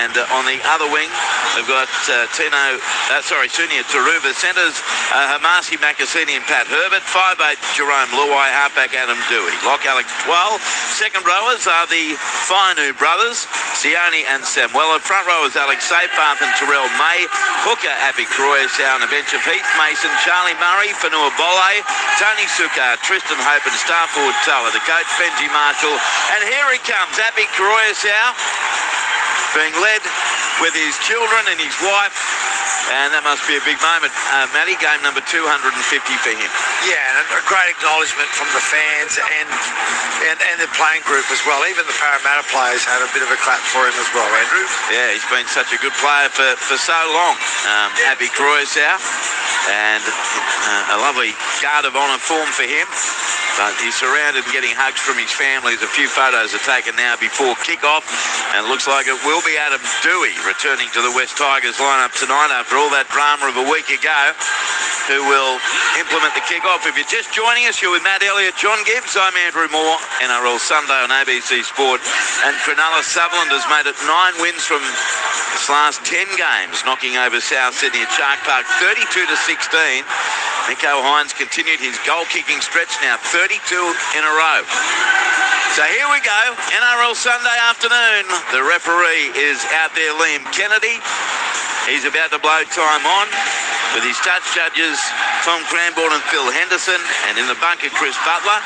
And on the other wing, we've got Sunia Taruva. Centres, Hamasi Makasini and Pat Herbert. 5'8", Jerome Luai. Halfback, Adam Dewey. Lock, Alex 12. Second rowers are the Fainu brothers, Sione and Samuela. Front rowers, Alex Seyfarth and Terrell May. Hooker, Abby Croyer-Sow, and a bench of Heath Mason, Charlie Murray, Fanua Bolle, Tony Sukar, Tristan Hope and star forward Tuller. The coach, Benji Marshall. And here he comes, Abby Croyer-Sow, being led with his children and his wife. And that must be a big moment. Matty, game number 250 for him. Yeah, and a great acknowledgement from the fans and the playing group as well. Even the Parramatta players had a bit of a clap for him as well, Andrew. Yeah, he's been such a good player for so long. Abby Croyer-Sow, and a lovely guard of honour form for him. But he's surrounded and getting hugs from his family. A few photos are taken now before kick-off, and it looks like it will be Adam Dewey returning to the West Tigers lineup tonight after all that drama of a week ago, who will implement the kick-off. If you're just joining us, you're with Matt Elliott, John Gibbs. I'm Andrew Moore. NRL Sunday on ABC Sport. And Cronulla Sutherland has made it 9 wins from his last 10 games, knocking over South Sydney at Shark Park 32-16. Nico Hines continued his goal-kicking stretch now, 32 in a row. So here we go, NRL Sunday afternoon. The referee is out there, Liam Kennedy. He's about to blow time on with his touch judges, Tom Cranbourne and Phil Henderson, and in the bunker, Chris Butler.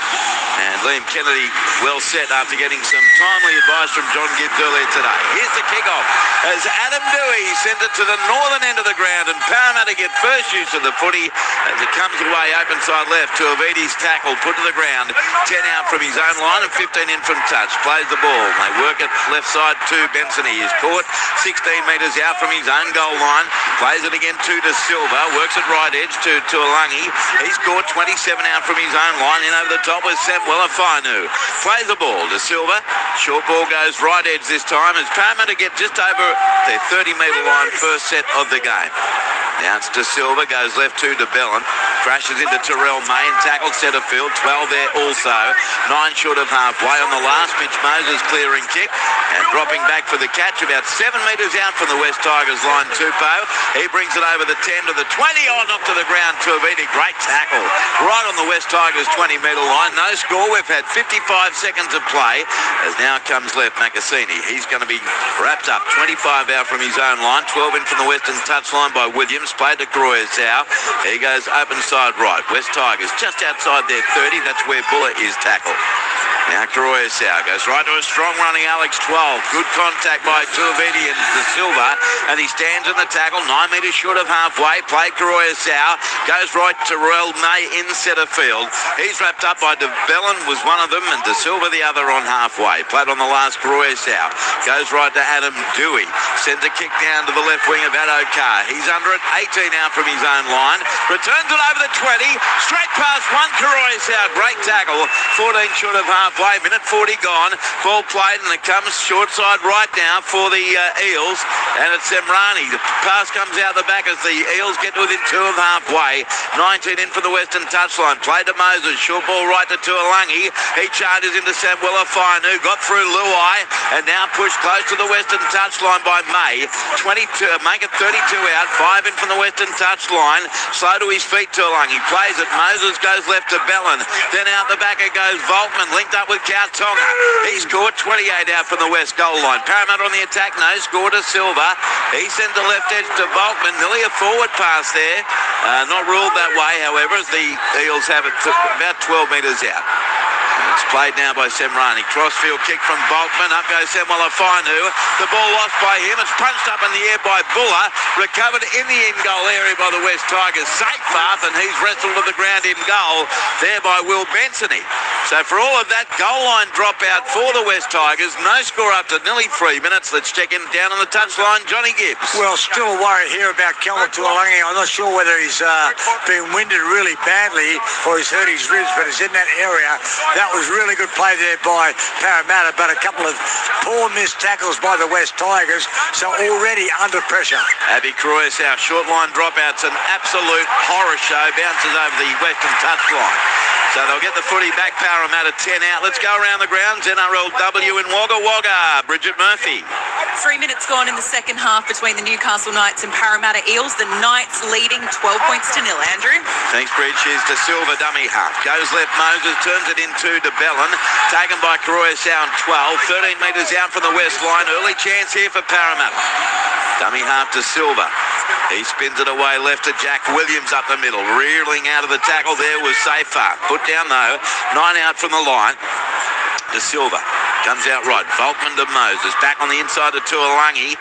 And Liam Kennedy well set after getting some timely advice from John Gibbs earlier today. Here's the kickoff as Adam Dewey sends it to the northern end of the ground, and Parramatta get first use of the footy as it comes away open side left to Avidi's tackle, put to the ground, 10 out from his own line and 15 in from touch. Plays the ball. They work it left side to Benson. He is caught 16 metres out from his own goal line. Plays it again to De Silva. Works it right edge to Tuolangi. He's caught 27 out from his own line. In over the top with Samuela Fainu. Plays the ball. De Silva. Short ball goes right edge this time as Parramatta get just over their 30-metre line first set of the game. Now it's De Silva, goes left to De Bellin, crashes into Terrell May and tackled centre field, 12 there also, 9 short of halfway on the last. Mitch Moses clearing kick and dropping back for the catch about 7 metres out from the West Tigers line. Tupou, he brings it over the 10 to the 20, knocked to the ground. Tuiviti, great tackle right on the West Tigers 20-metre line. No score. We've had 55 seconds of play as now comes left Makasini. He's going to be wrapped up, 25 out from his own line, 12 in from the western touchline by Williams. Played to Croyer-Sow. He goes open side right. West Tigers just outside their 30. That's where Buller is tackled. Now Croyer-Sow goes right to a strong running Alex 12. Good contact by Tuiviti and De Silva, and he stands in the tackle 9 metres short of halfway. Played Croyer-Sow. Goes right to Terrell May in centre field. He's wrapped up by De Bellin, was one of them, and De Silva the other on halfway. Played on the last Croyer-Sow. Goes right to Adam Dewey. Sends a kick down to the left wing of Addo-Carr. He's under it, 18 out from his own line. Returns it over the 20. Straight past one Croyer-Sow. Great tackle. 14 short of halfway. Minute 40 gone. Ball played, and it comes short side right now for the Eels. And it's Semrani. The pass comes out the back as the Eels get to within 2 of halfway. 19 in for the western touchline. Played to Moses. Short ball right to Tuolangi. He charges into Samuela Fainu. Got through Luai. And now pushed close to the western touchline by May. 22. Make it 32 out. 5 in from the western touchline. Slow to his feet, Tuolangi. Plays it. Moses goes left to Bellin. Then out the back it goes Volkman. Linked up with Kautonga. He's scored 28 out from the west goal line. Parramatta on the attack. No score to Silva. He sends the left edge to Volkman. Nearly a forward pass there. Not ruled that way, however, as the Eels have it about 12 metres out. It's played now by Semrani. Crossfield kick from Volkman. Up goes Samuela Fainu. The ball lost by him. It's punched up in the air by Buller. Recovered in the in-goal area by the West Tigers. Safe path, and he's wrestled to the ground in goal there by Will Bensony. So for all of that, goal line dropout for the West Tigers. No score up to nearly 3 minutes. Let's check him down on the touchline. Johnny Gibbs. Well, still a worry here about Kelvin Tuolangi. I'm not sure whether he's been winded really badly or he's hurt his ribs, but he's in that area. That was really good play there by Parramatta, but a couple of poor missed tackles by the West Tigers, so already under pressure. Abby Croyer-Sow, short line dropouts, an absolute horror show, bounces over the western touchline. So they'll get the footy back, Parramatta 10 out. Let's go around the grounds. NRLW in Wagga Wagga. Bridget Murphy. 3 minutes gone in the second half between the Newcastle Knights and Parramatta Eels. The Knights leading 12 points to 0. Andrew? Thanks, Bridge. Here's De Silva, dummy half. Goes left, Moses turns it into De Bellin. Taken by Croatia on 12. 13 metres out from the west line. Early chance here for Parramatta. Dummy half to Silva. He spins it away left to Jack Williams up the middle. Reeling out of the tackle there was Safer. Put down though. 9 out from the line. De Silva comes out right. Volkman to Moses. Back on the inside to Tuolangi.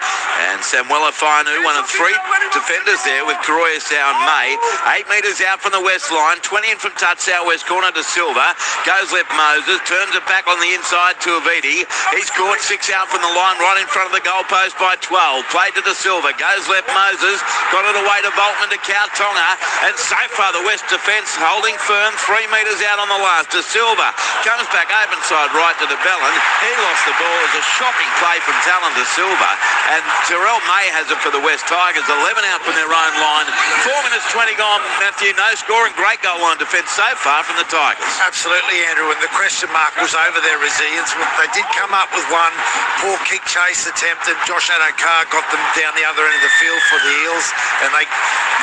And Samuela Fainu, one of 3 defenders there with Croatia and May. 8 metres out from the west line. 20 in from touch, southwest corner to Silva. Goes left Moses. Turns it back on the inside to Aviti. He's caught 6 out from the line right in front of the goalpost by 12. Played to De Silva. Goes left Moses. Got it away to Volkman to Kautonga. And so far the West defence holding firm. 3 metres out on the last. De Silva comes back open side right to De Bellin. He lost the ball. It was a shocking play from Talon De Silva. And Terrell May has it for the West Tigers. 11 out from their own line. 4 minutes 20 gone, Matthew. No scoring. Great goal line defence so far from the Tigers. Absolutely, Andrew. And the question mark was over their resilience. They did come up with one poor kick chase attempt, and Josh Adokar got them down the other end of the field for the Eels. And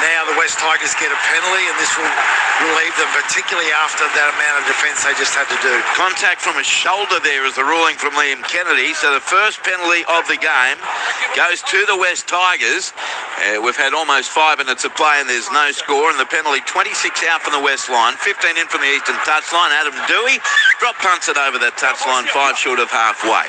now the West Tigers get a penalty, and this will relieve them, particularly after that amount of defence they just had to do. Contact from a shoulder there is the ruling from Liam Kennedy. So the first penalty of the game goes to the West Tigers. We've had almost 5 minutes of play and there's no score. And the penalty 26 out from the west line, 15 in from the eastern touchline. Adam Dewey drop punts it over that touchline, 5 short of halfway.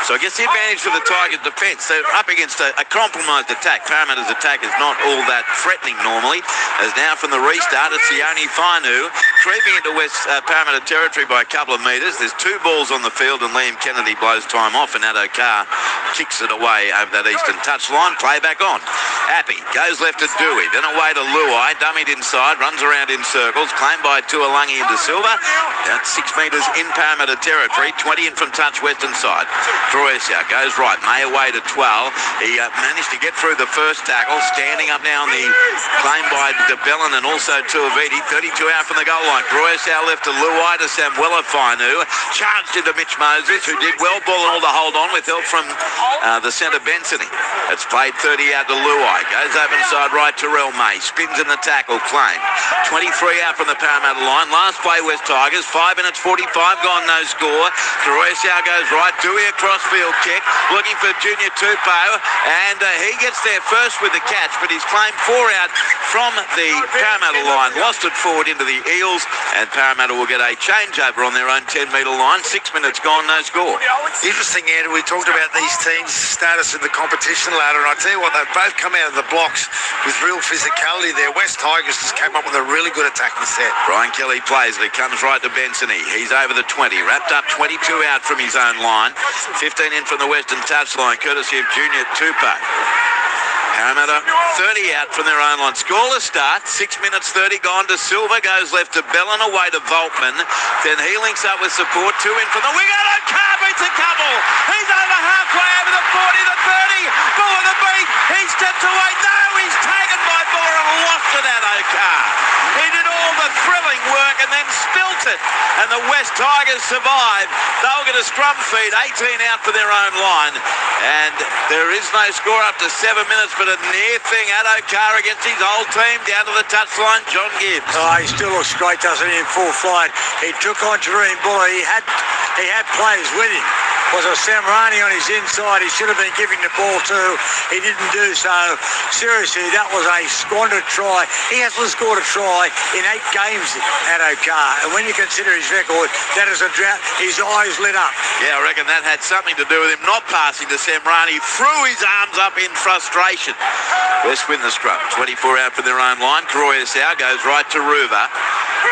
So I guess the advantage for the Tigers defence, they're up against a compromised attack. Parramatta's attack is not all that threatening normally. As now from the restart, it's Xiaomi Fainu creeping into West Parramatta territory by a couple of metres. There's 2 balls on the field and Liam Kennedy blows time off, and Adokar kicks it away over that eastern touchline. Play back on. Appy goes left to Dewey, then away to Luai, dummied inside, runs around in circles, claimed by Tuolangi and De Silva. That's 6 metres in Parramatta territory, 20 in from touch western side. Croatia goes right, May away to 12. He managed to get through the first tackle, standing up now on the claim by De Bellin and also Tuaviti. 32 out from the goal line. Croatia left to Luai to Samuela Fainu. Charged into Mitch Moses, who did well, ball and all to hold on with help from the centre Bensony. It's played 30 out to Luai. Goes open side right to Terrell May. Spins in the tackle, claimed. 23 out from the Parramatta line. Last play West Tigers. 5 minutes 45 gone, no score. Croatia goes right. Dewey across field kick. Looking for Junior Tupou. And he gets there first with the catch, but he's claimed 4 out from the Parramatta line. Lost it forward into the Eels, and Parramatta will get a changeover on their own 10-metre line. 6 minutes gone, no score. Interesting, Andrew. We talked about these teams' status in the competition ladder, and I tell you what, they've both come out of the blocks with real physicality there. West Tigers just came up with a really good attacking set. Brian Kelly plays it. It comes right to Bensony. He's over the 20. Wrapped up 22 out from his own line. 15 in from the western touchline, courtesy of Junior Tupou. Parramatta 30 out from their own line. Scoreless start. 6 minutes 30 gone. De Silva goes left to Bellin, away to Volkman. Then he links up with support. 2 in from the wing. Adokar beats a couple. He's over halfway over the 40, the 30. Buller the beat. He steps away. No, he's taken by Buller and lost to Adokar. He did all the thrilling work and then spilt it. And the West Tigers survive. They'll get a scrum feed. 18 out for their own line. And there is no score up to 7 minutes, but a near thing. Adokar against his whole team down to the touchline. John Gibbs. Oh, he still looks great, doesn't he, in full flight. He took on Jareen Buller. He had players with him. Was a Samrani on his inside. He should have been giving the ball to. He didn't do so. Seriously, that was a squandered try. He hasn't scored a try in 8 games at Adokar. And when you consider his record, that is a drought. His eyes lit up. Yeah, I reckon that had something to do with him not passing to Samrani. Threw his arms up in frustration. West win the scrum. 24 out from their own line. Croatia goes right to Ruva.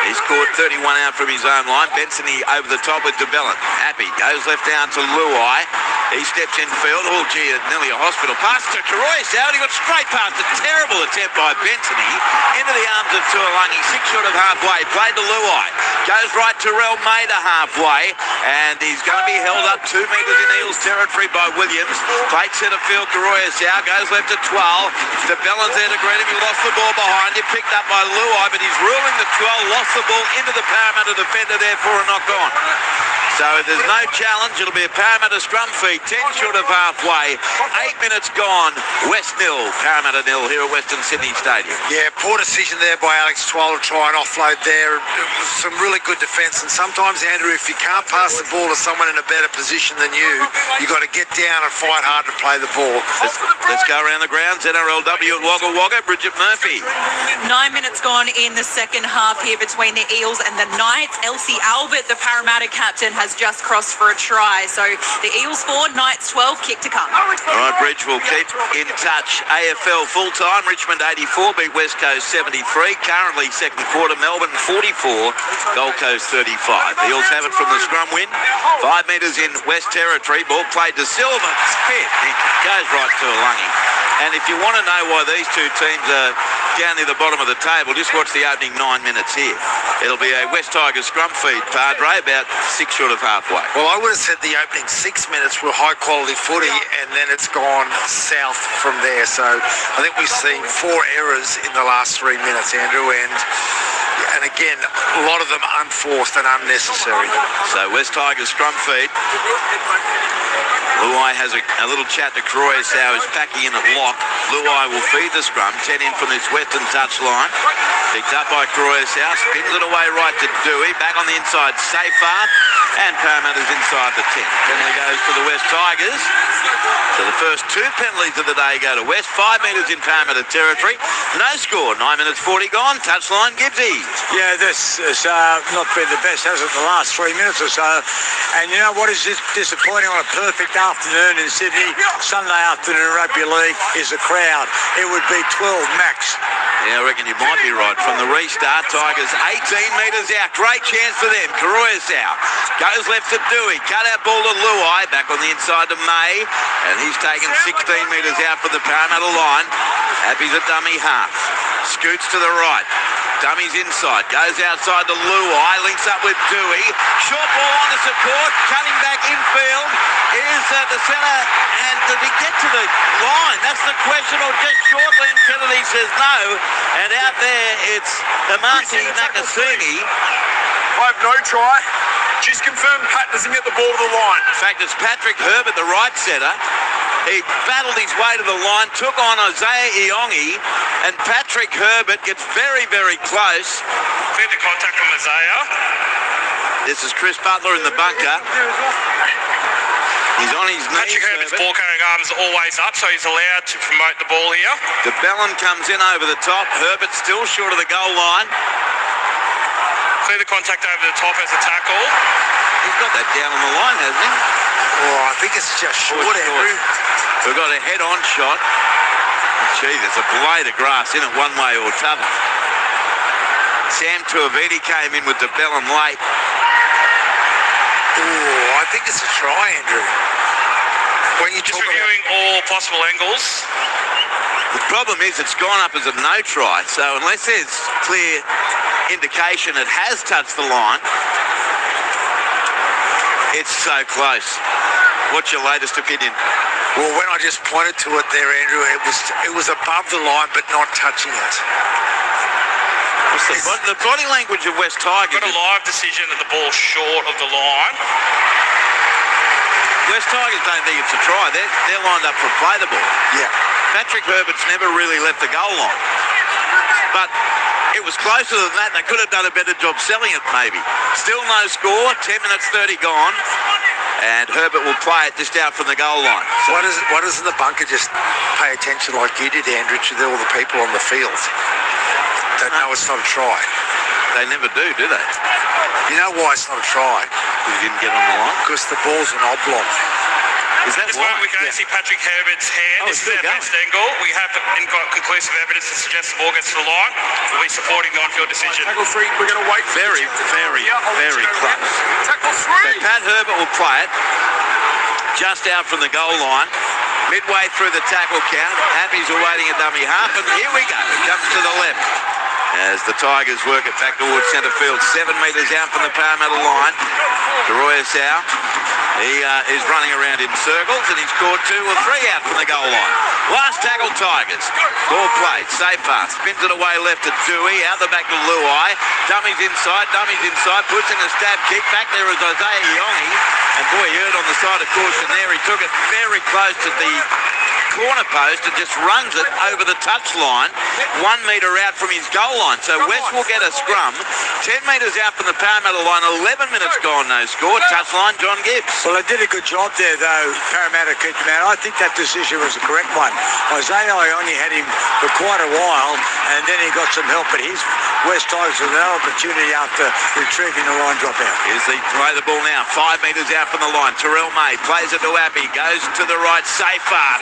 He scored 31 out from his own line. Bensony over the top with De Bellin. Happy goes left down to Luai. He steps in field. Oh, gee, nearly a hospital. Pass to Croatia. He got straight past. A terrible attempt by Bensony. Into the arms of Tuolangi. 6 short of halfway. Played to Luai. Goes right to Terrell May to halfway. And he's going to be held up 2 metres in Eels territory by Williams. Played centre field. Croatia goes left to 12. De Bellin's there to greet him. He lost the ball behind him. Picked up by Luai, but he's ruling the 12. Lost the ball into the Parramatta defender there for a knock on. So there's no challenge. It'll be a Parramatta scrum feed, 10 short of halfway. 8 minutes gone. West nil, Parramatta nil here at Western Sydney Stadium. Yeah, poor decision there by Alex Twal to try and offload there. It was some really good defence, and sometimes, Andrew, if you can't pass the ball to someone in a better position than you got to get down and fight hard to play the ball. Let's go around the grounds. NRLW at Wagga Wagga. Bridget Murphy. 9 minutes gone in the second half here between the Eels and the Knights. Elsie Albert, the Parramatta captain, has just crossed for a try. So the Eels 4, Knights 12, kick to come. All right, Bridge will keep in touch. AFL full-time. Richmond 84 beat West Coast 73. Currently second quarter, Melbourne 44, Gold Coast 35. The Eels have it from the scrum win. 5 metres in West Territory. Ball played to Silver. Hit. Goes right to a lungy. And if you want to know why these two teams are down near the bottom of the table, just watch the opening 9 minutes here. It'll be a West Tigers scrum feed, Padre, about 6 short of halfway. Well, I would have said the opening 6 minutes were high-quality footy, and then it's gone south from there. So I think we've seen 4 errors in the last 3 minutes, Andrew, and again, a lot of them unforced and unnecessary. So West Tigers scrum feed. Luai has a little chat to Croyasau, who's packing in at lock. Luai will feed the scrum, 10 in from this western touchline. Picked up by Croyasau, spins it away right to Dewey. Back on the inside, Safar, and Parramatta's inside the 10. Penalty goes to the West Tigers. So the first 2 penalties of the day go to West. 5 metres in Parramatta territory. No score, 9 minutes 40 gone. Touchline, Gibbsy. Yeah, this has not been the best, has it, the last 3 minutes or so. And you know what is disappointing on a perfect afternoon in Sydney, Sunday afternoon rugby league, is the crowd. It would be 12 max. Yeah, I reckon you might be right. From the restart, Tigers 18 metres out. Great chance for them. Croyasau goes left to Dewey. Cut out ball to Luai. Back on the inside to May. And he's taken 16 metres out from the Parramatta line. Happy's a dummy half. Scoots to the right. Dummy's inside. Goes outside to Luai. Links up with Dewey. Short ball on the support. Cutting back infield is the centre. And did he get to the line? That's the question. Or just shortly. And Kennedy says no. And out there it's Amasi Nakasumi. I have no try. Just confirm Pat doesn't get the ball to the line. In fact, it's Patrick Herbert, the right centre. He battled his way to the line, took on Isaiah Iongi, and Patrick Herbert gets very, very close. Clear the contact from Isaiah. This is Chris Butler in the bunker. He's on his knees. Patrick Herbert's ball carrying arms are always up, so he's allowed to promote the ball here. The Bellin comes in over the top. Herbert still short of the goal line. Clear the contact over the top as a tackle. He's got that down on the line, hasn't he? Oh, I think it's just short, Andrew. We've got a head-on shot. Gee, there's a blade of grass in it one way or t'other. Sam Tuiviti came in with the Bellin late. Oh, I think it's a try, Andrew. When you Just talk reviewing all possible angles. The problem is it's gone up as a no try, so unless there's clear indication it has touched the line, it's so close. What's your latest opinion? Well, when I just pointed to it there, Andrew, it was above the line but not touching it. The body language of West Tigers. Got a live decision that the ball's short of the line. West Tigers don't think it's a try. They're lined up for play the ball. Yeah. Patrick Herbert's never really left the goal line. But it was closer than that. They could have done a better job selling it, maybe. Still no score. 10 minutes 30 gone. And Herbert will play it just out from the goal line. So Why doesn't the bunker just pay attention like you did, Andrew, to all the people on the field? They know it's not a try. They never do they? You know why it's not a try? Because he didn't get on the line. Because the ball's an oblong. Is that At this why? moment, we can only see Patrick Herbert's hand. Oh, This it's is still our going. best angle. We haven't got conclusive evidence to suggest the ball gets to the line. We'll be supporting the on-field decision. Tackle 3, we're going to wait. Very, very, very close. Tackle So 3. Pat Herbert will play it just out from the goal line. Midway through the tackle count, Happy's awaiting a dummy half, and here we go. It comes to the left as the Tigers work it back towards centre field. 7 metres out from the Parramatta line. Croyasau He is running around in circles, and he's scored 2 or 3 out from the goal line. Last tackle, Tigers. Ball played, safe pass, spins it away left to Dewey, out the back to Luai. Dummies inside, puts in a stab kick. Back there is Isaiah Yongi, and boy, he hurt on the side of caution there. He took it very close to the corner post and just runs it over the touch line, 1 metre out from his goal line. So West will get a scrum, 10 metres out from the Parramatta line, 11 minutes gone, no score. Touch line, John Gibbs. Well, they did a good job there, though. Parramatta kicked him out. I think that decision was the correct one. Isaiah only had him for quite a while, and then he got some help, but his West Tigers with an opportunity after retrieving the line drop out. Here's the play the ball now, 5 metres out from the line. Terrell May plays it to Appy, goes to the right, safe far.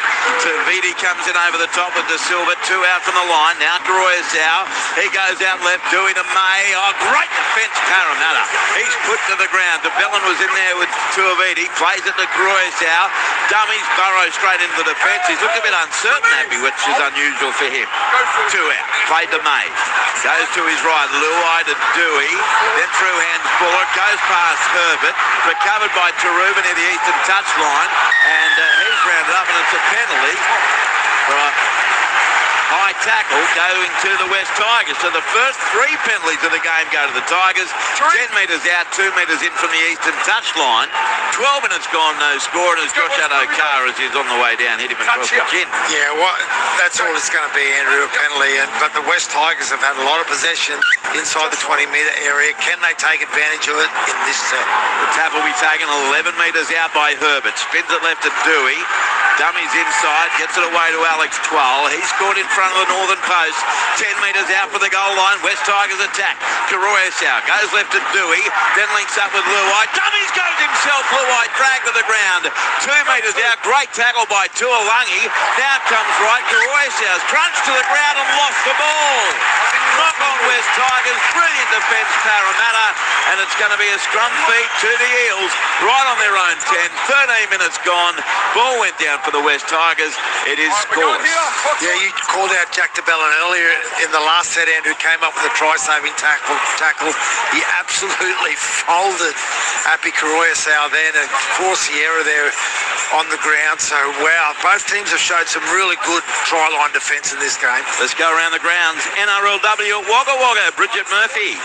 Vidi comes in over the top with De Silva, 2 out from the line. Now Karoyasau, he goes out left, Dewey to May. Oh, great defence, Parramatta. He's put to the ground. De Bellin was in there with Tuiviti, plays it to Karoyasau. Dummies, Burrow straight into the defence. He's looked a bit uncertain, Appy, which is unusual for him. 2 out, played to May. Goes to his right, Luai to Dewey, then through hands Bullock, goes past Herbert, recovered by Taruba near the eastern touch line, and he's rounded up, and it's a penalty. Right. High tackle going to the West Tigers. So the first 3 penalties of the game go to the Tigers. 10 metres out, 2 metres in from the eastern touch line. 12 minutes gone, no score. And as Josh Adokar, as he's on the way down, hit him across the chin. Yeah, well, that's all it's going to be, Andrew, a penalty. But the West Tigers have had a lot of possession inside the 20-metre area. Can they take advantage of it in this set? The tap will be taken 11 metres out by Herbert. Spins it left to Dewey. Dummies inside, gets it away to Alex Twal. He's scored in front of the northern post. 10 metres out for the goal line. West Tigers attack. Karoyasau goes left to Dewey, then links up with Luai. Dummies goes himself. Luai dragged to the ground. 2 metres out. Great tackle by Tuolangi. Now comes right. Karoyasau's crunched to the ground and lost the ball. Knock on West Tigers. Brilliant defence, Parramatta. And it's going to be a scrum feed to the Eels right on their own 10. 13 minutes gone. Ball went down for the West Tigers. It is scoreless. Yeah, you called out Jack de Bellin earlier in the last set, Andrew. Came up with a try-saving tackle. He absolutely folded Appy Karoyasau then and forced the error there on the ground. So, wow, both teams have showed some really good try-line defence in this game. Let's go around the grounds. NRLW at Wagga Wagga. Bridget Murphy.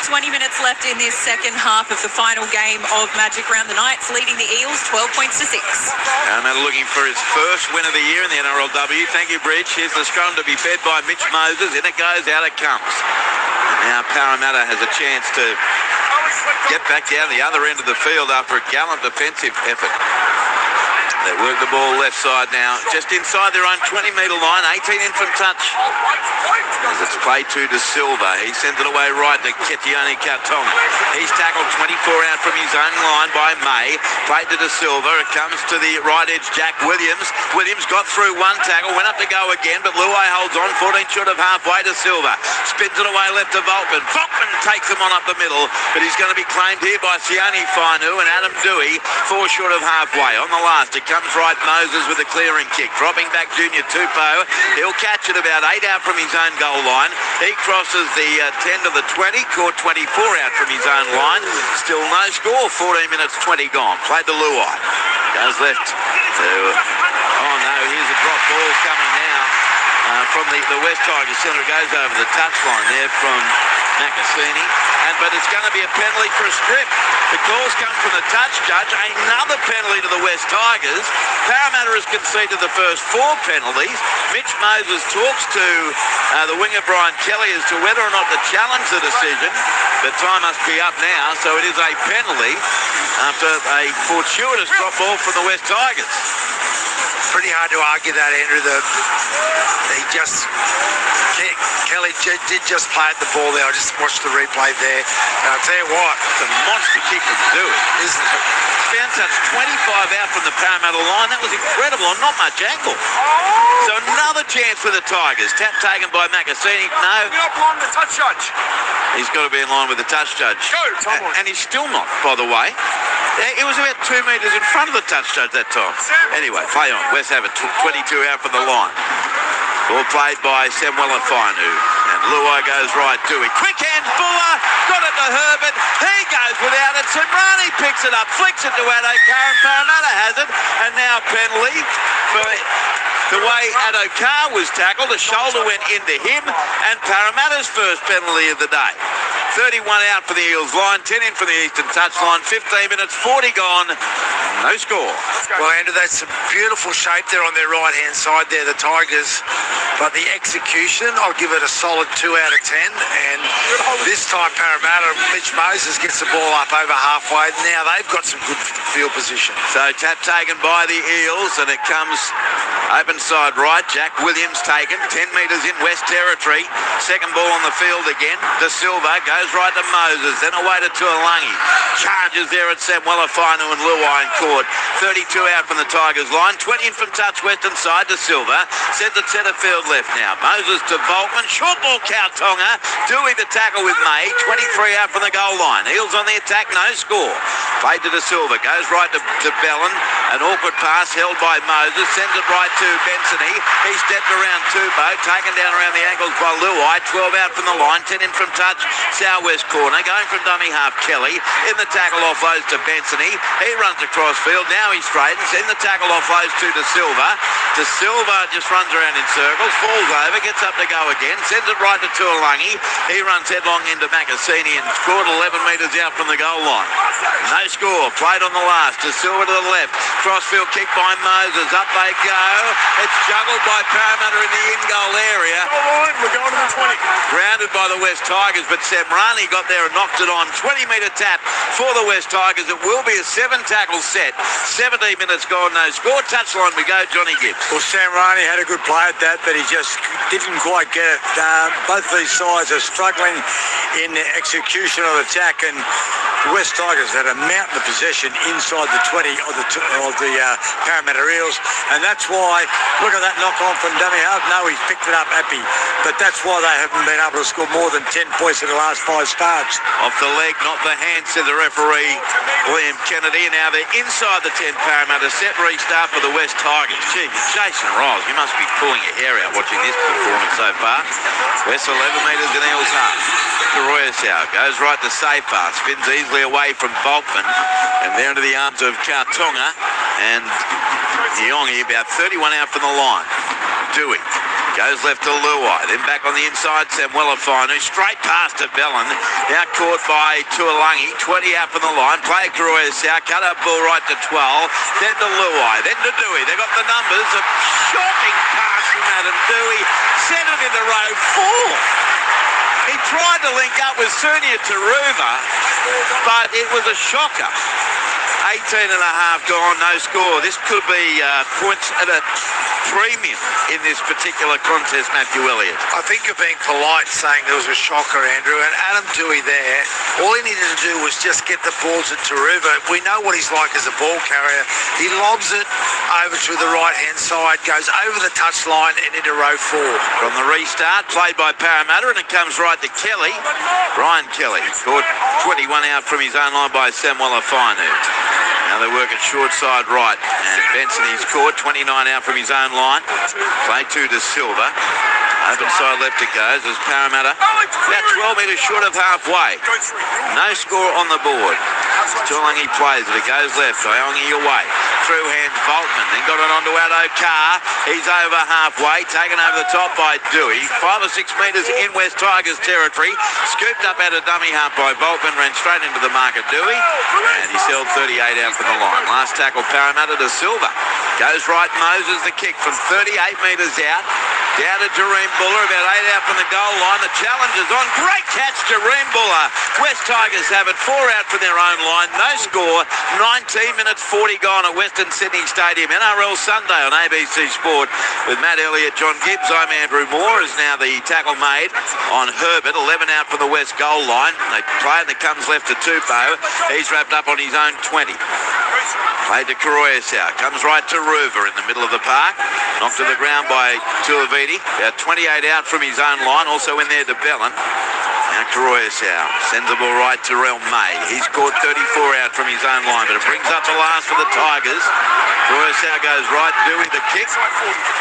20 minutes left in this second half of the final game of Magic Round the Knights, leading the Eels 12 points to 6. Parramatta looking for his first win of the year in the NRLW. Thank you, Bridge. Here's the scrum to be fed by Mitch Moses. In it goes, out it comes. Now Parramatta has a chance to get back down the other end of the field after a gallant defensive effort. They work the ball left side now, just inside their own 20-metre line, 18 in from touch. As it's played to De Silva, he sends it away right to Ketione Kautonga. He's tackled 24 out from his own line by May. Played to De Silva, it comes to the right edge, Jack Williams. Williams got through one tackle, went up to go again, but Luai holds on, 14 short of halfway to Silva. Spins it away left to Volkman. Volkman takes him on up the middle, but he's going to be claimed here by Sione Fainu and Adam Dewey, 4 short of halfway. On the last, it comes right, Moses with a clearing kick. Dropping back Junior Tupou. He'll catch it about 8 out from his own goal line. He crosses the 10 to the 20, caught 24 out from his own line. Still no score, 14 minutes 20 gone. Played to Luai. Goes left to... Oh no, here's a drop ball coming now from the West Tigers centre. Goes over the touchline there from Nakasini. But it's going to be a penalty for a strip. The calls come from the touch judge. Another penalty to the West Tigers. Parramatta has conceded the first 4 penalties. Mitch Moses talks to the winger Brian Kelly as to whether or not to challenge the decision. The time must be up now, so it is a penalty after a fortuitous drop ball from the West Tigers. Pretty hard to argue that, Andrew. Kelly did just play at the ball there. I just watched the replay there. And I'll tell you what, it's a monster kick from Dewey, isn't it? Found touch 25 out from the Parramatta line. That was incredible on not much angle. So another chance for the Tigers. Tap taken by Makasini. No. You're not blind the touch judge. He's got to be in line with the touch judge. Go, and he's still not, by the way. It was about 2 metres in front of the touch judge that time. Anyway, play on. West have it 22 out from the line. Ball played by Samuela Fainu. And Luai goes right, Dewey. Quick hands, Buller. Got it to to Herbert. He goes without it. Semrani picks it up, flicks it to Adokar, and Parramatta has it. And now penalty for the way Adokar was tackled. The shoulder went into him, and Parramatta's first penalty of the day. 31 out for the Eels line, 10 in for the Eastern touchline, 15 minutes, 40 gone, no score. Well, Andrew, that's a beautiful shape there on their right-hand side there, the Tigers. But the execution, I'll give it a solid 2 out of 10. And this time, Parramatta, Mitch Moses gets the ball up over halfway. Now they've got some good field position. So tap taken by the Eels, and it comes open side right. Jack Williams taken, 10 metres in West Territory. Second ball on the field again. De Silva goes right to Moses, then away to Tuolangi. Charges there at Samuelafinu and Luai in court. 32 out from the Tigers line, 20 in from touch western side. De Silva sends it centre field left now. Moses to Volkman, short ball Kautonga. Dewey to tackle with May, 23 out from the goal line. Eels on the attack, no score. Played to De Silva, goes right to Bellin. An awkward pass held by Moses, sends it right to Bensony. He stepped around Tubo, taken down around the ankles by Luai. 12 out from the line, 10 in from touch. Southwest corner, going from dummy half Kelly. In the tackle offloads to Bensony. He runs across field, now he straightens. In the tackle offloads to De Silva. De Silva just runs around in circles, falls over, gets up to go again, sends it right to Tuolangi. He runs headlong into Macassini and scored 11 metres out from the goal line. No score, played on the last. De Silva to the left. Crossfield kick by Moses. Up they go. It's juggled by Parramatta in the in-goal area. We're going to the 20. Grounded by the West Tigers, but Semrani got there and knocked it on. 20-metre tap for the West Tigers. It will be a 7-tackle set. 17 minutes gone, no score. Touchline we go, Johnny Gibbs. Well, Semrani had a good play at that, but he just didn't quite get it. Both these sides are struggling in the execution of attack, and the West Tigers had a mountain of possession inside the 20 of the Parramatta Eels, and that's why, look at that knock-on from dummy half. No, he's picked it up happy, but that's why they haven't been able to score more than 10 points in the last 5 starts. Off the leg, not the hand, said the referee, William Kennedy. Now they're inside the 10 Parramatta. Set restart for the West Tigers. Gee, Jason Riles, you must be pulling your hair out watching this performance so far. West 11 metres in Eels half. Karoyasau goes right to Safar, spins easily away from Volkman, and there into the arms of Kautonga, and Yongi about 31 out from the line. Dewey goes left to Luai, then back on the inside, Samuelafinu, straight past to Bellin, now caught by Tuolangi, 20 out from the line, play Karoyasau, cut up ball right to 12, then to Luai, then to Dewey. They got the numbers, a shocking pass from Adam Dewey, sent it into row 4. He tried to link up with Sunia Taruva, but it was a shocker. 18 and a half gone, no score. This could be points at a premium in this particular contest, Matthew Elliott. I think you're being polite saying there was a shocker, Andrew, and Adam Dewey there, all he needed to do was just get the ball to Taruva. We know what he's like as a ball carrier. He lobs it over to the right-hand side, goes over the touchline and into row 4. From the restart, played by Parramatta, and it comes right to Kelly. Brian Kelly, caught 21 out from his own line by Samuelafinu. Now they work it short side right, and Benson's caught 29 out from his own line. Play to De Silva. Open side left it goes as Parramatta about 12 metres short of halfway. No score on the board. Tuolangi plays it. It goes left. Iongi away. Through hands Volkman. Then got it onto Adokar. He's over halfway. Taken over the top by Dewey. 5 or 6 metres in West Tigers territory. Scooped up out of dummy half by Volkman. Ran straight into the mark of Dewey. And he's held 38 out from the line. Last tackle Parramatta to Silva. Goes right Moses the kick from 38 metres out. Down to Jareem Buller, about 8 out from the goal line. The challenge is on. Great catch, Jareem Buller. West Tigers have it 4 out from their own line. No score. 19 minutes 40 gone at Western Sydney Stadium. NRL Sunday on ABC Sport with Matt Elliott, John Gibbs. I'm Andrew Moore. Is now the tackle made on Herbert. 11 out from the West goal line. They play and it comes left to Tupou. He's wrapped up on his own 20. Played to Karoyasau. Comes right to Ruver in the middle of the park. Knocked to the ground by Tuiviti. About 28 out from his own line. Also in there to Bellin. Now Now Croissant sends the ball right to Terrell May. He's scored 34 out from his own line, but it brings up the last for the Tigers. Croissant goes right, doing the kick.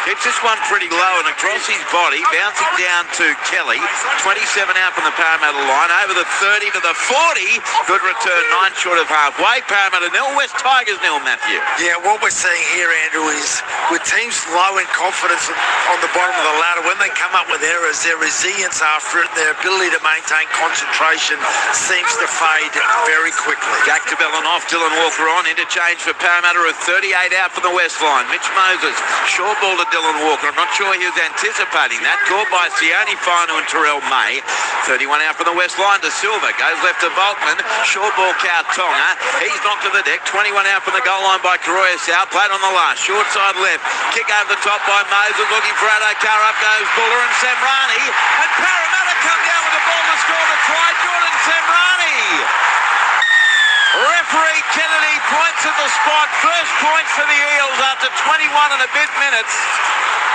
Kicks this one pretty low and across his body, bouncing down to Kelly. 27 out from the Parramatta line, over the 30 to the 40. Good return, 9 short of halfway. Parramatta nil, West Tigers nil, Matthew. Yeah, what we're seeing here, Andrew, is with teams low in confidence on the bottom of the ladder, when they come up with errors, their resilience after it, their ability to maintain concentration seems to fade very quickly. Jack Tabellin off, Dylan Walker on. Interchange for Parramatta with 38 out from the West line. Mitch Moses, short ball to Dylan Walker. I'm not sure he was anticipating that. Caught by Xiaomi Mi and Terrell May. 31 out from the West line to Silver. Goes left to Volkman. Short ball Tonga. He's knocked to the deck. 21 out from the goal line by Croissant. Played on the last. Short side left. Kick over the top by Moses. Looking for Adokar. Up goes Buller and Semrani. And Parramatta come down with the ball to score the try. Jordan Semrani. Referee Kennedy points at the spot. First point for the Eels after 21 and a bit minutes.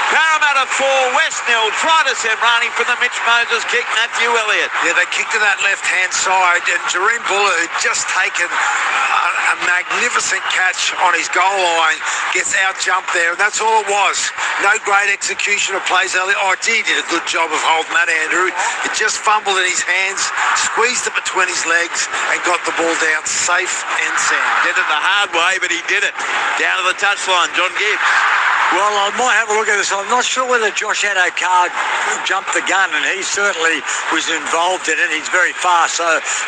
Parramatta 4, West nil. Try to Semrani from the Mitch Moses kick. Matthew Elliott. Yeah, they kicked to that left-hand side, and Jareem Buller, who'd just taken a magnificent catch on his goal line, gets out-jumped there, and that's all it was. No great execution of plays early. Oh, gee, he did a good job of holding that, Andrew. It just fumbled in his hands, squeezed it between his legs, and got the ball down safe and sound. Did it the hard way, but he did it. Down to the touchline, John Gibbs. Well, I might have a look at this. I'm not sure whether Josh Adokar jumped the gun, and he certainly was involved in it. He's very fast, so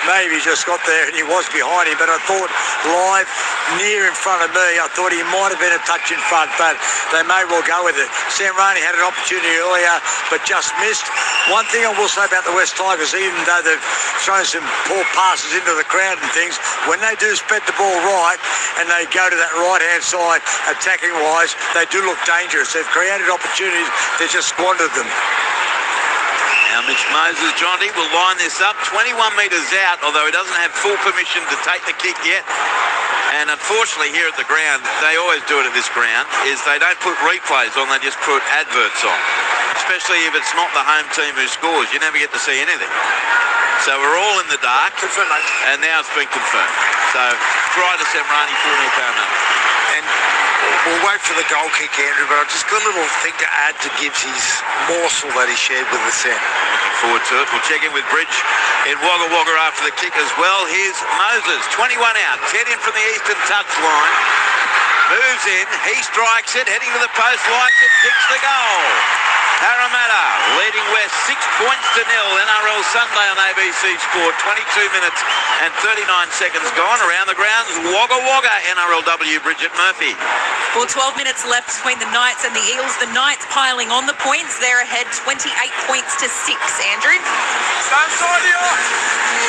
maybe he just got there and he was behind him. But I thought live, near in front of me, I thought he might have been a touch in front, but they may well go with it. Semrani had an opportunity earlier, but just missed. One thing I will say about the West Tigers, even though they've thrown some poor passes into the crowd and things, when they do spread the ball right and they go to that right-hand side attacking-wise, they do look dangerous. They've created opportunities, they just squandered them. Now Mitch Moses, Johnny, will line this up 21 metres out, although he doesn't have full permission to take the kick yet. And unfortunately here at the ground, they always do it at this ground, is they don't put replays on, they just put adverts on. Especially if it's not the home team who scores, you never get to see anything. So we're all in the dark, and now it's been confirmed. So try to Semrani for me, Parramatta. And we'll wait for the goal kick, Andrew, but I've just got a little thing to add to Gibbsy's morsel that he shared with the centre. Looking forward to it. We'll check in with Bridge in Wagga Wagga after the kick as well. Here's Moses, 21 out, 10 in from the eastern touch line. Moves in, he strikes it, heading to the post, likes it, kicks the goal. Parramatta leading West 6 points to nil. NRL Sunday on ABC Sport. 22 minutes and 39 seconds gone. Around the grounds, Wagga Wagga, NRLW, Bridget Murphy. Well, 12 minutes left between the Knights and the Eels. The Knights piling on the points. They're ahead 28 points to 6. Andrew?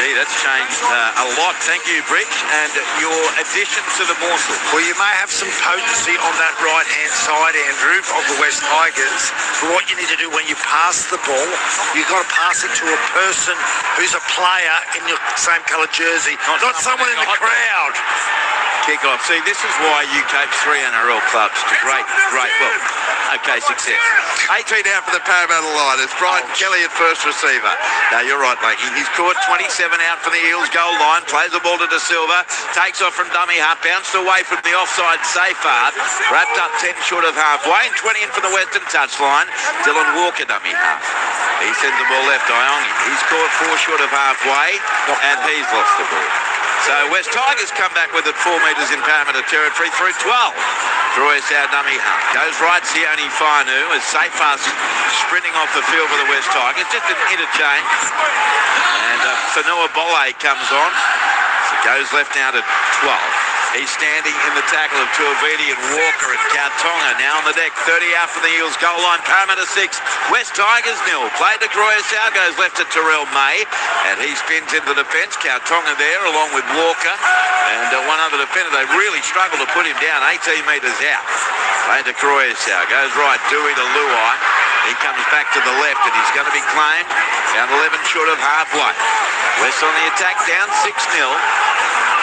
Gee, that's changed a lot. Thank you, Bridge. And your addition to the morsel. Well, you may have some potency on that right-hand side, Andrew, of the West Tigers. But what you need to do when you pass the ball, you've got to pass it to a person who's a player in your same colour jersey, not someone in the crowd. Kick-off. See, this is why you coach 3 NRL clubs to great, success. 18 out for the Parramatta line. It's Brian Kelly at first receiver. No, you're right, mate. He's caught 27 out for the Eels goal line. Plays the ball to De Silva. Takes off from dummy half. Bounced away from the offside safe half. Wrapped up 10 short of halfway. And 20 in for the western touchline. Dylan Walker dummy half. He sends the ball left. Iongi. He's caught 4 short of halfway. And he's lost the ball. So West Tigers come back with it 4 metres in Parramatta territory through 12. Croissant dummy half. Goes right, Xiaomi Mi as safe pass sprinting off the field for the West Tigers. Just an interchange. And Fanua Bolle comes on. So goes left now to 12. He's standing in the tackle of Tuiviti and Walker and Tonga now on the deck. 30 out from the Eels goal line. Parramatta 6. West Tigers nil. Played to Croissant. Goes left to Terrell May. And he spins into the defence. Tonga there along with Walker. And one other defender. They really struggle to put him down. 18 metres out. Played to Croissant. Goes right. Dewey to Luai. He comes back to the left and he's going to be claimed. Down 11 short of halfway. West on the attack. Down 6-0.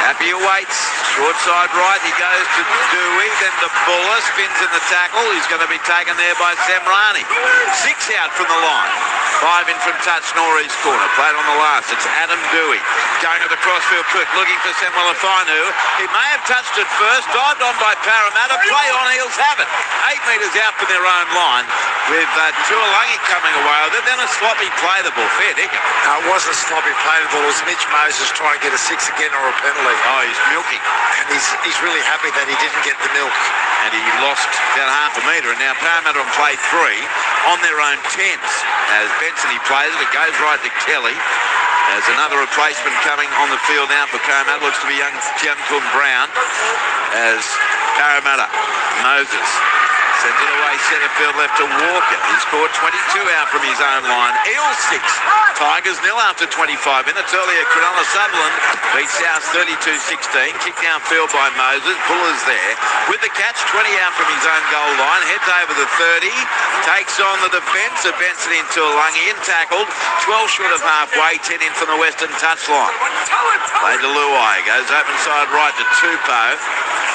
Happy awaits. Short side right, he goes to Dewey, then to Buller, spins in the tackle. He's going to be taken there by Semrani. 6 out from the line. 5 in from touch, Norrie's corner. Played on the last. It's Adam Dewey going to the crossfield quick, looking for Semwalafinu. He may have touched it first, dived on by Parramatta. Play on, Eels have it. 8 metres out from their own line with Tuolangi coming away with it. Then a sloppy play the ball. Fair dinkum. It wasn't a sloppy play the ball. It was Mitch Moses trying to get a 6 again or a penalty. Oh, he's milking. And he's really happy that he didn't get the milk. And he lost about half a metre. And now Parramatta on play 3 on their own 10s. As Benson he plays it, it goes right to Kelly. There's another replacement coming on the field now for Parramatta. Looks to be young Jiankun Brown. As Parramatta, Moses sends it away centre field left to Walker. He scored 22 out from his own line. Eels 6, Tigers 0 after 25 minutes. Earlier, Cronulla Sutherland beat South 32-16. Kicked downfield by Moses. Buller's there with the catch, 20 out from his own goal line. Heads over the 30. Takes on the defence of Benson into Lungy and tackled. 12 short of halfway, 10 in from the western touchline. Play to Luai. Goes open side right to Tupou.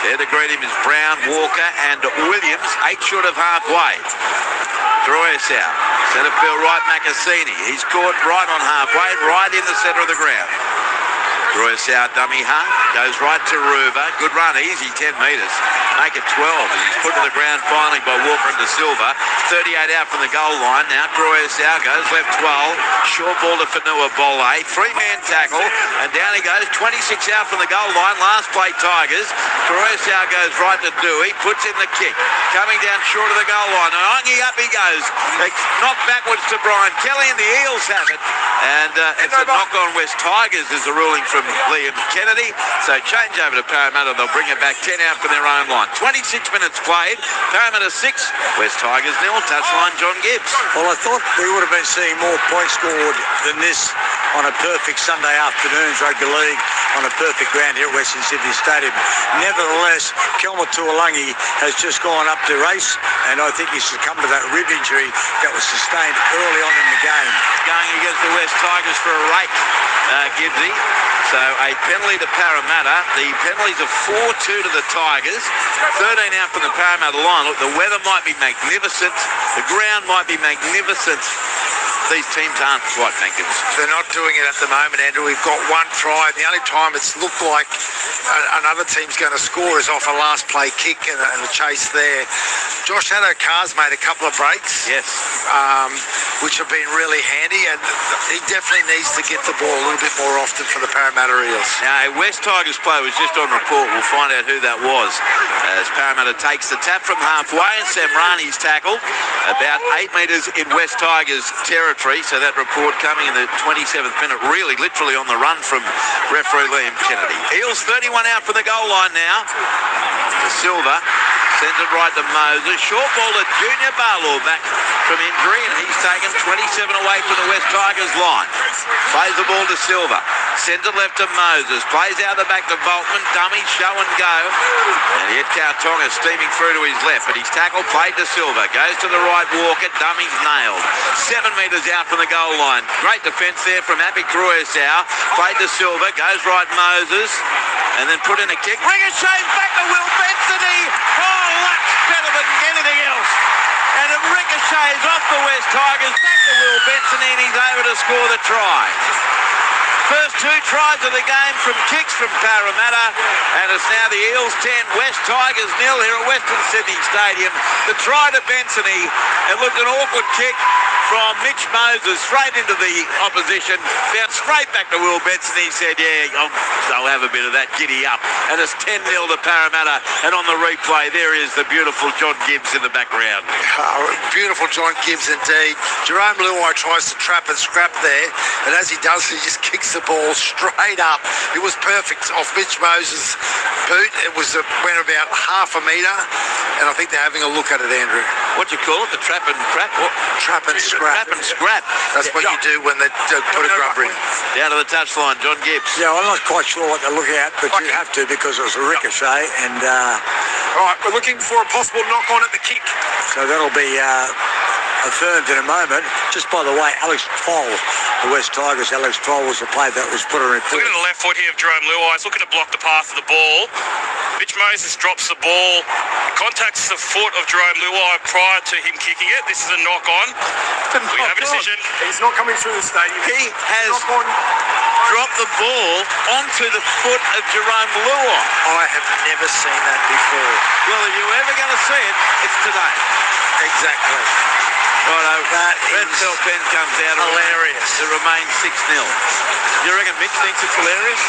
There to greet him is Brown, Walker and Williams. 8 short of halfway. Droyesau. Centre field right, Macassini. He's caught right on halfway, right in the centre of the ground. Droyesau dummy half. Goes right to Ruva. Good run, easy, 10 metres. Make it 12. He's put to the ground finally by Walker and De Silva. 38 out from the goal line. Now Droyesau goes left 12. Short ball to Fanua Bole. 3-man tackle. And down he goes. 26 out from the goal line. Last play Tigers. Droyesau goes right to Dewey. Puts in the kick. Coming down short of the goal line. And up he goes. Knocked backwards to Brian Kelly and the Eels have it. And it's a knock on West Tigers is the ruling from Liam Kennedy. So change over to Parramatta. They'll bring it back 10 out from their own line. 26 minutes played. Parramatta 6. West Tigers 0. Touchline John Gibbs. Well, I thought we would have been seeing more points scored than this on a perfect Sunday afternoon's rugby league on a perfect ground here at Western Sydney Stadium. Nevertheless, Kelma Tuolangi has just gone up to race, and I think he's succumbed to that rib injury that was sustained early on in the game. Going against the West Tigers for a rake, Gibbsy. So a penalty to Parramatta. The penalties are 4-2 to the Tigers. 13 out from the Parramatta line. Look, the weather might be magnificent. The ground might be magnificent. These teams aren't quite magnificent. They're not doing it at the moment, Andrew. We've got one try. The only time it's looked like another team's going to score is off a last play kick and a chase there. Josh Addo-Carr's made a couple of breaks. Yes. Which have been really handy, and he definitely needs to get the ball a little bit more often for the Parramatta Eels. Now, a West Tigers player was just on report. We'll find out who that was. As Parramatta takes the tap from halfway, and Semrani's tackled about 8 metres in West Tigers territory. So that report coming in the 27th minute, really literally on the run from referee Liam Kennedy. Eels 31 out from the goal line now. De Silva sends it right to Moses. Short ball to Junior Barlow back from injury, and he's taken 27 away from the West Tigers line. Plays the ball to Silva. Sends it left to Moses. Plays out the back to Volkman. Dummy, show and go. And yet Kautonga steaming through to his left, but he's tackled, played to Silva. Goes to the right, Walker. Dummy's nailed. 7 metres out from the goal line. Great defence there from Happy Cruisau. Played to Silva. Goes right, Moses. And then put in a kick. Ricochets back to Will Benson. Oh, luck's better than anything else. And it ricochets off the West Tigers. Back to Will Benson, and he's able to score the try. First 2 tries of the game from kicks from Parramatta, and it's now the Eels 10, West Tigers 0 here at Western Sydney Stadium. The try to Bensony, it looked an awkward kick from Mitch Moses straight into the opposition, bounced straight back to Will Benson. He said, yeah, I'll have a bit of that, giddy up. And it's 10-0 to Parramatta, and on the replay there is the beautiful John Gibbs in the background. Beautiful John Gibbs indeed. Jerome Luai tries to trap and scrap there, and as he does, he just kicks the ball straight up. It was perfect off Mitch Moses' boot. It went about half a metre, and I think they're having a look at it, Andrew. What do you call it? The trap and crap? What? Trap and scrap. Trap and scrap. That's what you do when they put a grubber in. Down to the touchline, John Gibbs. Yeah, I'm not quite sure what they're looking at, but you have to because it was a ricochet, and All right, we're looking for a possible knock-on at the kick. so that'll be affirmed in a moment, just by the way Alex Toll, the West Tigers, Alex Toll was the play that was put on report. Looking at the left foot here of Jerome Luai, he's looking to block the path of the ball. Mitch Moses drops the ball, contacts the foot of Jerome Luai prior to him kicking it. This is a knock on. We have a decision. He's not coming through the stadium. He has dropped the ball onto the foot of Jerome Luai. I have never seen that before. Well, if you're ever going to see it, it's today. Exactly. Righto, That Red is Cell Pen comes out. hilarious. It remains 6-0. You reckon Mitch thinks it's hilarious?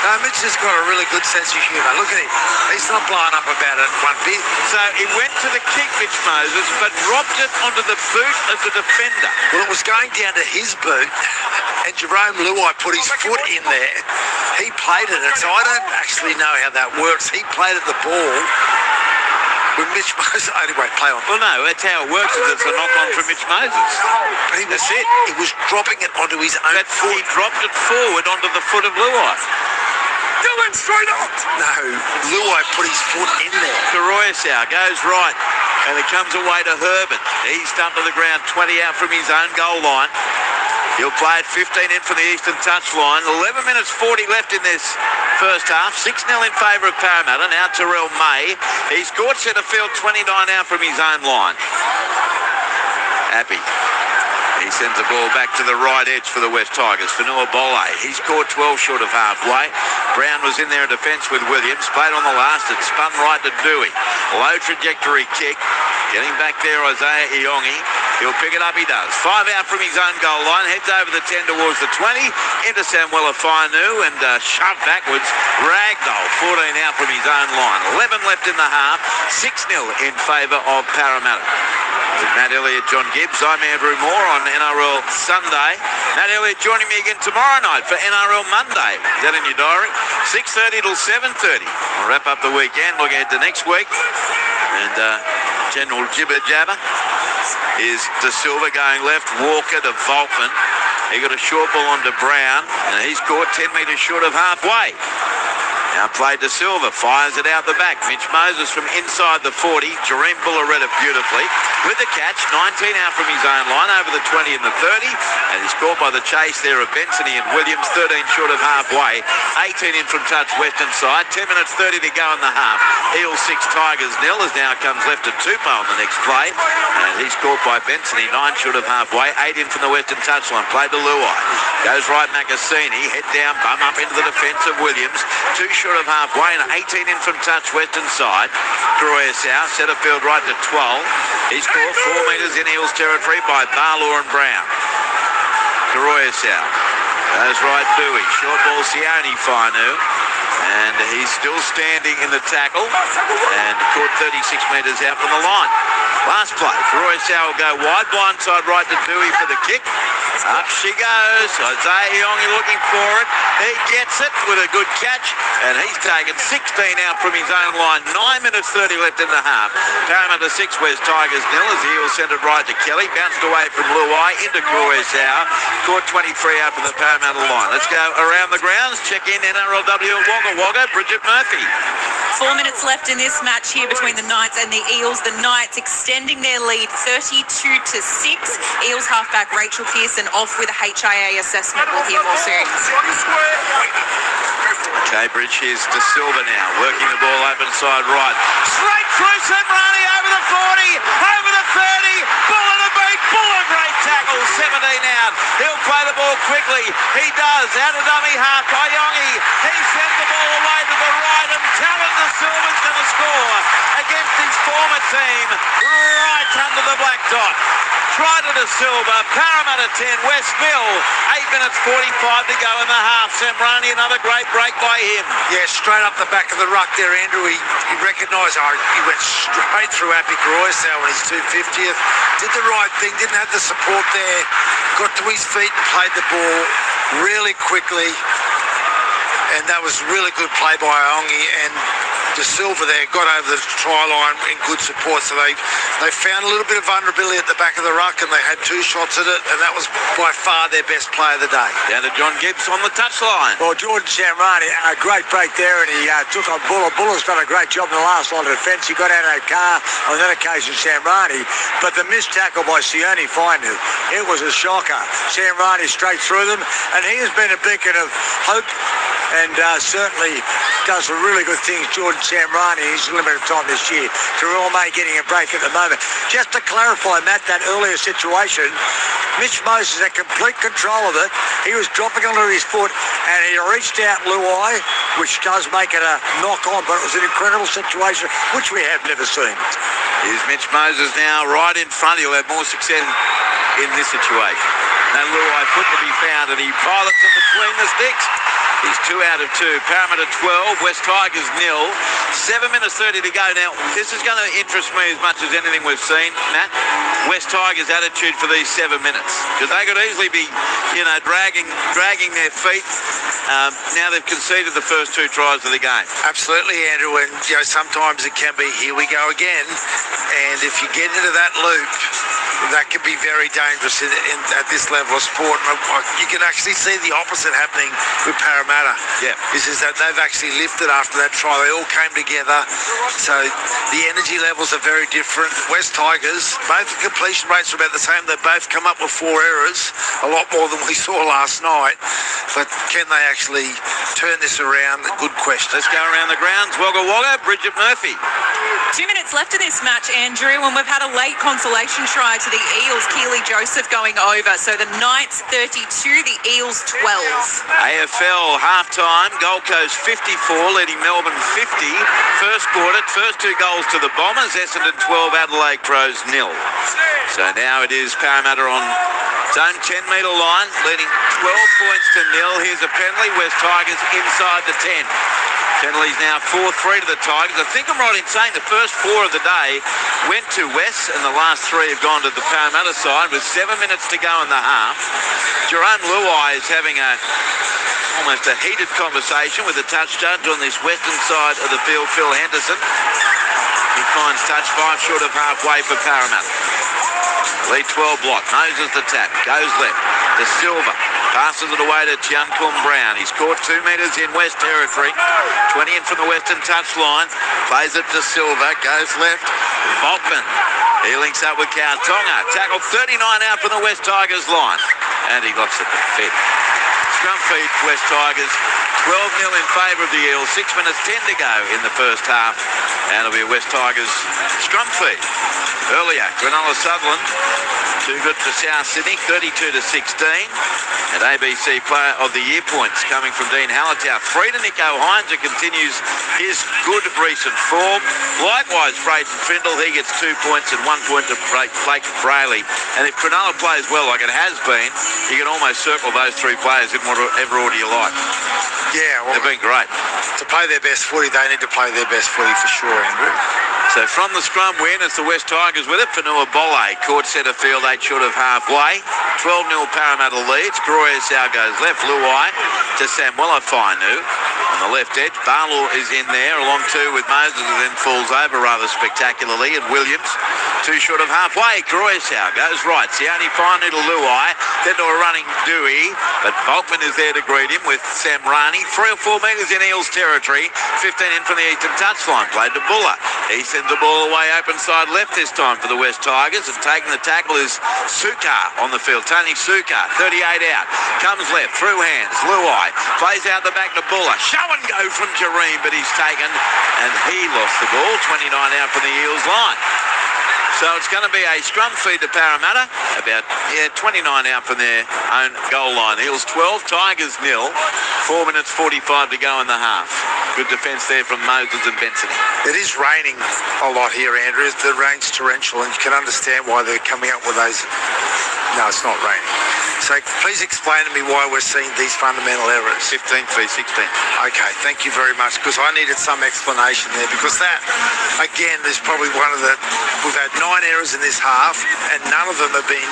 No, Mitch has got a really good sense of humour. Look at him. He's not blowing up about it one bit. So he went to the kick, Mitch Moses, but dropped it onto the boot of the defender. Well, it was going down to his boot, and Jerome Luai put his foot in there. He played at it, so I don't actually know how that works. He played at the ball with Mitch Moses. Anyway, play on. Well, no, that's how it works. It's a knock-on from Mitch Moses. But That's it. he was dropping it onto his own foot. He dropped it forward onto the foot of Luai. Dylan, straight up. No, Luai put his foot in there. Karoyasau goes right, and it comes away to Herbert. He's dumped to the ground, 20 out from his own goal line. He'll play it 15 in from the eastern touchline. 11 minutes 40 left in this first half. 6-0 in favour of Parramatta. Now Terrell May. He scored centre field 29 out from his own line. Happy. He sends the ball back to the right edge for the West Tigers. Fanua Bole. He scored 12 short of halfway. Brown was in there in defence with Williams. Played on the last. It spun right to Dewey. Low trajectory kick. Getting back there, Isaiah Iongi. He'll pick it up, he does. 5 out from his own goal line. Heads over the 10 towards the 20. Into Samuela Fainu and shoved backwards. Ragdoll, 14 out from his own line. 11 left in the half. 6-0 in favour of Parramatta. With Matt Elliott, John Gibbs, I'm Andrew Moore on NRL Sunday. Matt Elliott joining me again tomorrow night for NRL Monday. Is that in your diary? 6:30 till 7:30. We'll wrap up the weekend, look ahead to next week. And General Jibber Jabber is De Silva going left, Walker to Volkman. He got a short ball onto Brown, and he's caught 10 metres short of halfway. Now played De Silva, fires it out the back. Mitch Moses from inside the 40. Jareem Buller read it beautifully. With the catch, 19 out from his own line, over the 20 and the 30. And he's caught by the chase there of Bensony and Williams, 13 short of halfway. 18 in from touch western side. 10 minutes 30 to go in the half. Eels 6, Tigers 0 as now comes left to Tupou on the next play. And he's caught by Bensony, 9 short of halfway. 8 in from the western touchline. Played to Luai. Goes right Magassini. Head down, bum up into the defence of Williams. 2 short of halfway and 18 in from touch western side. Karoyasau, centre field right to 12. He's caught 4 metres in Eels territory by Barlaw and Brown. Karoyasau goes right Dewey. Short ball Xiaomi Fainu. And he's still standing in the tackle and caught 36 metres out from the line. Last play, Karoyasau will go wide, blindside right to Dewey for the kick. Up she goes. Isaiah Iongi looking for it. He gets it with a good catch, and he's taken 16 out from his own line. 9 minutes 30 left in the half. Parramatta 6, West Tigers 0 as the Eels sent it right to Kelly. Bounced away from Luai into Karoyasau. Caught 23 out from the Parramatta line. Let's go around the grounds. Check in NRLW Wagga Wagga. Bridget Murphy. 4 minutes left in this match here between the Knights and the Eels. The Knights extending their lead 32-6. Eels halfback Rachel Pearson off with a HIA assessment. We'll hear more soon. Okay, Bridge, here's De Silva now, working the ball open side right. Straight through Semrani over the 40, over the 30, Buller to beat, Buller, great tackle, 17 out. He'll play the ball quickly, he does, out of dummy half by Iongi. He sends the ball away to the right, and Talon De Silva's going to score against his former team, right under the black dot. Try to De Silva, Parramatta 10, West Mill, 8 minutes 45 to go in the half. Semrani, another great break by him. Yeah, straight up the back of the ruck there, Andrew. He recognised, he went straight through Happy Karoyasau on his 250th. Did the right thing, didn't have the support there. Got to his feet and played the ball really quickly. And that was really good play by Iongi. And De Silva there got over the try line in good support, so they found a little bit of vulnerability at the back of the ruck, and they had 2 shots at it, and that was by far their best play of the day. Down to John Gibbs on the touchline. Well, Jordan Samrani, a great break there, and he took on Buller. Buller's done a great job in the last line of defence. He got out of a car on that occasion, Samrani, but the missed tackle by Xiaomi Mi, it was a shocker. Samrani straight through them, and he has been a beacon of hope, and certainly does some really good things, Jordan Samrani, in his limited time this year. Terrell May getting a break at the moment. Just to clarify, Matt, that earlier situation, Mitch Moses had complete control of it. He was dropping onto his foot, and he reached out Luai, which does make it a knock-on, but it was an incredible situation, which we have never seen. Here's Mitch Moses now right in front. He'll have more success in this situation. No Luai foot to be found, and he pilots it between the sticks. He's 2 out of 2. Parramatta 12, West Tigers 0. 7 minutes 30 to go. Now, this is going to interest me as much as anything we've seen, Matt. West Tigers' attitude for these 7 minutes. Because they could easily be, dragging their feet. Now they've conceded the first 2 tries of the game. Absolutely, Andrew, and sometimes it can be here we go again, and if you get into that loop, that can be very dangerous at this level of sport. And you can actually see the opposite happening with Parramatta. Yeah. This is that they've actually lifted after that try. They all came together. So the energy levels are very different. West Tigers, both the completion rates are about the same. They both come up with 4 errors, a lot more than we saw last night. But can they actually turn this around? Good question. Let's go around the grounds. Wagga Wagga, Bridget Murphy. 2 minutes left in this match, Andrew, and we've had a late consolation try to the Eels. Keely Joseph going over. So the Knights 32, the Eels 12. AFL half-time, Gold Coast 54, leading Melbourne 50. First quarter, first 2 goals to the Bombers, Essendon 12, Adelaide Crows 0. So now it is Parramatta on its own 10-metre line, leading 12 points to 0. Here's a penalty, West Tigers inside the 10. Penalties now 4-3 to the Tigers. I think I'm right in saying the first 4 of the day went to West, and the last 3 have gone to the Parramatta side with 7 minutes to go in the half. Jerome Luai is having almost a heated conversation with the touch judge on this western side of the field, Phil Henderson. He finds touch 5 short of halfway for Parramatta. Lead 12 block. Moses the tap. Goes left. De Silva passes it away to Tiankum Brown. He's caught 2 metres in West territory. 20 in from the western touchline. Plays it to Silva. Goes left. Volkman. He links up with Kautonga. Tackle 39 out from the West Tigers line. And he locks it to fit. Scrum feed, West Tigers. 12-0 in favour of the Eels. 6 minutes 10 to go in the first half. And it'll be a West Tigers scrum feed. Earlier, Granola Sutherland, too good for South Sydney, 32-16. And ABC Player of the Year points coming from Dean Hallertau. 3 to Nico Hines, who continues his good recent form. Likewise, Braden Findle, he gets 2 points and 1 point to Blake Brayley. And if Cronulla plays well, like it has been, you can almost circle those 3 players in whatever order you like. Yeah, well, they've been great. To play their best footy, they need to play their best footy for sure, Andrew. So from the scrum win, it's the West Tigers with it. Fanua Bolle, caught centre field, 8 short of halfway. 12-0 Parramatta leads. Groyasau goes left. Luai to Samuela Fainu on the left edge. Barlow is in there, along 2 with Moses, who then falls over rather spectacularly. And Williams, 2 short of halfway. Groyasau goes right. Sione Fainu to Luai, then to a running Dewey. But Volkman is there to greet him with Sam Rani. 3 or 4 metres in Eels territory. 15 in from the eastern touchline. Played to Buller. He sends the ball away open side left this time for the West Tigers, and taking the tackle is Sukar on the field. Tony Sukar, 38 out, comes left through hands. Luai plays out the back to Buller. Show and go from Jareem, but he's taken, and he lost the ball. 29 out from the Eels line. So it's going to be a scrum feed to Parramatta, about 29 out from their own goal line. Eels 12, Tigers 0. 4 minutes 45 to go in the half. Good defence there from Moses and Benson. It is raining a lot here, Andrew. The rain's torrential, and you can understand why they're coming up with those No, it's not raining. So please explain to me why we're seeing these fundamental errors. 15 v 16. Okay, thank you very much, because I needed some explanation there, because that, again, is probably one of the... We've had 9 errors in this half, and none of them have been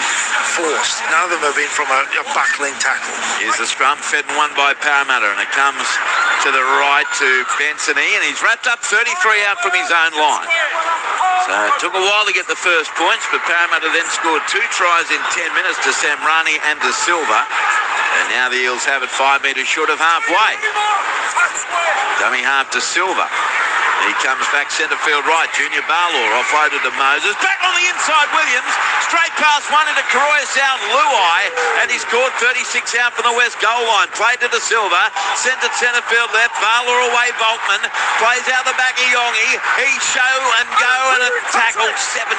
forced. None of them have been from a buckling tackle. Here's the scrum, fed and won by Parramatta, and it comes to the right to Benson, and he's wrapped up 33 out from his own line. So it took a while to get the first points, but Parramatta then scored 2 tries in 10 minutes to Samrani and De Silva. And now the Eels have it 5 metres short of halfway. Dummy half to Silva. He comes back centre field right. Junior Barlaw offloaded to Moses. Back on the inside, Williams. Straight past one into Karoyas out Luai. And he's scored 36 out from the west goal line. Played to De Silva. Sent it centre field left. Barlaw away, Volkman. Plays out the back of Yongi. He show and go and a tackle. 17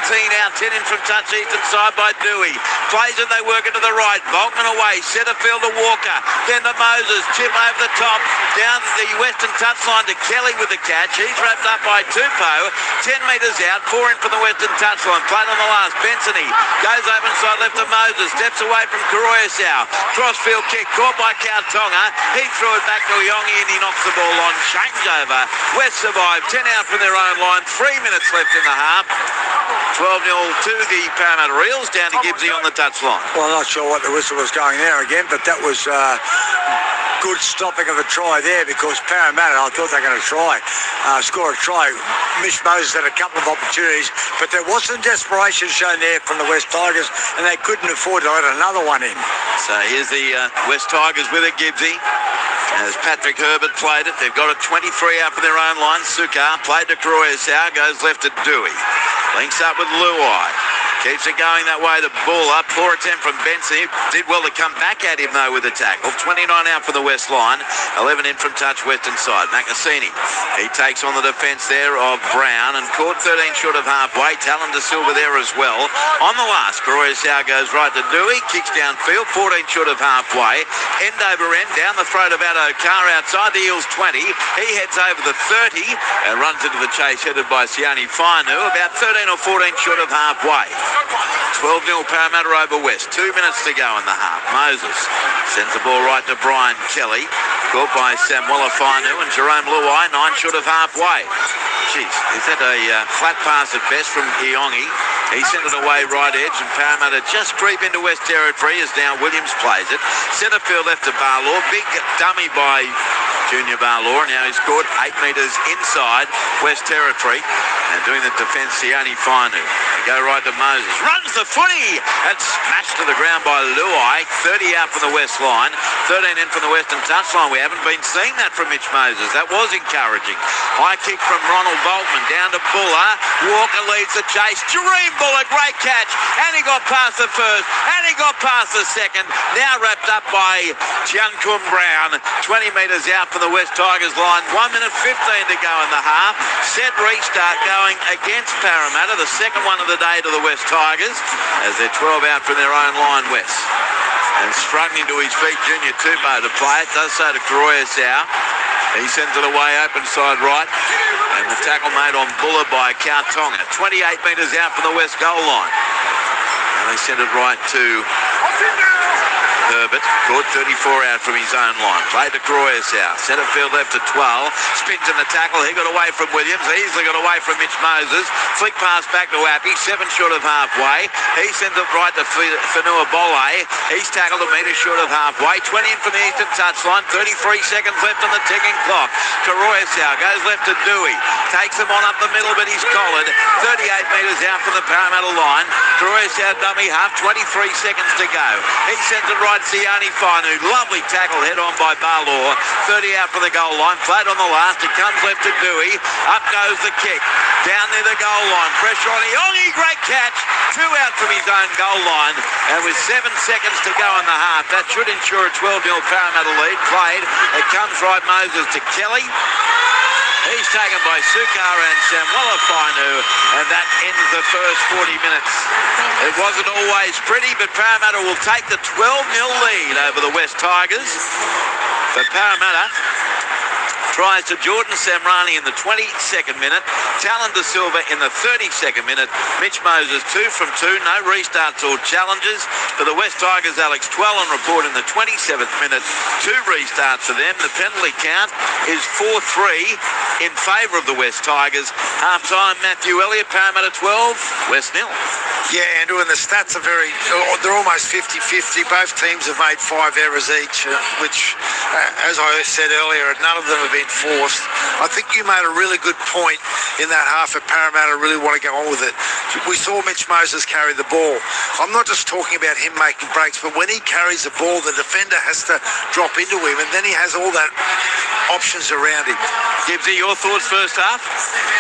out. 10 in from touch eastern side by Dewey. Plays it, they work it to the right. Volkman away. Centre field to Walker. Then to Moses. Chip over the top. Down the western touchline to Kelly with the catch. He's wrapped up by Tupou. 10 metres out. 4 in from the western touchline. Played on the last. Bensony goes open side left to Moses. Steps away from Karoyasau. Crossfield kick caught by Kautonga. He threw it back to Yongi and he knocks the ball on. Changeover. West survived. 10 out from their own line. 3 minutes left in the half. 12-0 to the Parramatta Eels. Down to Gibbsy on the touchline. Well, I'm not sure what the whistle was going there again, but that was good stopping of a try there, because Parramatta, I thought they were going to score a try. Mitch Moses had a couple of opportunities, but there was some desperation shown there from the West Tigers, and they couldn't afford to let another one in. So here's the West Tigers with it, Gibbsy. As Patrick Herbert played it, they've got a 23 out from their own line. Sukar played to Karoyasau, goes left to Dewey. Links up with Luai. Keeps it going that way to Buller. Poor attempt from Benson. He did well to come back at him, though, with a tackle. 29 out for the west line. 11 in from touch western side. Makasini. He takes on the defence there of Brown and caught 13 short of halfway. Talon De Silva there as well. On the last, Karoyasau goes right to Dewey. Kicks downfield. 14 short of halfway. End over end. Down the throat of Addo Carr outside the Eels 20. He heads over the 30 and runs into the chase headed by Xiaomi Mi. About 13 or 14 short of halfway. 12-0 Parramatta over West. 2 minutes to go in the half. Moses sends the ball right to Brian Kelly. Caught by Samuela Fainu and Jerome Luai. 9 short of halfway. Jeez, is that a flat pass at best from Iongi? He sent it away right edge, and Parramatta just creep into West territory as now Williams plays it. Centre field left to Barlaw. Big dummy by Junior Barlaw. Now he's caught 8 metres inside West territory. And doing the defence, Sione Fainu. They go right to Moses. Runs the footy and smashed to the ground by Luai. 30 out from the west line. 13 in from the western touchline. We haven't been seeing that from Mitch Moses. That was encouraging. High kick from Ronald Boltman down to Buller. Walker leads the chase. Dream Buller, great catch. And he got past the first. And he got past the second. Now wrapped up by Giankum Brown. 20 metres out from the West Tigers line. 1 minute 15 to go in the half. Set restart going against Parramatta. The second one of the day to the West Tigers as they're 12 out from their own line, West. And struggling to his feet, Junior Tupou to play it. Does so to Karoyasau. He sends it away open side right. And the tackle made on Buller by Kautonga. 28 metres out from the West goal line. And they send it right to Herbert. Caught 34 out from his own line. Played to Karoyasau. Centre field left to 12. Spins in the tackle. He got away from Williams. Easily got away from Mitch Moses. Flick pass back to Appy. 7 short of halfway. He sends it right to Fanua Bolle. He's tackled a metre short of halfway. 20 in from the eastern touchline. 33 seconds left on the ticking clock. Karoyasau goes left to Dewey. Takes him on up the middle, but he's collared. 38 metres out from the Parramatta line. Karoyasau dummy half. 23 seconds to go. He sends it right to Sione Fainu. Lovely tackle head on by Barlaw. 30 out from the goal line. Played on the last. It comes left to Dewey. Up goes the kick. Down near the goal line. Pressure on Iongi. Great catch. 2 out from his own goal line. And with 7 seconds to go in the half, that should ensure a 12-0 Parramatta lead. Played. It comes right Moses to Kelly. He's taken by Sukar and Samuela Fainu, and that ends the first 40 minutes. It wasn't always pretty, but Parramatta will take the 12-0 lead over the West Tigers. For Parramatta, Tries to Jordan Samrani in the 22nd minute. Talon De Silva in the 32nd minute. Mitch Moses 2 from 2. No restarts or challenges. For the West Tigers, Alex Twellon report in the 27th minute. 2 restarts for them. The penalty count is 4-3 in favour of the West Tigers. Half-time, Matthew Elliott, Parramatta 12, West 0. Yeah, Andrew, and the stats are they're almost 50-50. Both teams have made 5 errors each, which, as I said earlier, none of them have been forced. I think you made a really good point in that half that Parramatta really want to go on with it. We saw Mitch Moses carry the ball. I'm not just talking about him making breaks, but when he carries the ball, the defender has to drop into him, and then he has all that options around him. Gibbsy, your thoughts first half?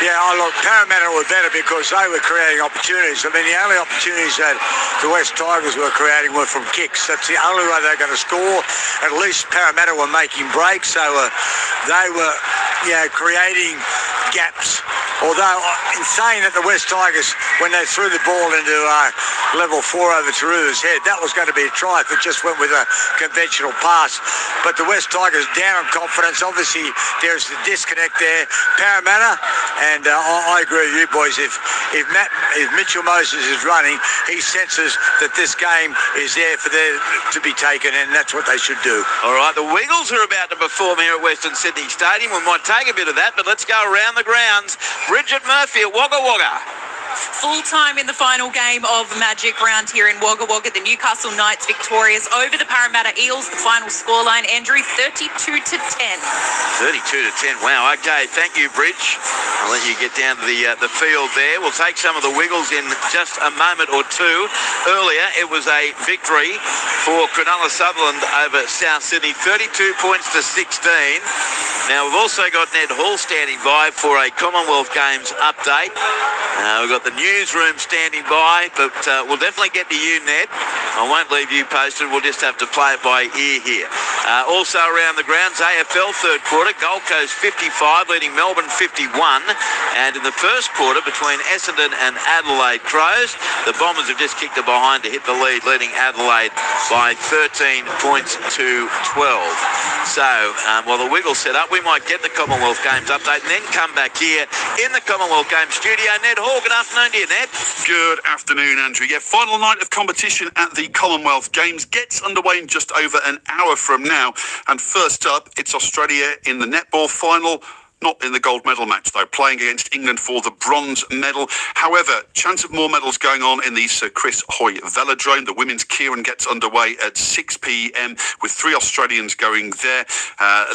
Yeah, look, Parramatta were better because they were creating opportunities. I mean, the only opportunities that the West Tigers were creating were from kicks. That's the only way they're going to score. At least Parramatta were making breaks, so they were, creating gaps. Although, in saying that the West Tigers, when they threw the ball into level 4 over Taru's head, that was going to be a try if it just went with a conventional pass. But the West Tigers down on confidence. Obviously, there's the disconnect there. Parramatta, and I agree with you boys, if Mitchell Moses is running, he senses that this game is there for them to be taken, and that's what they should do. All right, the Wiggles are about to perform here at Western Sydney Stadium. We might take a bit of that, but let's go around the grounds. Bridget Murphy at Wagga Wagga. Full time in the final game of Magic round here in Wagga Wagga. The Newcastle Knights victorious over the Parramatta Eels. The final scoreline, Andrew, 32-10. 32-10. Wow. Okay. Thank you, Bridge. I'll let you get down to the field there. We'll take some of the Wiggles in just a moment or two. Earlier, it was a victory for Cronulla Sutherland over South Sydney, 32 points to 16. Now, we've also got Ned Hall standing by for a Commonwealth Games update. We've got the newsroom standing by, but we'll definitely get to you, Ned. I won't leave you posted. We'll just have to play it by ear here. Also around the grounds, AFL third quarter, Gold Coast 55, leading Melbourne 51. And in the first quarter, between Essendon and Adelaide Crows, the Bombers have just kicked it behind to hit the lead, leading Adelaide by 13 points to 12. So, while the Wiggles set up, we might get the Commonwealth Games update and then come back here in the Commonwealth Games studio. Ned Hall, good afternoon to you, Ned. Good afternoon, Andrew. Yeah, final night of competition at the Commonwealth Games gets underway in just over an hour from now. And first up, it's Australia in the netball final. Not in the gold medal match, though, playing against England for the bronze medal. However, chance of more medals going on in the Sir Chris Hoy Velodrome. The women's Kieran gets underway at 6 p.m. with 3 Australians going there.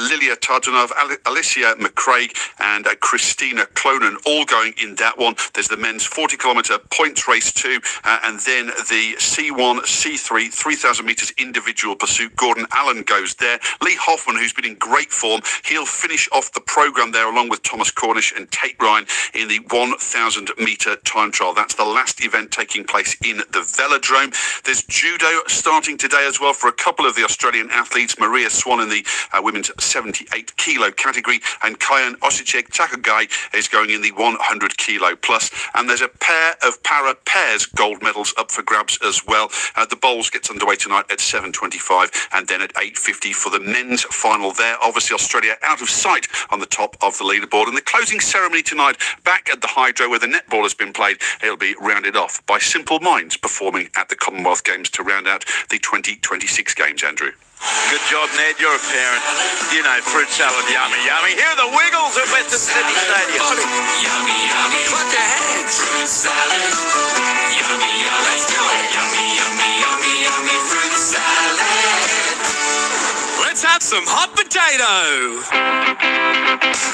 Lilia Tardunov, Alicia McCraig and Christina Clonan all going in that one. There's the men's 40-kilometre points race too, and then the C1, C3, 3,000 metres individual pursuit. Gordon Allen goes there. Lee Hoffman, who's been in great form, he'll finish off the programme there along with Thomas Cornish and Tate Ryan in the 1,000 metre time trial. That's the last event taking place in the Velodrome. There's judo starting today as well for a couple of the Australian athletes. Maria Swan in the women's 78 kilo category, and Kayan Osicek Chakagai is going in the 100 kilo plus. And there's a pair of para pairs gold medals up for grabs as well. The bowls gets underway tonight at 7:25 and then at 8:50 for the men's final there. Obviously Australia out of sight on the top of the leaderboard. And the closing ceremony tonight back at the Hydro where the netball has been played, it'll be rounded off by Simple Minds performing at the Commonwealth Games to round out the 2026 Games, Andrew. Good job, Ned. You're a parent. You know, fruit salad, yummy, yummy. Here are the Wiggles at Western Sydney Stadium. Yummy, yummy. Clap your hands. Fruit salad. Yummy, yummy. Let's do it. Yummy, yummy, yummy, yummy. Fruit salad. Let's have some hot potato.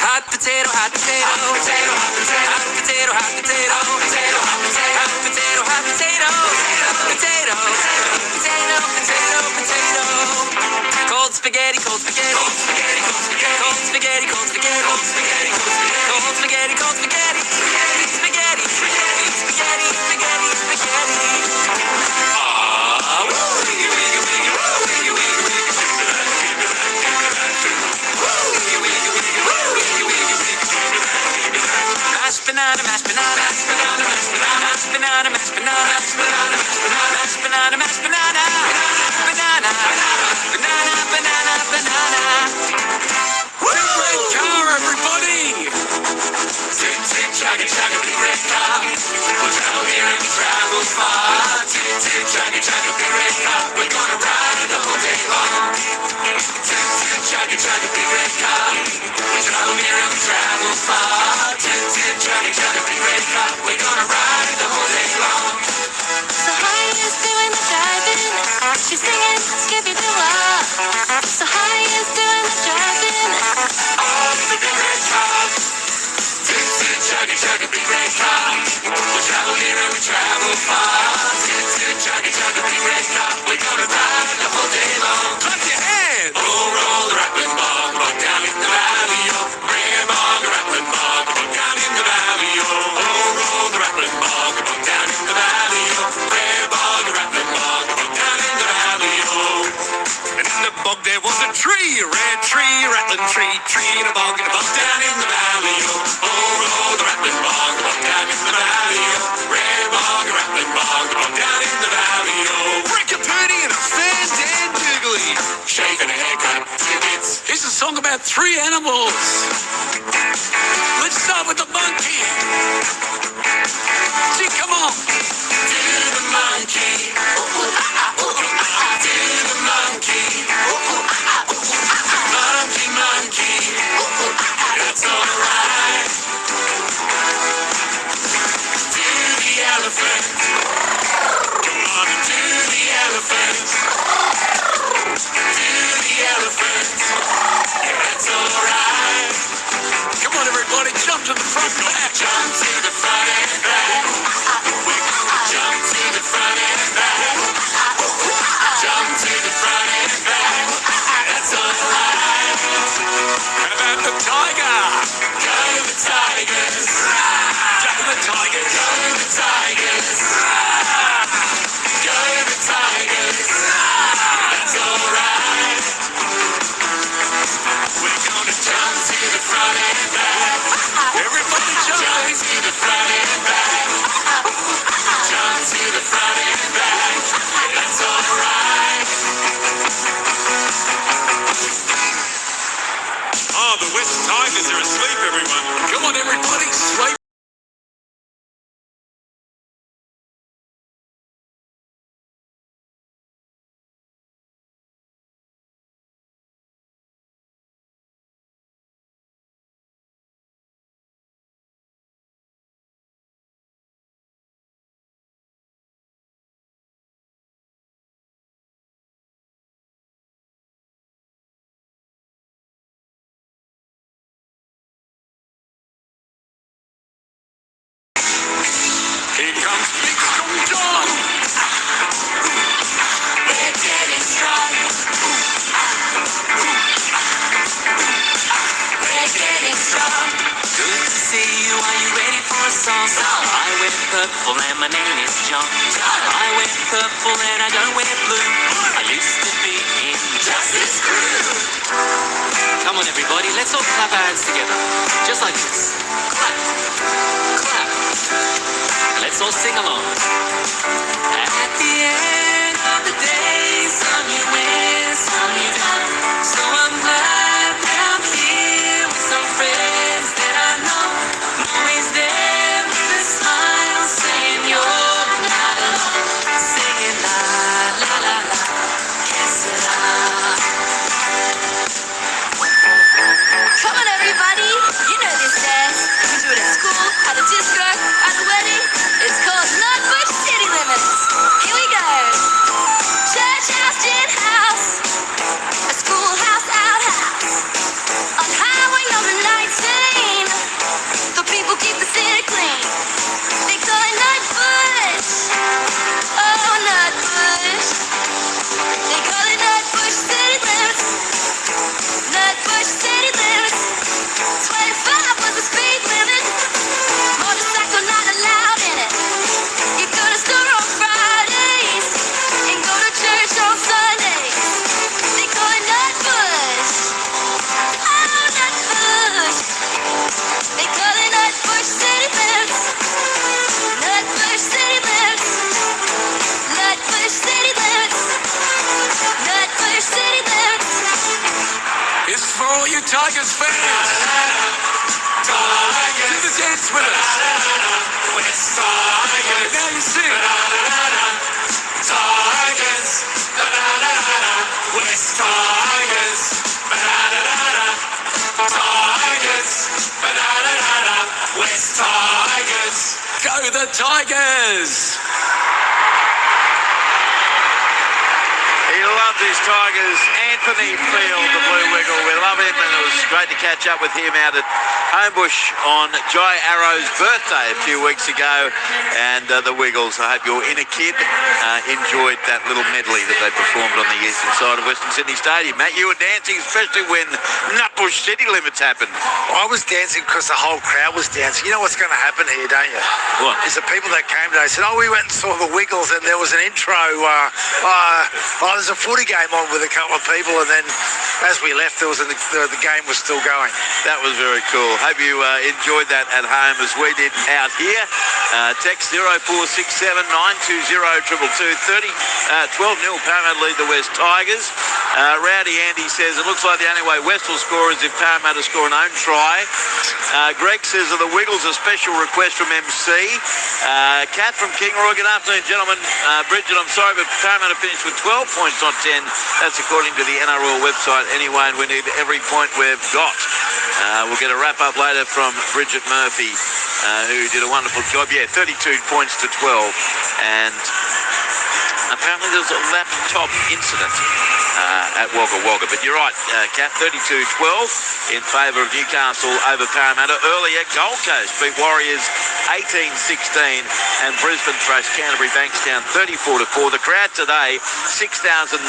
Hot potato, hot potato. Hot potato, hot potato. Hot potato, hot potato. Hot potato, hot potato. Hot potato, hot potato. Potato, potato, potato, potato. Cold spaghetti, cold spaghetti. Cold spaghetti, cold spaghetti. Cold spaghetti, cold spaghetti. Cold spaghetti, cold spaghetti. Cold spaghetti, cold spaghetti. Spaghetti, spaghetti, spaghetti, spaghetti, spaghetti. Ah, woo, wiggy, wiggy, wiggy, woo, wiggy, wiggy, wiggy. Mashed banana, mashed banana, mashed banana, mashed banana, mashed banana, mashed banana, mashed banana, mashed banana, banana, banana, banana, banana, banana. Woo! chugga, chugga, big red car. We'll travel near and we travel far. Tit, tit, chugga, chugga, big red car. We're gonna ride the whole day long. Tit, tit, chugga, chugga, big red car. We travel near and we travel far. Tit, tit, chugga, chugga, big red car. We're gonna ride the whole day long. So high is doing the driving. She's singing Skippy-Doo-Wah. So high is doing the driving. All in the big red car. Tit, tit, chugga, chugga, big red car. We travel near and we travel far. Tit, tit, chugga, chugga, big red car. We're gonna ride the whole day long. Clap your hands. Oh, roll the rattling bog, bog down in the valley, oh. Red bog, rattling bog, bog down in the valley, oh. Oh, roll the rattling bog, bog down in the valley, oh. Red bog, rattling bog, bog down in the valley, oh. And in the bog there was a tree, a red tree, rattling tree, tree in a bog down in the valley, oh. Oh, roll the rattling bog, bog down in the valley, oh. Red bog, rattling bog, bog down in the valley, oh. Break a purdy and a fan Dan Googly. Shaving a haircut, tidbits. Here's a song about three animals. Let's start with the monkey. See, come on. Do the monkey. Do the monkey. Monkey, monkey. That's alright. Do the elephant. Come on and do the elephant. Do the elephant. That's alright. Come on, everybody, jump to the front and back. Jump to the front and back. We're gonna jump to the front and back. Jump to the front and back. That's alright. How about the tiger? Go the tigers. Go the tigers. Go the tigers. Go the tigers. That's alright. We're gonna jump to the front and back. Everybody jump to the front and back. Jump to the front and back. That's alright. Oh, the West Tigers are asleep, everyone. Come on, everybody, sleep. Here comes Big Strong John. We're getting strong. We're getting strong. Good to see you. Are you ready for a song? I wear purple and my name is John. I wear purple and I don't wear blue. I used to be in Justice Crew. Come on, everybody. Let's all clap our hands together. Just like this. Clap. Clap. Let's all sing along. At the end of the day, some you win, some you don't. So I'm glad that I'm here with some friends that I know. I'm always there with a smile, saying you're not alone. Singing la la la la, que sera. Come on, everybody. You know this dance. We do it at school, at a disco, at a wedding. It's called Not Bush City Limits. Here we go. Church house, gin house, a schoolhouse, outhouse. On highway number 19, the people keep the city clean. They call it Nut Bush. Oh, Nut Bush. They call it Nut Bush City Limits. Nut Bush City Limits. 25 was the speed limit. Motorcycle not allowed in it. You go to store on Fridays and go to church on Sundays. They call it Nut Bush. Oh, Nut Bush. They call it Nut Bush City Limits. Nut Bush City Limits. Nut Bush City Limits. Nut Bush City Limits. This is for all you Tigers fans. To the dance with us. West Tigers. Now you sing. Tigers. West Tigers. Tigers. West Tigers. Go the Tigers. He loves his Tigers. Anthony Field, the Blue Wiggle. We love him, and it was great to catch up with him out at Homebush on Jai Arrow's birthday a few weeks ago. And the Wiggles, I hope your inner kid enjoyed that little medley that they performed on the eastern side of Western Sydney Stadium. Matt, you were dancing, especially when Nutbush City Limits happened. I was dancing because the whole crowd was dancing. You know what's going to happen here, don't you? What? Is the people that came today said, we went and saw the Wiggles, and there was an intro. There's a footy game on with a couple of people, and then as we left, there was the game was still going. That was very cool. Hope you enjoyed that at home as we did out here. Text 0467 920 222 12-0 Parramatta lead the West Tigers. Rowdy Andy says it looks like the only way West will score is if Parramatta score an own try. Greg says of the Wiggles, a special request from MC. Kath from Kingaroy, good afternoon, gentlemen. Bridget, I'm sorry, but Parramatta finished with 12 points, not 10. That's according to the NRL website anyway, and we need every point we've got. We'll get a wrap-up later from Bridget Murphy, who did a wonderful job. Yeah, 32 points to 12. And apparently there's a laptop incident at Wagga Wagga. But you're right, Kat, 32-12 in favour of Newcastle over Parramatta. Earlier, Gold Coast beat Warriors 18-16 and Brisbane thrashed Canterbury Bankstown 34-4. The crowd today, 6,908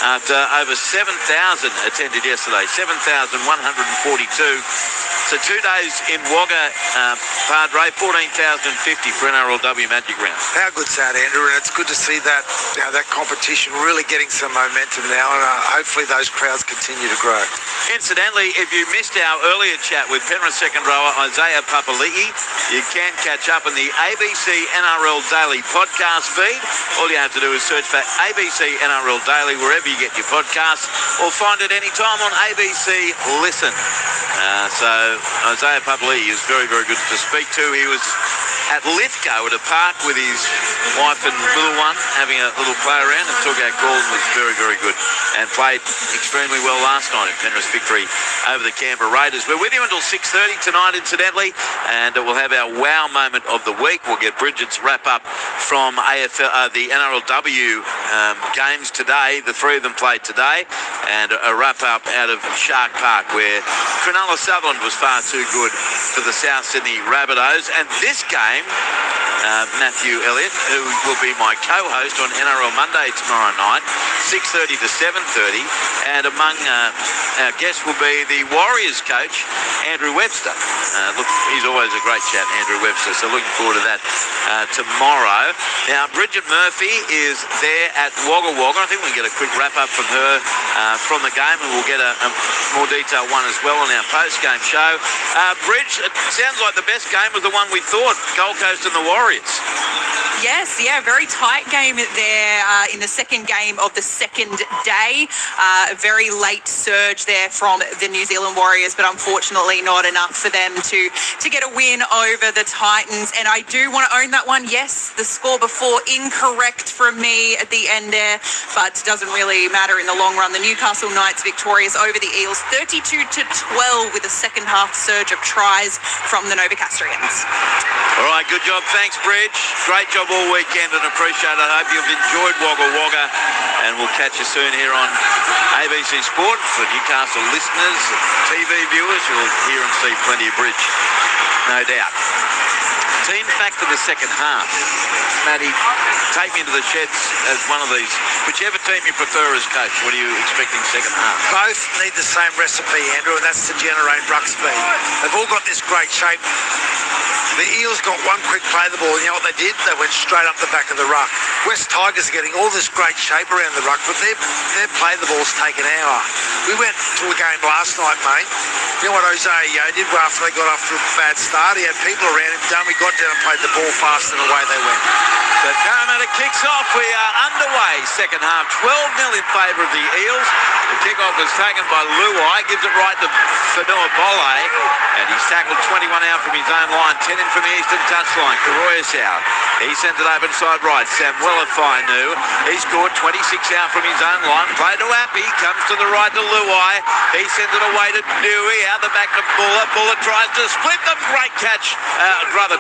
after over 7,000 attended yesterday, 7,142. So 2 days in Wagga, Padre, 14,050 for NRLW Magic Round. How good's that, Andrew? And it's good to see that that competition really getting some momentum now, and hopefully those crowds continue to grow. Incidentally, if you missed our earlier chat with Penrith second rower Isaiah Papali'i, you can catch up on the ABC NRL Daily podcast feed. All you have to do is search for ABC NRL Daily wherever you get your podcasts, or find it anytime on ABC Listen. So Isaiah Papali'i is very, very good to speak to. He was at Lithgow at a park with his wife and little one, having a little play around, and took our calls and was very, very good and played extremely well last night in Penrith's victory over the Canberra Raiders. We're with you until 6:30 tonight, incidentally, and we'll have our wow moment of the week. We'll get Bridget's wrap-up from the NRLW games today. The three of them played today, and a wrap-up out of Shark Park, where Cronulla Sutherland was far too good for the South Sydney Rabbitohs. And this game, Matthew Elliott, who will be my co-host on NRL Monday tomorrow night, 6:30 to 7:30, and among our guests will be the Warriors coach, Andrew Webster. Look, he's always a great chat, Andrew Webster, so looking forward to that tomorrow. Now, Bridget Murphy is there at Wagga Wagga. I think we'll get a quick wrap-up from her from the game, and we'll get a more detailed one as well on our post-game show. Bridge, it sounds like the best game was the one we thought, Gold Coast and the Warriors. Yes, yeah, very tight game there in the second game of the second day. A very late surge there from the New Zealand Warriors, but unfortunately not enough for them to get a win over the Titans. And I do want to own that one. Yes, the score before incorrect from me at the end there, but doesn't really matter in the long run. The Newcastle Knights victorious over the Eels 32-12 with a second half surge of tries from the Novocastrians. All right, good job. Thanks, Bridge. Great job all weekend and appreciate it. I hope you've enjoyed Wagga Wagga, and we'll catch you soon here on ABC Sport. For Newcastle listeners, TV viewers, you'll hear and see plenty of Bridge, no doubt. Team back for the second half. Matty, take me into the sheds as one of these. Whichever team you prefer as coach, what are you expecting second half? Both need the same recipe, Andrew, and that's to generate ruck speed. They've all got this great shape. The Eels got one quick play of the ball, and you know what they did? They went straight up the back of the ruck. West Tigers are getting all this great shape around the ruck, but their play of the ball's taken an hour. We went to a game last night, mate. You know what Jose did after they got off to a bad start? He had people around him, we got down and played the ball fast, and away they went. So Parramatta kicks off. We are underway. second half. 12-0 in favour of the Eels. The kickoff was taken by Luai, gives it right to Fanua Bolle, and he's tackled 21 out from his own line, 10 in from the eastern touchline. Karoyas out. He sends it open side right. Samuela Fainu. He scored 26 out from his own line. Play to Appy. Comes to the right to Luai. He sends it away to Dewey. Out the back to Buller. Buller tries to split them. Great catch.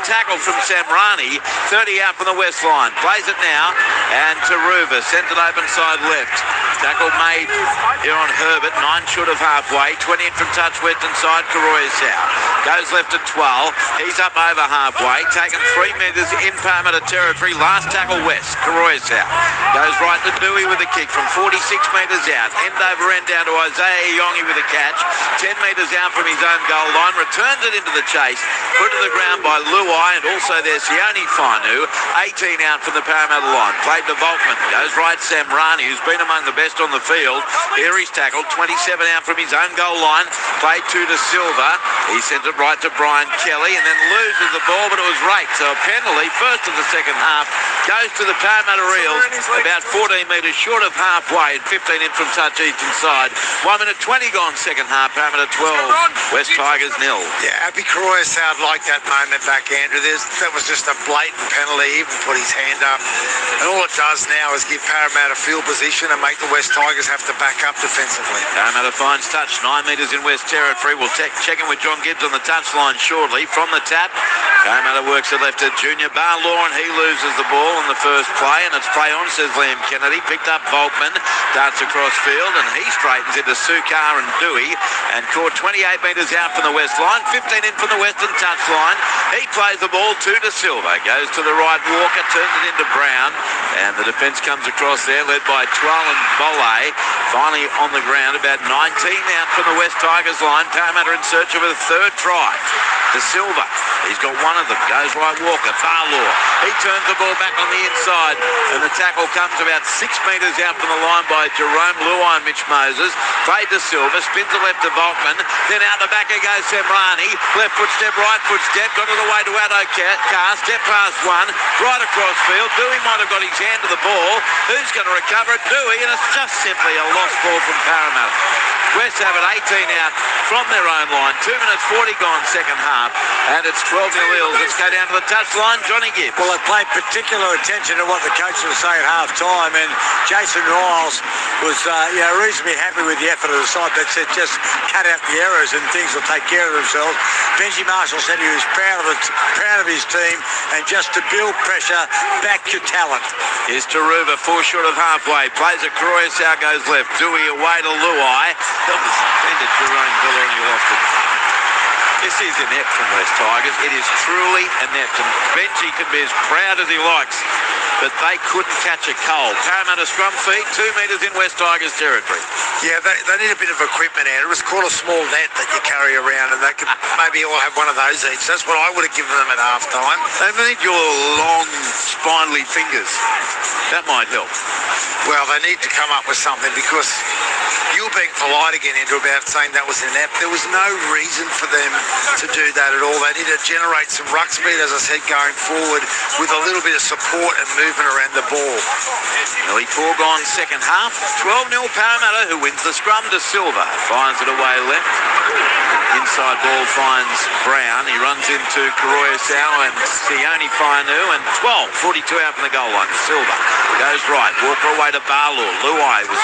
Tackle from Samrani. 30 out from the west line. Plays it now. And Taruva sends it open side left. Tackle made here on Herbert. 9 short of halfway. 20 in from touch western side. Karoyas out. Goes left to 12. He's up over halfway. Taken 3 metres in Parramatta territory. Last tackle west. Karoyas out. Goes right to Dewey with a kick from 46 metres out. End over end down to Isaiah Iongi with a catch. 10 metres out from his own goal line. Returns it into the chase. Put to the ground by Luai, and also there's Xiaomi Mi, 18 out from the Parramatta line. Played to Volkman. Goes right Samrani, who's been among the best on the field. Here he's tackled. 27 out from his own goal line. Played to Silva. He sends it right to Brian Kelly and then loses the ball, but it was raked. So a penalty, first of the second half, goes to the Parramatta Eels, about 14 metres short of halfway and 15 in from touch eastern side. 1 minute 20 gone second half. Parramatta 12, West Tigers 0. Yeah, Appy Karoyas out like that moment back, Andrew. That was just a blatant penalty. He even put his hand up. And all it does now is give Parramatta field position and make the West Tigers have to back up defensively. Parramatta finds touch, 9 metres in West Territory. We'll check in with John Gibbs on the touchline shortly. From the tap, Parramatta works it left to Junior Barlaw, and he loses the ball in the first play, and it's play on, says Liam Kennedy. Picked up Volkman, darts across field, and he straightens into Sukar and Dewey, and caught 28 metres out from the west line, 15 in from the western touchline. He plays the ball to Silva, goes to the right, Walker turns it into Brown, and the defence comes across there, led by Twal and Bolle. Finally on the ground, about 19 out from the West Tigers line. Parramatta in search of a third try. Silva, he's got one of them, goes right Walker, Barlaw. He turns the ball back on the inside, and the tackle comes about 6 metres out from the line by Jerome Luai and Mitch Moses. Played to Silva, spins it left to Volkman, then out the back it goes Semrani. Left foot step, right foot step, got it away to Addo Carr, step past one, right across field. Dewey might have got his hand to the ball. Who's going to recover it? Dewey, and it's just simply a lost ball from Parramatta. West have it 18 out from their own line. 2 minutes 40 gone second half, and it's 12-0 Eels. Let's go down to the touchline. Johnny Gibbs. Well, they paid particular attention to what the coach was saying at half-time, and Jason Riles was reasonably happy with the effort of the side. They said just cut out the errors and things will take care of themselves. Benji Marshall said he was proud of his team, and just to build pressure, back to talent. Here's Taruva, 4 short of halfway. Plays a Karoyas out, goes left. Dewey away to Luai. That was defended Jerome Villa, and he lost it. This is inept from West Tigers. It is truly inept, and Benji can be as proud as he likes, but they couldn't catch a cold. Parramatta scrum feet, 2 metres in West Tigers territory. Yeah, they need a bit of equipment, Andrew. It's called a small net that you carry around, and they could maybe all have one of those each. That's what I would have given them at half-time. They need your long, spindly fingers. That might help. Well, they need to come up with something, because you're being polite again, Andrew, about saying that was inept. There was no reason for them to do that at all. They need to generate some ruck speed, as I said, going forward with a little bit of support and movement around the ball. Nearly 4 gone second half. 12-0 Parramatta, who wins the scrum to Silva. Fires it away left. Inside ball finds Brown. He runs into Karoyasau and Sione Fainu, and 42 out from the goal line to Silva. Goes right. Walker away to Barlaw. Luai was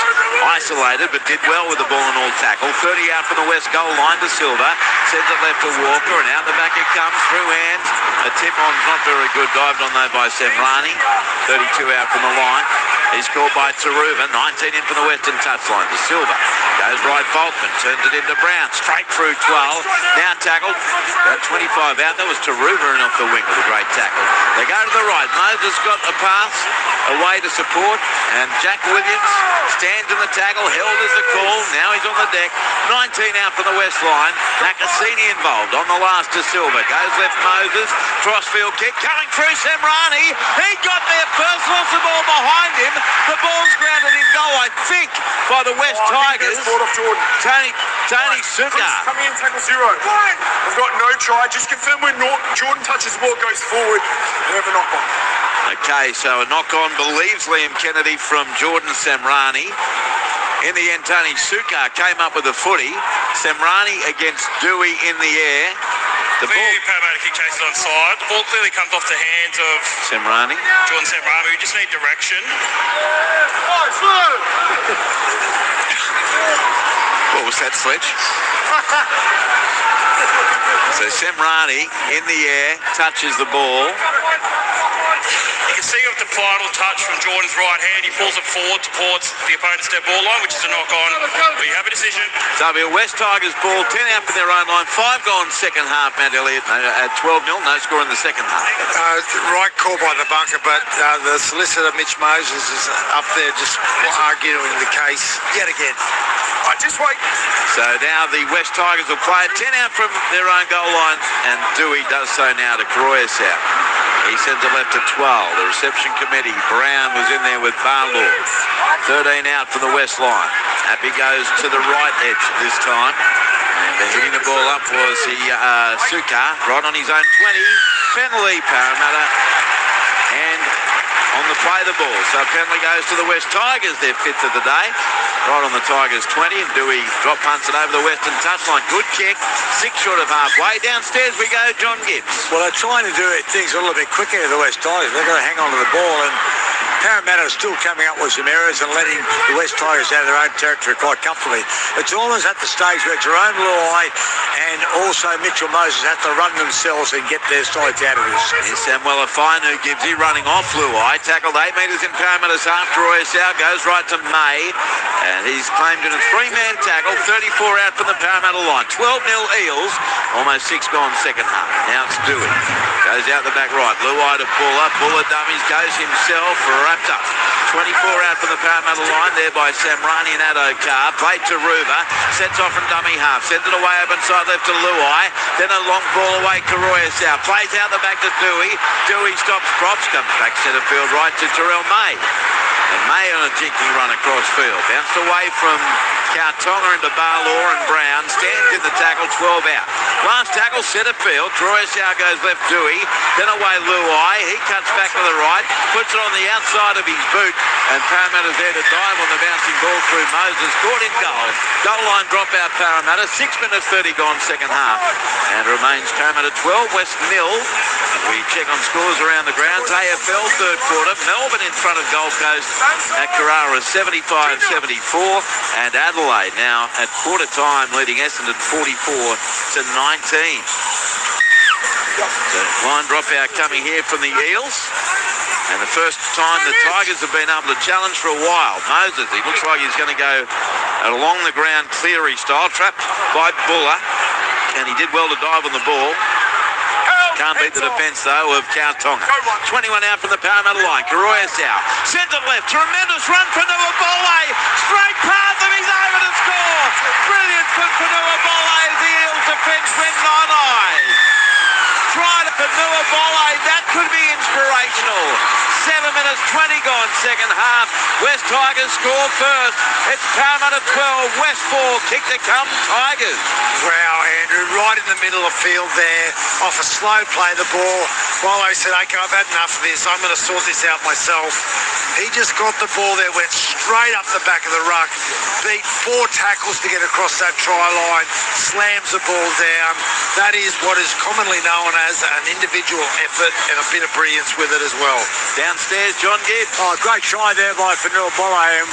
isolated but did well with the ball and all tackle. 30 out from the west goal line to Silva. Sends it left to Walker, and out the back it comes through hands. A tip-on's not very good. Dived on though by Semrani. 32 out from the line. He's called by Taruva. 19 in from the western touchline to Silva. Goes right Volkman. Turns it into Brown. Straight through 12. Now tackled. About 25 out. That was Taruva in off the wing with a great tackle. They go to the right. Moses got a pass away to support, and Jack Williams stands in the tackle. Held as the call. Now he's on the deck. 19 out from the west line. Nakasini involved on the last to Silva. Goes left Moses. Crossfield kick coming through Semrani. He got there first. Lost the ball behind him. The ball's grounded in goal, I think, by the West Tigers. Tony Sukar. Coming in, tackle 0. We've got no try. Just confirm when Jordan touches the ball, goes forward. We have a knock on. Okay, so a knock-on believes Liam Kennedy from Jordan Samrani. In the end, Tony Sukkar came up with a footy. Samrani against Dewey in the air. The ball... Parramatta kick chases onside. The ball clearly comes off the hands of Samrani. Jordan Samrani. We just need direction. What was that, Fletch? So Samrani in the air, touches the ball. You can see with the final touch from Jordan's right hand, he pulls it forward towards the opponent's dead ball line, which is a knock-on. We have a decision. W West Tigers ball, 10 out from their own line, 5 gone second half, Matt Elliott, at 12-0, no score in the second half. Right call by the bunker, but the solicitor, Mitch Moses, is up there just arguing the case yet again. Just wait. So now the West Tigers will play it 10 out from their own goal line, and Dewey does so now to Croyasau. He sends it left to 12. The reception committee, Brown was in there with Barlow. 13 out from the west line. Happy goes to the right edge this time. And hitting the ball up was the Sukkar, right on his own 20. Penalty, Parramatta. And on the play the ball. So penalty goes to the West Tigers, their 5th of the day. Right on the Tigers 20. And Dewey drop punts it over the western touchline. Good kick. 6 short of halfway. Downstairs we go, John Gibbs. Well, they're trying to do things a little bit quicker, the West Tigers. They're going to hang on to the ball, and Parramatta are still coming up with some errors and letting the West Tigers out of their own territory quite comfortably. It's almost at the stage where Jerome Luai and also Mitchell Moses have to run themselves and get their sides out of this. Here's Samuel Afine, who gives he running off Luai. Tackled 8 metres in Parramatta's half. Croyasau goes right to May, and he's claimed in a 3-man tackle. 34 out from the Parramatta line. 12-0 Eels. Almost 6 gone second half. Now it's Dewey. Goes out the back right. Luai to Buller. Buller dummies. Goes himself. Wrapped up. 24 out from the Parramatta line there by Samrani and Adokar. Played to Ruba. Sets off from dummy half. Sends it away open side left to Luai. Then a long ball away to Croyasau. Plays out the back to Dewey. Dewey stops props. Comes back centre field right to Terrell May. And May on a jinky run across field. Bounced away from Kautonga into Barlaw and Brown. Stands in the tackle, 12 out. Last tackle, centre field. Croyasau goes left Dewey. Then away Luai. He cuts back to the right. Puts it on the outside of his boot. And Parramatta's there to dive on the bouncing ball through Moses. Caught in goal. Goal line dropout Parramatta. 6 minutes 30 gone second half. And remains Parramatta 12, West 0. We check on scores around the grounds. AFL third quarter. Melbourne in front of Gold Coast at Carrara 75-74. And Adelaide now at quarter time leading Essendon 44-19. So line dropout coming here from the Eels. And the first time the Tigers have been able to challenge for a while. Moses, he looks like he's going to go along the ground Cleary style. Trapped by Buller. And he did well to dive on the ball. Can't beat the defence, though, of Kautonga. 21 out from the Parramatta line. Croyasau sends it left. Tremendous run for Nuabole. Straight past him. He's over to score. Brilliant for Nuabole as the Eels defence went 9-eyes. Tried it for Nuabole. That could be inspirational. 7 minutes 20 gone second half. West Tigers score first. It's Parramatta 12, West 4. Kick to come, Tigers. Wow, Andrew, right in the middle of field there. Off a slow play the ball. Wallo said, okay, I've had enough of this. I'm going to sort this out myself. He just got the ball there, went straight up the back of the ruck, beat 4 tackles to get across that try line, slams the ball down. That is what is commonly known as an individual effort and a bit of brilliance with it as well. Downstairs, John Gibbs. Oh, great try there by Fanua Bolle.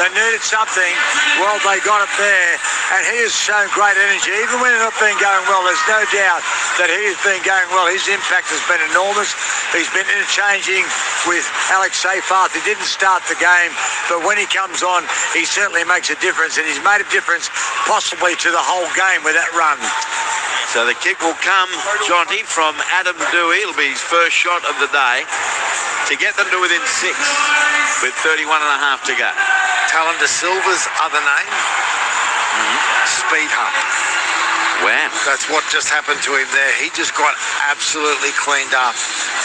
They needed something. Well, they got it there. And he has shown great energy. Even when it's not been going well, there's no doubt that he has been going well. His impact has been enormous. He's been interchanging with Alex Seyfarth. He didn't start the game, but when he comes on, he certainly makes a difference. And he's made a difference possibly to the whole game with that run. So the kick will come, Jonty, from Adam Dewey. It'll be his first shot of the day to get them to within 6 with 31 and a half to go. Talon De Silva's other name? Speed Hump. Wow. That's what just happened to him there. He just got absolutely cleaned up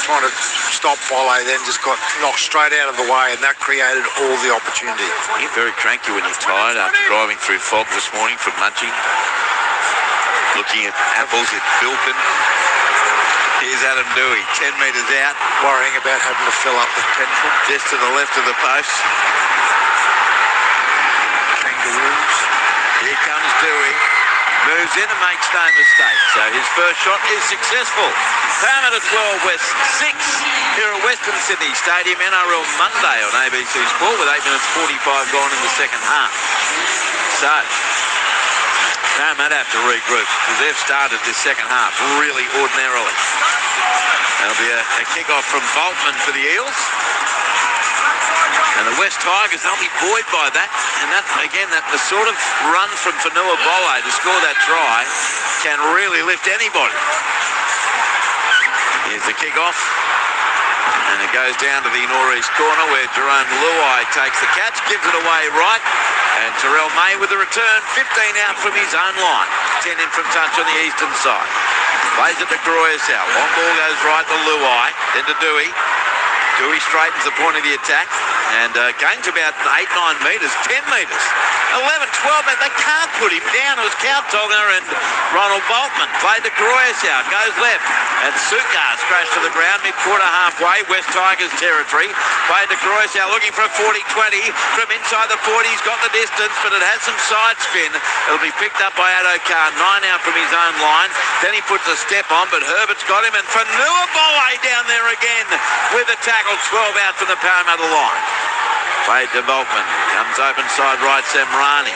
trying to stop Bolle, then just got knocked straight out of the way, and that created all the opportunity. You're very cranky when you're tired after driving through fog this morning from Munchie. Looking at apples at Bilpin. Here's Adam Dewey, 10 metres out, Worrying about having to fill up with petrol. just to the left of the post. Kangaroos. Here comes Dewey. Moves in and makes no mistake. So his first shot is successful. Parramatta 12, West 6 here at Western Sydney Stadium, NRL Monday on ABC Sport with 8 minutes 45 gone in the second half. So Parramatta have to regroup because they've started this second half really ordinarily. There'll be a kick-off from Boltman for the Eels. And the West Tigers, they'll be buoyed by that. And that, again, the sort of run from Fanua Bole to score that try can really lift anybody. Here's the kick-off. And it goes down to the northeast corner where Jerome Luai takes the catch, gives it away right. And Terrell May with the return, 15 out from his own line. 10 in from touch on the eastern side. Plays it to Croyasau. Long ball goes right to Luai, then to Dewey. Dewey straightens the point of the attack and gains about 8-9 metres, 10 metres, 11, 12 metres. They can't put him down. It was Kautonga and Ronald Boltman. Played to Croyasau, goes left. And Sukar crashed to the ground mid-quarter halfway, West Tigers territory. Played to Croyasau looking for a 40-20 from inside the 40. He's got the distance, but it has some side spin. It'll be picked up by Adokar, 9 out from his own line. Then he puts a step on, but Herbert's got him. And Fanua Bole down there again with a tackle. 12 out from the Parramatta line. Played to Boltman. Comes open side right, Samrani.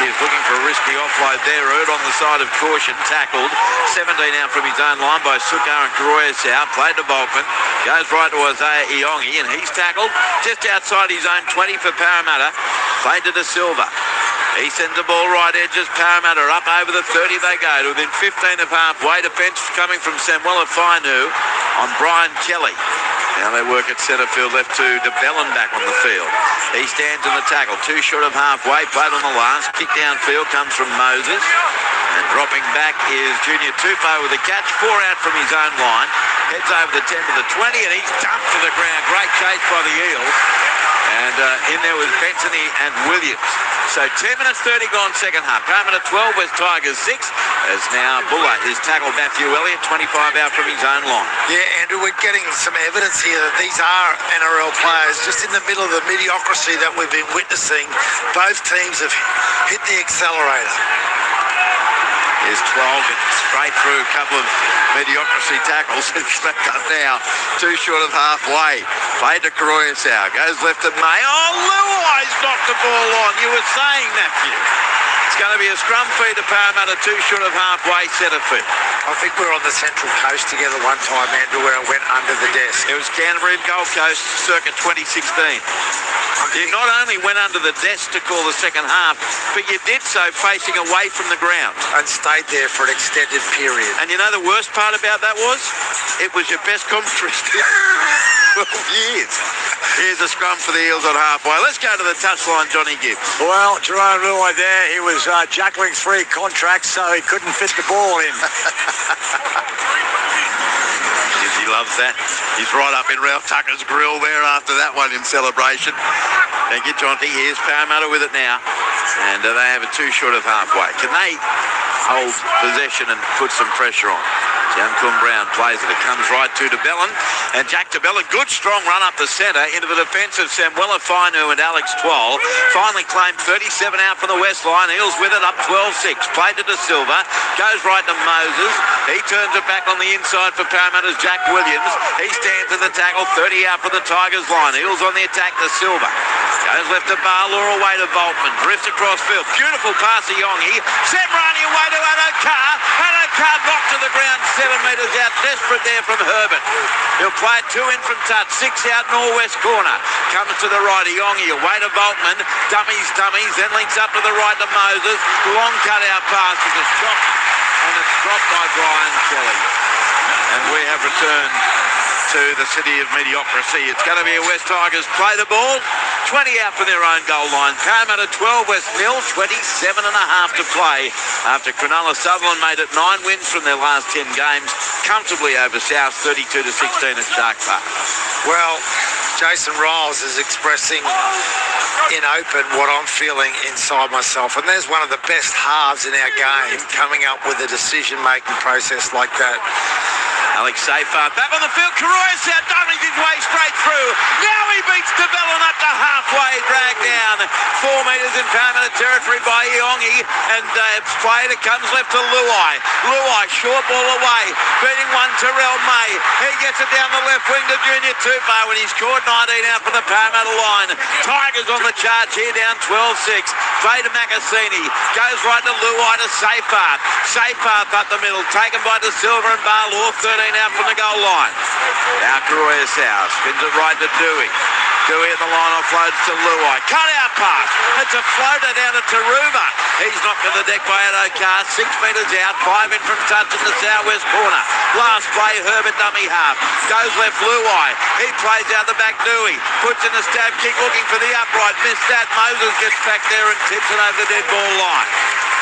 He's looking for a risky offload there. Erd on the side of caution. Tackled. 17 out from his own line by Sukar and Croyasau. Played to Boltman. Goes right to Isaiah Iongi, and he's tackled just outside his own 20 for Parramatta. Played to De Silva. He sends the ball right edges. Parramatta up over the 30 they go to within 15 of halfway. Defence coming from Samuela Fainu on Brian Kelly. Now they work at centre field, left to De Bellin back on the field. He stands in the tackle, 2 short of halfway, played on the last. Kick downfield comes from Moses. And dropping back is Junior Tupou with a catch, 4 out from his own line. Heads over the 10 to the 20 and he's dumped to the ground. Great chase by the Eels. And in there was Bensony and Williams. So 10 minutes 30 gone second half. Parramatta 12, West Tigers 6. As now Buller is tackled Matthew Elliott, 25 out from his own line. Yeah, Andrew, we're getting some evidence here that these are NRL players just in the middle of the mediocrity that we've been witnessing. Both teams have hit the accelerator. Here's 12 and straight through a couple of mediocrity tackles and stepped up now. 2 short of halfway. Played to Croyasau. Goes left to May. Oh, Luai's knocked the ball on. You were saying, Matthew. It's going to be a scrum feed to Parramatta, 2 short of halfway, centre feed. I think we were on the Central Coast together one time, Andrew, where it went under the desk. It was Canterbury and Gold Coast circa 2016. You not only went under the desk to call the second half, but you did so facing away from the ground. And stayed there for an extended period. And you know the worst part about that was? It was your best commentary still. 12 years. Here's a scrum for the Eels on halfway. Let's go to the touchline, Johnny Gibbs. Well, Jerome Luai there, he was juggling 3 contracts, so he couldn't fit the ball in. He loves that. He's right up in Ralph Tucker's grill there after that one in celebration. Thank you, Jonty. Here's Parramatta with it now. And they have a 2 short of halfway. Can they hold possession and put some pressure on? Jancun Brown plays it. It comes right to De Bellin. And Jack De Bellin, good strong run up the centre into the defence of Samuela Fainu and Alex Twal. Finally claimed 37 out from the west line. Eels with it up 12-6. Played to De Silva. Goes right to Moses. He turns it back on the inside for Parramatta's Jack Williams. He stands in the tackle, 30 out from the Tigers line. Eels on the attack to Silva. Goes left to Barlaw, away to Boltman. Drifts across field. Beautiful pass to Yongi. Semrani away to Adokar. Adokar knocked to the ground, 7 metres out. Desperate there from Herbert. He'll play it 2 in from touch. 6 out northwest corner. Comes to the right. Yongi away to Boltman. Dummies. Then links up to the right to Moses. Long cut out pass with a stop. And it's dropped by Brian Kelly. And we have returned to the city of mediocrity. It's going to be a West Tigers play the ball. 20 out from their own goal line. Parramatta 12, West nil, 27 and a half to play after Cronulla Sutherland made it 9 wins from their last 10 games, comfortably over South, 32-16 at Shark Park. Well, Jason Riles is expressing in open what I'm feeling inside myself. And there's one of the best halves in our game coming up with a decision-making process like that. Alex Seyfarth back on the field. Kuroyasau doubling his way straight through. Now he beats DeBellin up to halfway, dragged down 4 metres in Parramatta territory by Iongi, and play that comes left to Luai. Luai, short ball away, beating one Terrell May. He gets it down the left wing to Junior Tupou when he's scored 19 out from the Parramatta line. Tigers on the charge here, down 12-6. Play to Macassini, goes right to Luai to Seyfarth. Seyfarth up the middle, taken by De Silva and Barlaw, 13 out from the goal line. Now Kuroyasau spins it right to Dewey. Dewey at the line offloads to Luai. Cut out pass. It's a floater down to Taruva. He's knocked to the deck by Adokar. 6 metres out. 5 in from touch in the southwest corner. Last play, Herbert dummy half. Goes left Luai. He plays out the back Dewey. Puts in a stab kick looking for the upright. Missed that. Moses gets back there and tips it over the dead ball line.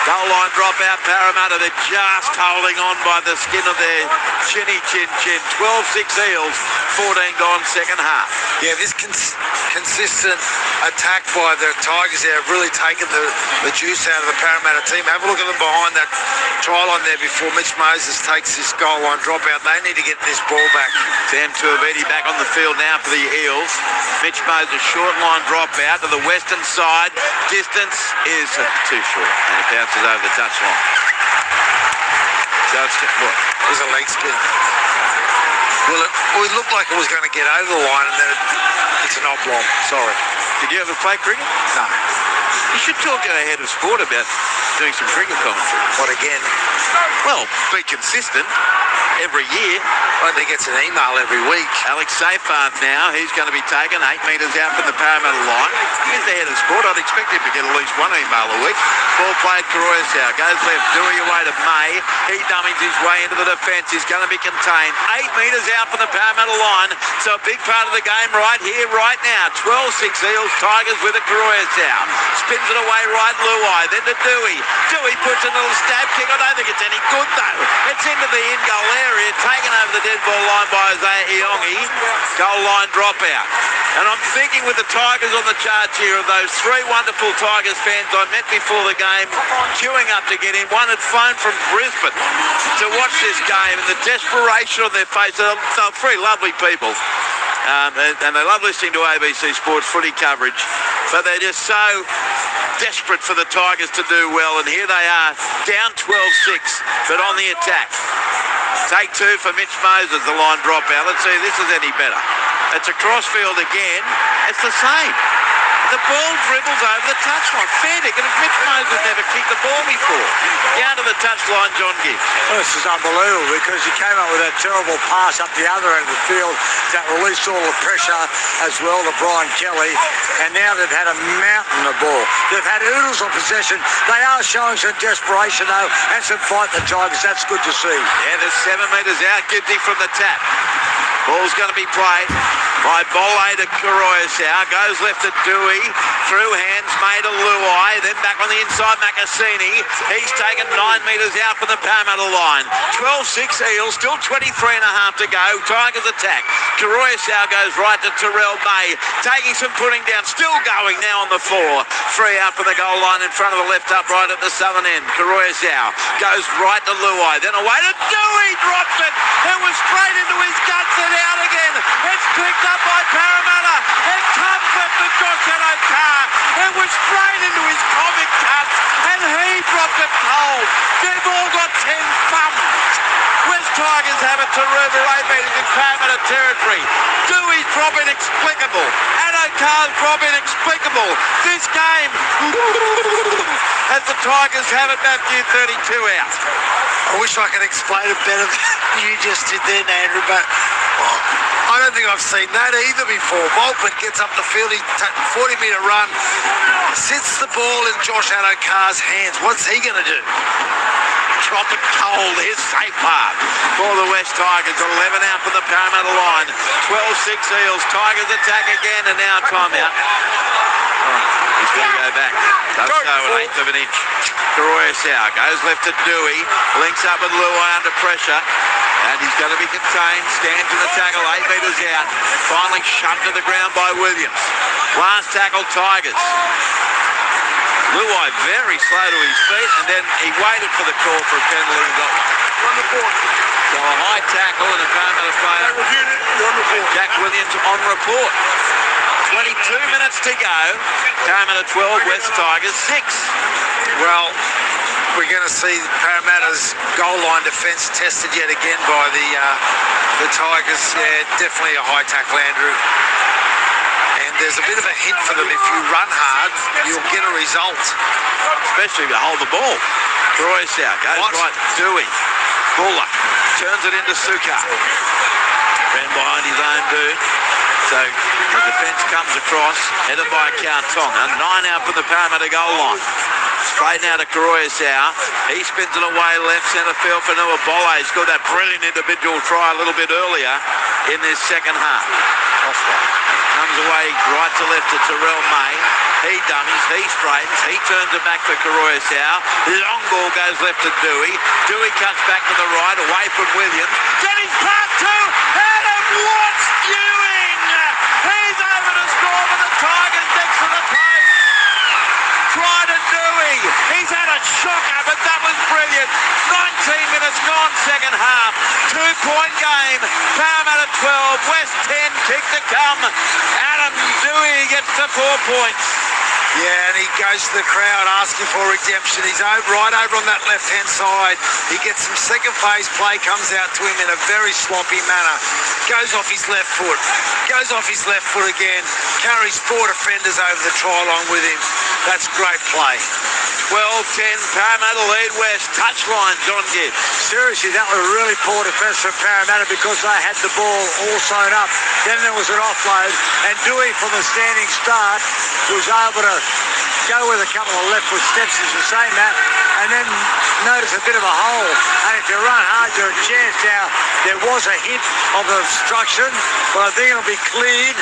Goal line drop out Parramatta. They're just holding on by the skin of their chinny chin. 12-6 Eels. 14 gone second half. Yeah, this consistent attack by the Tigers there have really taken the juice out of the Parramatta team. Have a look at them behind that try line there before Mitch Moses takes this goal line drop out. They need to get this ball back. Sam Tuivedi back on the field now for the Eels. Mitch Moses short line drop out to the western side. Distance is too short and it bounces over the touchline. So it's what? It was a leg spin. Well, it looked like it was going to get over the line, and then it's an oblong. Sorry. Did you ever play cricket? No. You should talk to a head of sport about doing some cricket commentary. What again? Well, be consistent every year. I think he gets an email every week. Alex Seyfarth now, he's going to be taken 8 metres out from the Parramatta line. He's the head of sport. I'd expect him to get at least one email a week. Ball played Kuroyasau. Goes left, Dewey away to May. He dummies his way into the defence. He's going to be contained. 8 metres out from the Parramatta line. So a big part of the game right here, right now. 12-6 Eels, Tigers with a Kuroyasau. Spins it away right, Luai. Then to Dewey. Dewey puts a little stab kick. I don't think it's any good though. It's into the in-goal area. Taken over the dead ball line by Isaiah Iongi. Goal line dropout. And I'm thinking with the Tigers on the charge here of those 3 wonderful Tigers fans I met before the game, queuing up to get in. One had flown from Brisbane to watch this game, and the desperation on their face. They're 3 lovely people. And they love listening to ABC Sports footy coverage, but they're just so desperate for the Tigers to do well. And here they are, down 12-6, but on the attack. Take 2 for Mitch Moses, the line drop out. Let's see if this is any better. It's a crossfield again. It's the same. The ball dribbles over the touchline. Fair dinkum. Mitch Moses never kicked the ball before. Down to the touchline, John Gibbs. Well, this is unbelievable because he came up with that terrible pass up the other end of the field that released all the pressure as well to Brian Kelly. And now they've had a mountain of ball. They've had oodles of possession. They are showing some desperation though and some fight, the Tigers. That's good to see. Yeah, there's 7 metres out. Gibbsy from the tap. Ball's going to be played by Bolle to Kuroyasau. Goes left to Dewey. Through hands, made to Luai. Then back on the inside, Macassini. He's taken 9 metres out from the Parramatta line. 12-6 Eels. Still 23 and a half to go. Tigers attack. Kuroyasau goes right to Terrell May. Taking some putting down. Still going now on the floor. 3 out from the goal line in front of the left upright at the southern end. Kuroyasau goes right to Luai. Then away to Dewey. Drops it. It was straight into his guts and out again. It's picked up by Parramatta. It comes left to Josh Adokar. It was straight into his comic cuts and he dropped it cold. They've all got 10 thumbs. West Tigers have it to River 8 metres in Parramatta territory. Dewey's drop inexplicable. Adokar's drop inexplicable. This game as the Tigers have it back to 32 out. I wish I could explain it better than you just did then, Andrew, but I don't think I've seen that either before. Maltman gets up the field, he 40-metre run, sits the ball in Josh Adokar's hands. What's he going to do? Drop it cold. Here's Seyfarth for the West Tigers. 11 out from the Parramatta line. 12-6 Eels. Tigers attack again and now timeout. He's going to go back. Does go an eighth of an inch. Kuroyasau goes left to Dewey. Links up with Luai under pressure. And he's going to be contained. Stands in the tackle 8 metres out. Finally shoved to the ground by Williams. Last tackle Tigers. Luai very slow to his feet, and then he waited for the call for a penalty and got on the board. So a high tackle and the Parramatta player, Jack Williams, on report. 22 minutes to go. Parramatta 12, West Tigers 6. Well, we're going to see Parramatta's goal line defence tested yet again by the Tigers. Yeah, definitely a high tackle, Andrew. And there's a bit of a hint for them. If you run hard, you'll get a result. Especially if you hold the ball. Croatia goes right. Dewey. Buller turns it into Suka. Ran behind his own dude. So the defence comes across, headed by Kautonga. 9 out from the Parramatta goal line. Straight now to Croatia. He spins it away left centre field for Noah Bolle. He scored that brilliant individual try a little bit earlier in this second half. Comes away right to left to Terrell May. He dummies, he straightens, he turns it back for Croatia. Long ball goes left to Dewey. Dewey cuts back to the right, away from Williams. Jennings part 2. Adam, what's doing? He's over to score for the Tigers next to the post. Tried and Dewey. He's had a shocker, but that was brilliant. 19 minutes gone, second half. 2-point game. Parramatta 12, West 10, kick to come. Adam Dewey gets to 4 points. Yeah, and he goes to the crowd asking for redemption. He's right over on that left-hand side. He gets some second phase play, comes out to him in a very sloppy manner. Goes off his left foot. Goes off his left foot again. Carries 4 defenders over the try line with him. That's great play. 12-10, Parramatta lead West. Touchline, John Gibbs. Seriously, that was really poor defence from Parramatta because they had the ball all sewn up. Then there was an offload, and Dewey from a standing start was able to go with a couple of left foot steps, as you say, Matt, and then notice a bit of a hole. And if you run hard, you're a chance. Now, there was a hit of obstruction, but I think it'll be cleared,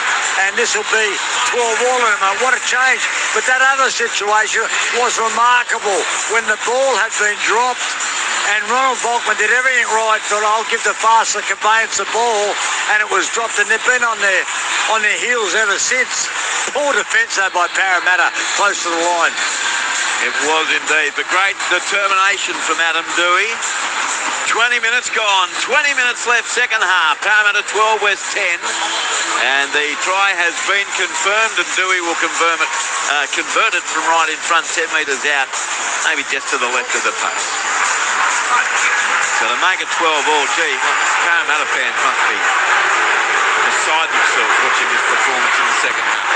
and this will be 12 all in them. What a change. But that other situation was remarkable when the ball had been dropped. And Ronald Volkman did everything right, thought I'll give the faster conveyance the ball, and it was dropped, and they've been on their heels ever since. Poor defence though by Parramatta, close to the line. It was indeed, but great determination from Adam Dewey. 20 minutes gone, 20 minutes left, second half. Parramatta 12, West 10. And the try has been confirmed, and Dewey will convert it from right in front, 10 metres out, maybe just to the left of the post. So to make it 12 all, gee, Parramatta fans must be beside themselves watching this performance in the second half.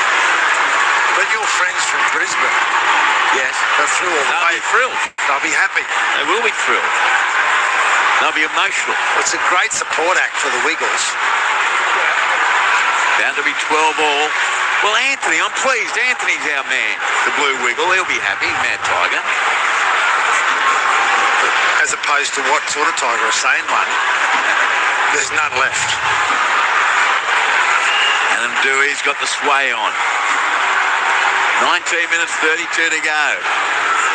But your friends from Brisbane, yes, they're through all the way. They'll be thrilled. They'll be happy. They will be thrilled. They'll be emotional. It's a great support act for the Wiggles. Bound to be 12 all. Well, Anthony, I'm pleased. Anthony's our man, the Blue Wiggle. He'll be happy, Mad Tiger. As opposed to what sort of Tiger? A sane one. There's none left. Adam Dewey's got the sway on. 19 minutes, 32 to go.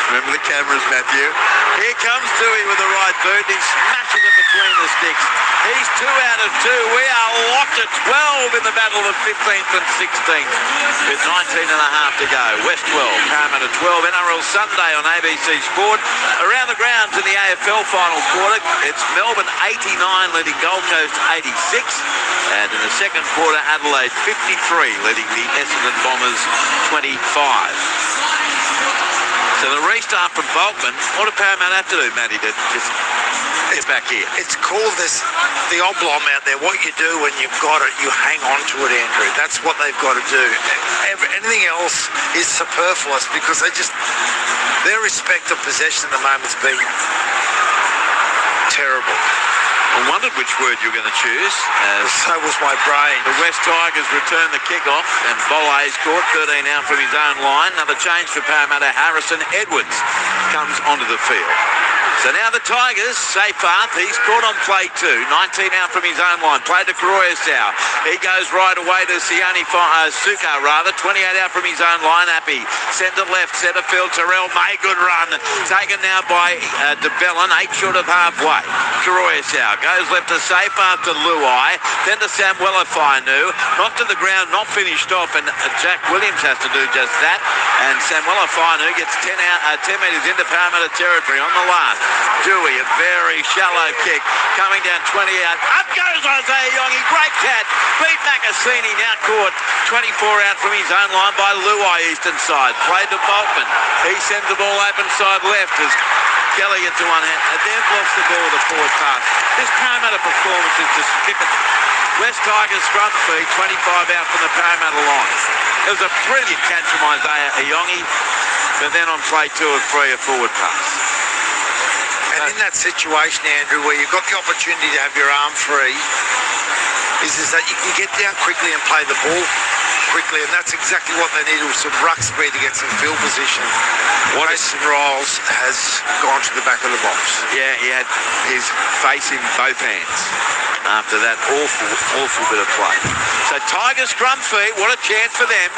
Remember the cameras, Matthew. Here comes Dewey with the right boot. He smashes it between the sticks. He's 2 out of 2. We are locked at 12 in the battle of 15th and 16th with 19 and a half to go. West 12, Parramatta 12. NRL Sunday on ABC Sport. Around the grounds in the AFL final quarter, it's Melbourne 89 leading Gold Coast 86. And in the second quarter, Adelaide 53 leading the Essendon Bombers 25. So the restart from Volkman. What do Parramatta have to do, Matty, to just get back here? It's called the oblong out there. What you do when you've got it, you hang on to it, Andrew. That's what they've got to do. Anything else is superfluous because their respect of possession at the moment's been terrible. I wondered which word you were going to choose. So was my brain. The West Tigers return the kick-off, and Bolle's caught 13 out from his own line. Another change for Parramatta. Harrison Edwards comes onto the field. So now the Tigers, Seyfarth, he's caught on play 2. 19 out from his own line. Play to Croatia. He goes right away to Suka, 28 out from his own line. Happy. Centre left, centre field. Terrell May, good run. Taken now by De Bellin, 8 short of halfway. Croatia goes left to Seyfarth to Luai. Then to Samuela Fainu. Knocked to the ground, not finished off. And Jack Williams has to do just that. And Samuela Fainu gets 10 metres into Parramatta territory on the last. Dewey, a very shallow kick, coming down 20 out. Up goes Isaiah Yongi, great catch. Beat Macassini, now caught 24 out from his own line by Luai, eastern side. Played to Boltman. He sends the ball open side left as Kelly gets to one hand. And they've lost the ball with a forward pass. This Parramatta performance is despicable. West Tigers scrum feed, 25 out from the Parramatta line. It was a brilliant catch from Isaiah Iongi, but then on play 2 of 3, a forward pass. And in that situation, Andrew, where you've got the opportunity to have your arm free, is that you can get down quickly and play the ball quickly, and that's exactly what they need, with some ruck speed to get some field position. Jason Riles has gone to the back of the box. Yeah, he had his face in both hands after that awful bit of play. So Tigers scrum feet, what a chance for them.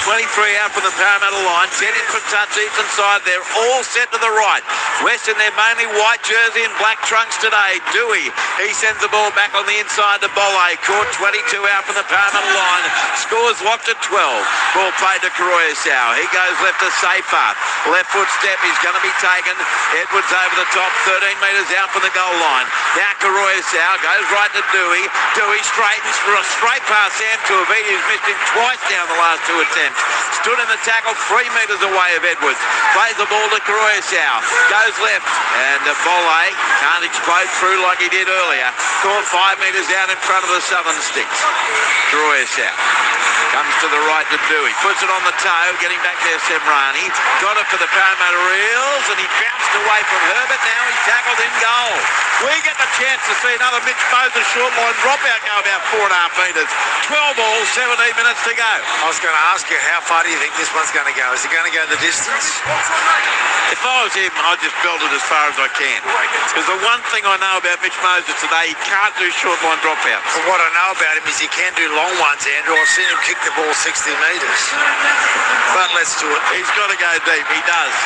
23 out from the Parramatta line, 10 in from touch eastern side. They're all set to the right. West in their mainly white jersey and black trunks today. Dewey, he sends the ball back on the inside to Bolle. Caught 22 out from the Parramatta line. Scores locked at 12. Ball played to Karoyasau. He goes left to Seyfarth. Left foot step, he's going to be taken. Edwards over the top, 13 metres out from the goal line. Now Karoyasau goes right to Dewey. Dewey straightens for a straight pass. Sam Tuivasa, who's missed him twice now in the last 2 attempts. Stood in the tackle 3 metres away of Edwards. Plays the ball to Karoyasau. Goes left, and Bolle can't explode through like he did earlier. Caught 5 metres out in front of the Southern Sticks. Karoyasau comes to the right to Dewey. Puts it on the toe, getting back there Semrani. Got it for the Parramatta Eels, and he bounced away from Herbert. Now he's tackled in goal. We get the chance to see another Mitch Moses short line dropout go about 4.5 metres. 12 all, 17 minutes to go. I was going to ask you, how far do you think this one's going to go? Is it going to go the distance? If I was him, I'd just build it as far as I can. Because the one thing I know about Mitch Moses today, he can't do short line dropouts. Well, what I know about him is he can do long ones, Andrew. I've seen him kick the ball 60 metres. But let's do it. He's got to go deep. He does.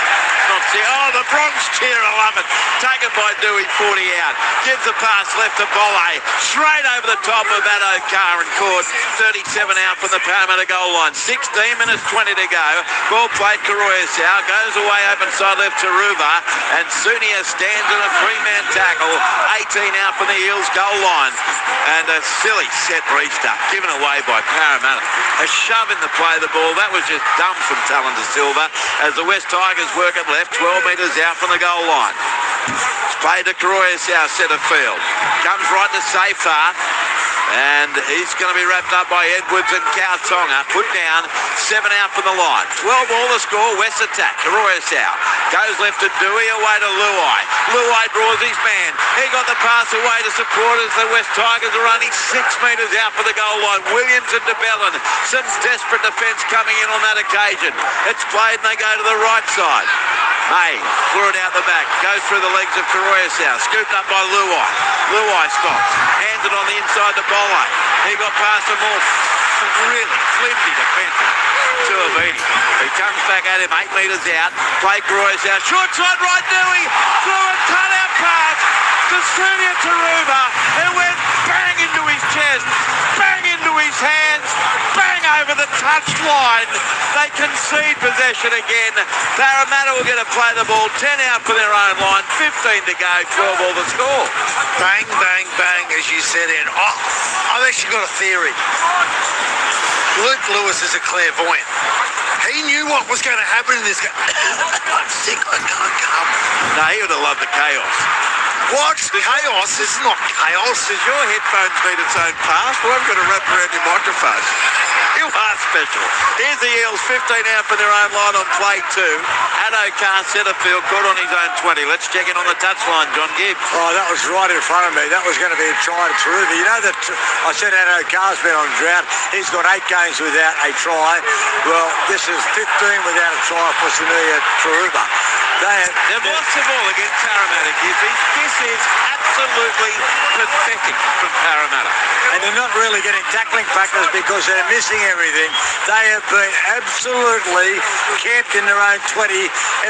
Not see. Oh, the Bronx cheer. I love it. Taken by Dewey, 40 out. Gives the pass left to Bolle. Straight over the top of Addo-Carr and caught 37 out from the Parramatta goal line. 16 minutes 20 to go. Ball played Karoyasau. Goes away open side left to Ruva. And Sunia stands in a 3-man tackle. 18 out from the Eels goal line. And a silly set restart given away by Parramatta. A shove in the play of the ball. That was just dumb from Talon de Silva as the West Tigers work it left, 12 metres out from the goal line. It's played to Karoyasau, centre field. Comes right to Seyfarth. And he's going to be wrapped up by Edwards and Kautonga. Put down, 7 out from the line. 12 all the score, West attack. Karoyasau goes left to Dewey, away to Luai. Luai draws his man. He got the pass away to supporters. The West Tigers are only 6 metres out for the goal line. Williams and DeBellin. Some desperate defence coming in on that occasion. It's played and they go to the right side. Hey, threw it out the back. Goes through the legs of Karoyasau. Scooped up by Luai. Luai stops. Hands it on the inside to Bolle. He got past them all. Really flimsy defence. Tuivasa. He comes back at him, 8 metres out. Play Karoyasau. Short side right, Dewey. Threw a cut-out pass to Sunia Taruva. It went bang into his chest. Bang into his hands. Bang over the touch line. They concede possession again. Parramatta will get to play the ball. 10 out for their own line. 15 to go. 12 all the score. Bang, bang, bang, as you said, and I've actually got a theory. Luke Lewis is a clairvoyant. He knew what was going to happen in this game. I'm sick, I can't come. No, he would have loved the chaos. What? Chaos? It's not chaos. Does your headphones need its own pass? Well, I'm going to wrap around your microphone. You are special. Here's the Eels, 15 out for their own line on play 2. Addo-Carr centre field, caught on his own 20. Let's check in on the touchline, John Gibbs. Oh, that was right in front of me. That was going to be a try to Taruva. You know that I said Addo-Carr's been on drought. He's got 8 games without a try. Well, this is 15 without a try for Sunia Taruva. They've lost the ball against Parramatta, Gibbs. This is absolutely pathetic from Parramatta. And they're not really getting tackling factors because they're missing everything. They have been absolutely camped in their own 20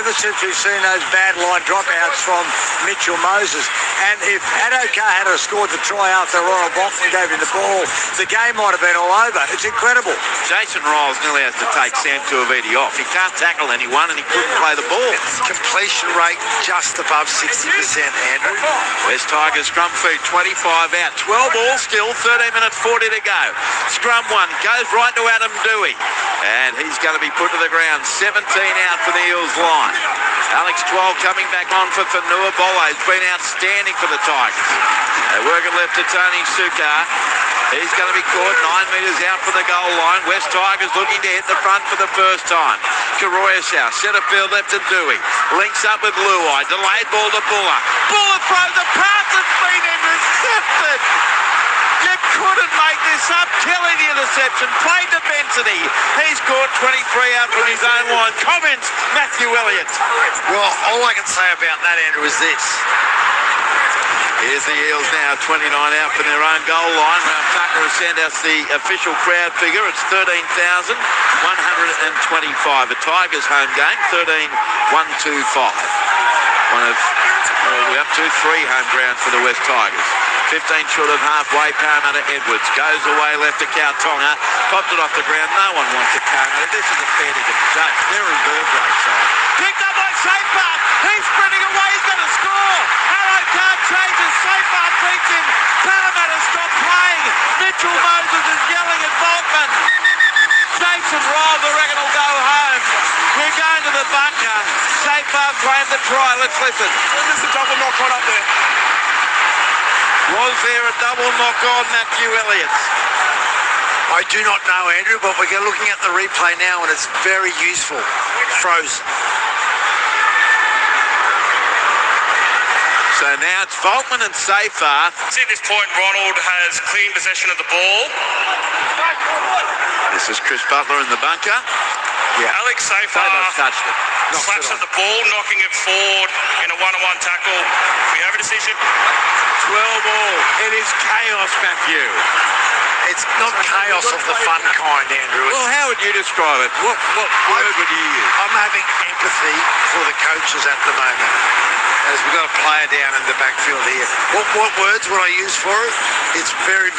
ever since we've seen those bad line dropouts from Mitchell Moses. And if Addo-Carr had scored the try after Ronald Boxman gave him the ball, the game might have been all over. It's incredible. Jason Riles nearly has to take Sam Tuivasa off. He can't tackle anyone and he couldn't play the ball. completion rate just above 60%, Andrew. West Tigers scrum feed, 25 out. 12 all still, 13 minutes 40 to go. Scrum one, goes right to Adam Dewey. And he's going to be put to the ground. 17 out for the Eels line. Alex 12 coming back on for Fanua Bolo. He's been outstanding for the Tigers. They work it left to Tony Sukar. He's going to be caught 9 metres out from the goal line. West Tigers looking to hit the front for the first time. Karoyasau, centre field left to Dewey. Links up with Luai. Delayed ball to Buller. Buller throws a pass that's been intercepted. You couldn't make this up. Kelly the interception. Played to Bensity. He's caught 23 out from his own line. Comments, Matthew Elliott. Well, all I can say about that, Andrew, is this. Here's the Eels now, 29 out from their own goal line. Ralph Tucker has sent us the official crowd figure. It's 13,125. A Tigers home game, 13,125. We're up to 3 home grounds for the West Tigers. 15 short of halfway, Parramatta Edwards goes away left to Kautonga, popped it off the ground. No one wants to Parramatta. This is a fair to judge. They're a vertebrate side. Picked up by Safebar. He's sprinting away. He's going to score. Arrow card changes. Safebar beats him. Parramatta stop playing. Mitchell Moses is yelling at Volkman. Jason Robb, I reckon, will go home. We're going to the bunker. Safebar claimed the try. Let's listen. There's a double knock right up there. Was there a double knock on Matthew Elliott? I do not know, Andrew, but we're looking at the replay now, and it's very useful. Frozen. So now it's Volkman and Safar. See, at this point, Ronald has clean possession of the ball. This is Chris Butler in the bunker. Yeah. Alex Safar Safar's touched it. slaps at the ball, knocking it forward in a one-on-one tackle. We have a decision. 12 all. It is chaos, Matthew. It's not chaos of the fun kind, Andrew. Well, how would you describe it? What word would you use? I'm having empathy for the coaches at the moment, as we've got a player down in the backfield here. What words would I use for it? It's very,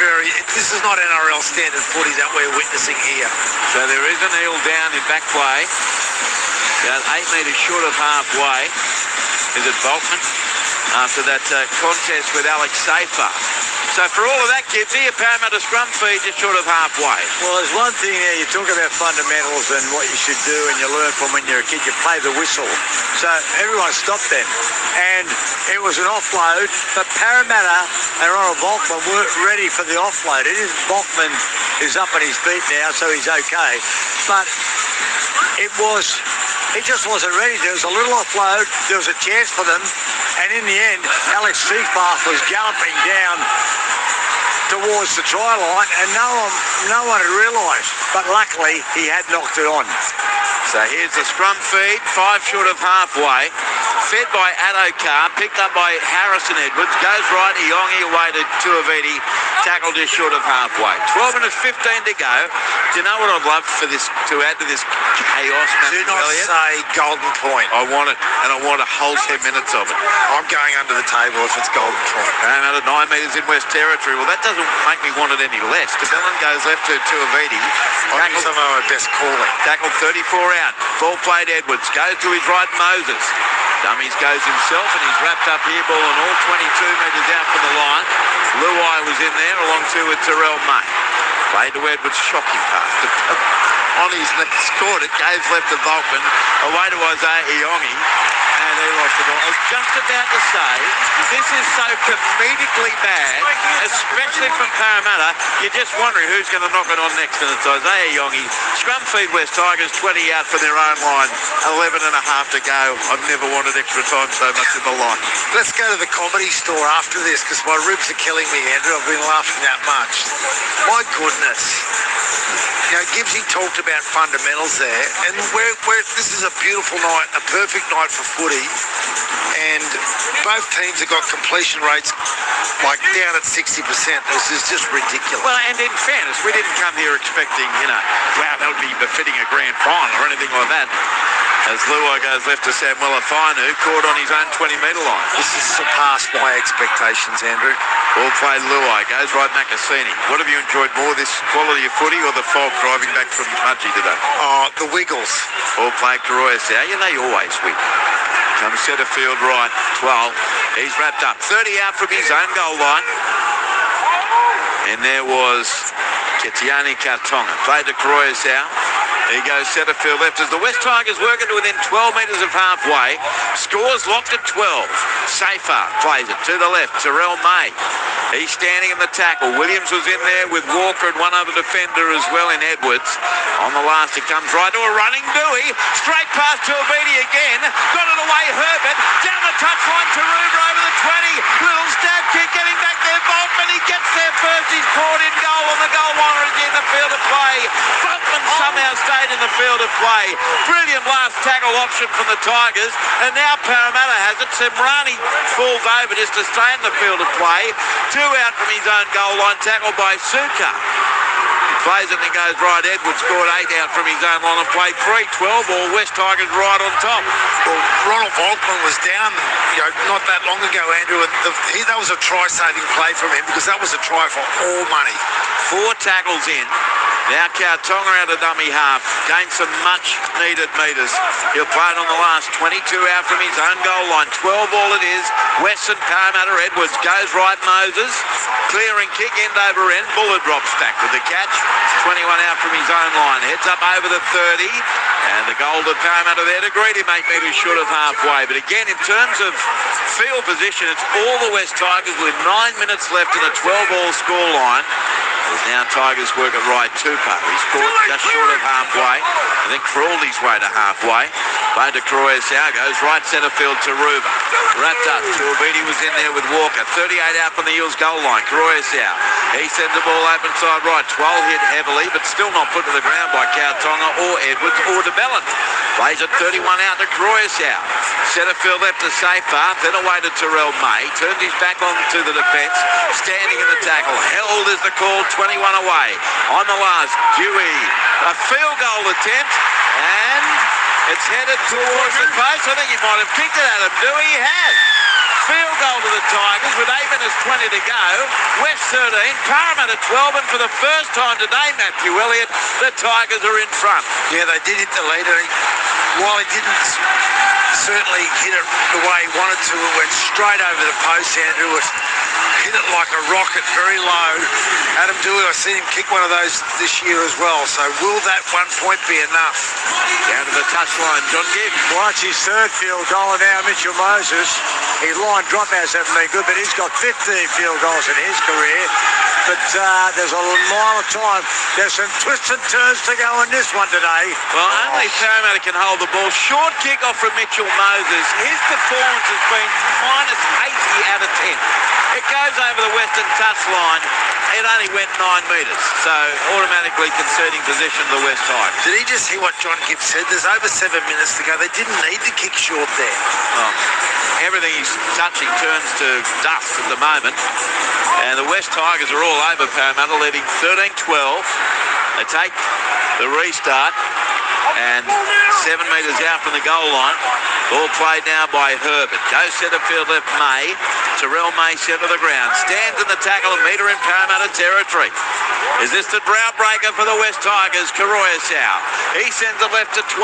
this is not NRL standard footy that we're witnessing here. So there is an Eel down in back play. About 8 metres short of halfway. Is it Volkman? After that contest with Alex Safar. So for all of that, Gibbsy, a Parramatta scrum feed just short of halfway. Well, there's one thing there. You talk about fundamentals and what you should do, and you learn from when you're a kid. You play the whistle. So everyone stopped then. And it was an offload, but Parramatta and Ronald Volkman weren't ready for the offload. It is Volkman who's up on his feet now, so he's okay. But he just wasn't ready. There was a little offload. There was a chance for them. And in the end, Alex Seafath was galloping down towards the try line, and no one had realised. But luckily, he had knocked it on. So here's the scrum feed, 5 short of halfway. Fed by Adokar, picked up by Harrison Edwards, goes right, Iongi away to Tuiviti, tackled just short of halfway. 12 minutes 15 to go. Do you know what I'd love for this to add to this chaos, Matthew Do not Elliott? say golden point. I want it, and I want a whole 10 minutes of it. I'm going under the table if it's golden point. Out of 9 metres in West Territory. Well, that doesn't make me want it any less. DeBellin goes left to Tuiviti. I think some of my best calling. Tackled 34 out. Ball played Edwards. Goes to his right, Moses. Dummies goes himself, and he's wrapped up here, ball and all 22 metres out from the line. Luai was in there, along to with Terrell May. Played to Edwards, shocking pass. On his left, scored it, goes left to Volkman, away to Isaiah Iongi, and he lost the ball. I was just about to say, this is so comedically bad, especially from Parramatta, you're just wondering who's going to knock it on next, and it's Isaiah Iongi. Scrum feed West Tigers, 20 out from their own line, 11 and a half to go. I've never wanted extra time so much in my life. Let's go to the comedy store after this, because my ribs are killing me, Andrew. I've been laughing that much. My goodness. You know, Gibbsy talked about fundamentals there, and this is a beautiful night, a perfect night for footy, and both teams have got completion rates like down at 60%. This is just ridiculous. Well, and in fairness, we didn't come here expecting, wow, that would be befitting a grand final or anything like that. as Luai goes left to Samuel Afinu, caught on his own 20-metre line. This has surpassed my expectations, Andrew. Ball played Luai, goes right Macassini. What have you enjoyed more, this quality of footy or the fog driving back from Mudgee today? Oh, the Wiggles. Ball played Karoyasau. You know you always win. Comes centre field right, 12. He's wrapped up. 30 out from his own goal line. And there was Ketiani Kartonga. Played to Karoyasau. He goes centre field left as the West Tigers working to within 12 metres of halfway. Scores locked at 12. Safar plays it to the left. Terrell May. He's standing in the tackle. Williams was in there with Walker and one other defender as well in Edwards. On the last, it comes right to a running Dewey. Straight past to Avidi again. Got it away, Herbert. Down the touchline, Taruba over the 20. Little stab kick getting back there. Boltman, he gets there first. He's caught in goal on the goal line in the field of play. Boltman somehow stayed in the field of play. Brilliant last tackle option from the Tigers. And now Parramatta has it. Semrani falls over just to stay in the field of play. 2 out from his own goal line, tackled by Suka. He plays it and it goes right. Edwards scored 8 out from his own line and played 3-12. All West Tigers right on top. Well, Ronald Volkman was down, not that long ago, Andrew, and that was a try-saving play from him because that was a try for all money. 4 tackles in. Now Kautonga out of dummy half. Gained some much-needed metres. He'll play it on the last. 22 out from his own goal line. 12 all it is. Weston, Parramatta, Edwards goes right. Moses. Clearing kick, end over end. Buller drops back with the catch. 21 out from his own line. Heads up over the 30. And the goal to Parramatta there to greedy 8 metres short of halfway. But again, in terms of field position, it's all the West Tigers with 9 minutes left in a 12-all scoreline. There's now Tigers work at right 2 part. He's caught just short of halfway. I think crawled his way to halfway. Played to Karoyasau, goes right centre field to Ruba. Wrapped up. Tuiviti was in there with Walker. 38 out from the Eels goal line. Karoyasau. He sends the ball open side right. 12 hit heavily, but still not put to the ground by Kautonga or Edwards or DeBellin. Plays it 31 out to Karoyasau. Centre field left to Safar. Then away to Terrell May. Turns his back on to the defence. Standing in the tackle. Held is the call. 21 away. On the last, Dewey. A field goal attempt. And it's headed towards the post. I think he might have kicked it at him. Dewey has. Field goal to the Tigers with 8 minutes 20 to go. West 13, Parramatta 12, and for the first time today, Matthew Elliott, the Tigers are in front. Yeah, they did hit the leader. While he didn't certainly hit it the way he wanted to, it went straight over the post, Andrew. It hit it like a rocket, very low. Adam Dewey, I've seen him kick one of those this year as well. So will that 1 point be enough? Down to the touchline, John Gibbs. Well, it's his 3rd field goal, and now Mitchell Moses. His line dropouts haven't been good, but he's got 15 field goals in his career. But there's a mile of time. There's some twists and turns to go in this one today. Well, only Parramatta can hold the ball. Short kick off from Mitchell Moses. His performance has been minus 80 out of 10. It goes over the western touchline. It only went 9 metres, so automatically conceding position to the West Tigers. Did he just hear what John Gibbs said? There's over 7 minutes to go. They didn't need to kick short there. Well, everything he's touching turns to dust at the moment. And the West Tigers are all over Parramatta, leading 13-12. They take the restart. And 7 metres out from the goal line. Ball played now by Herbert. Goes centre field left May. Terrell May centre the ground. Stands in the tackle, a metre in Parramatta territory. Is this the drought breaker for the West Tigers? Karoyasau. He sends it left to 12.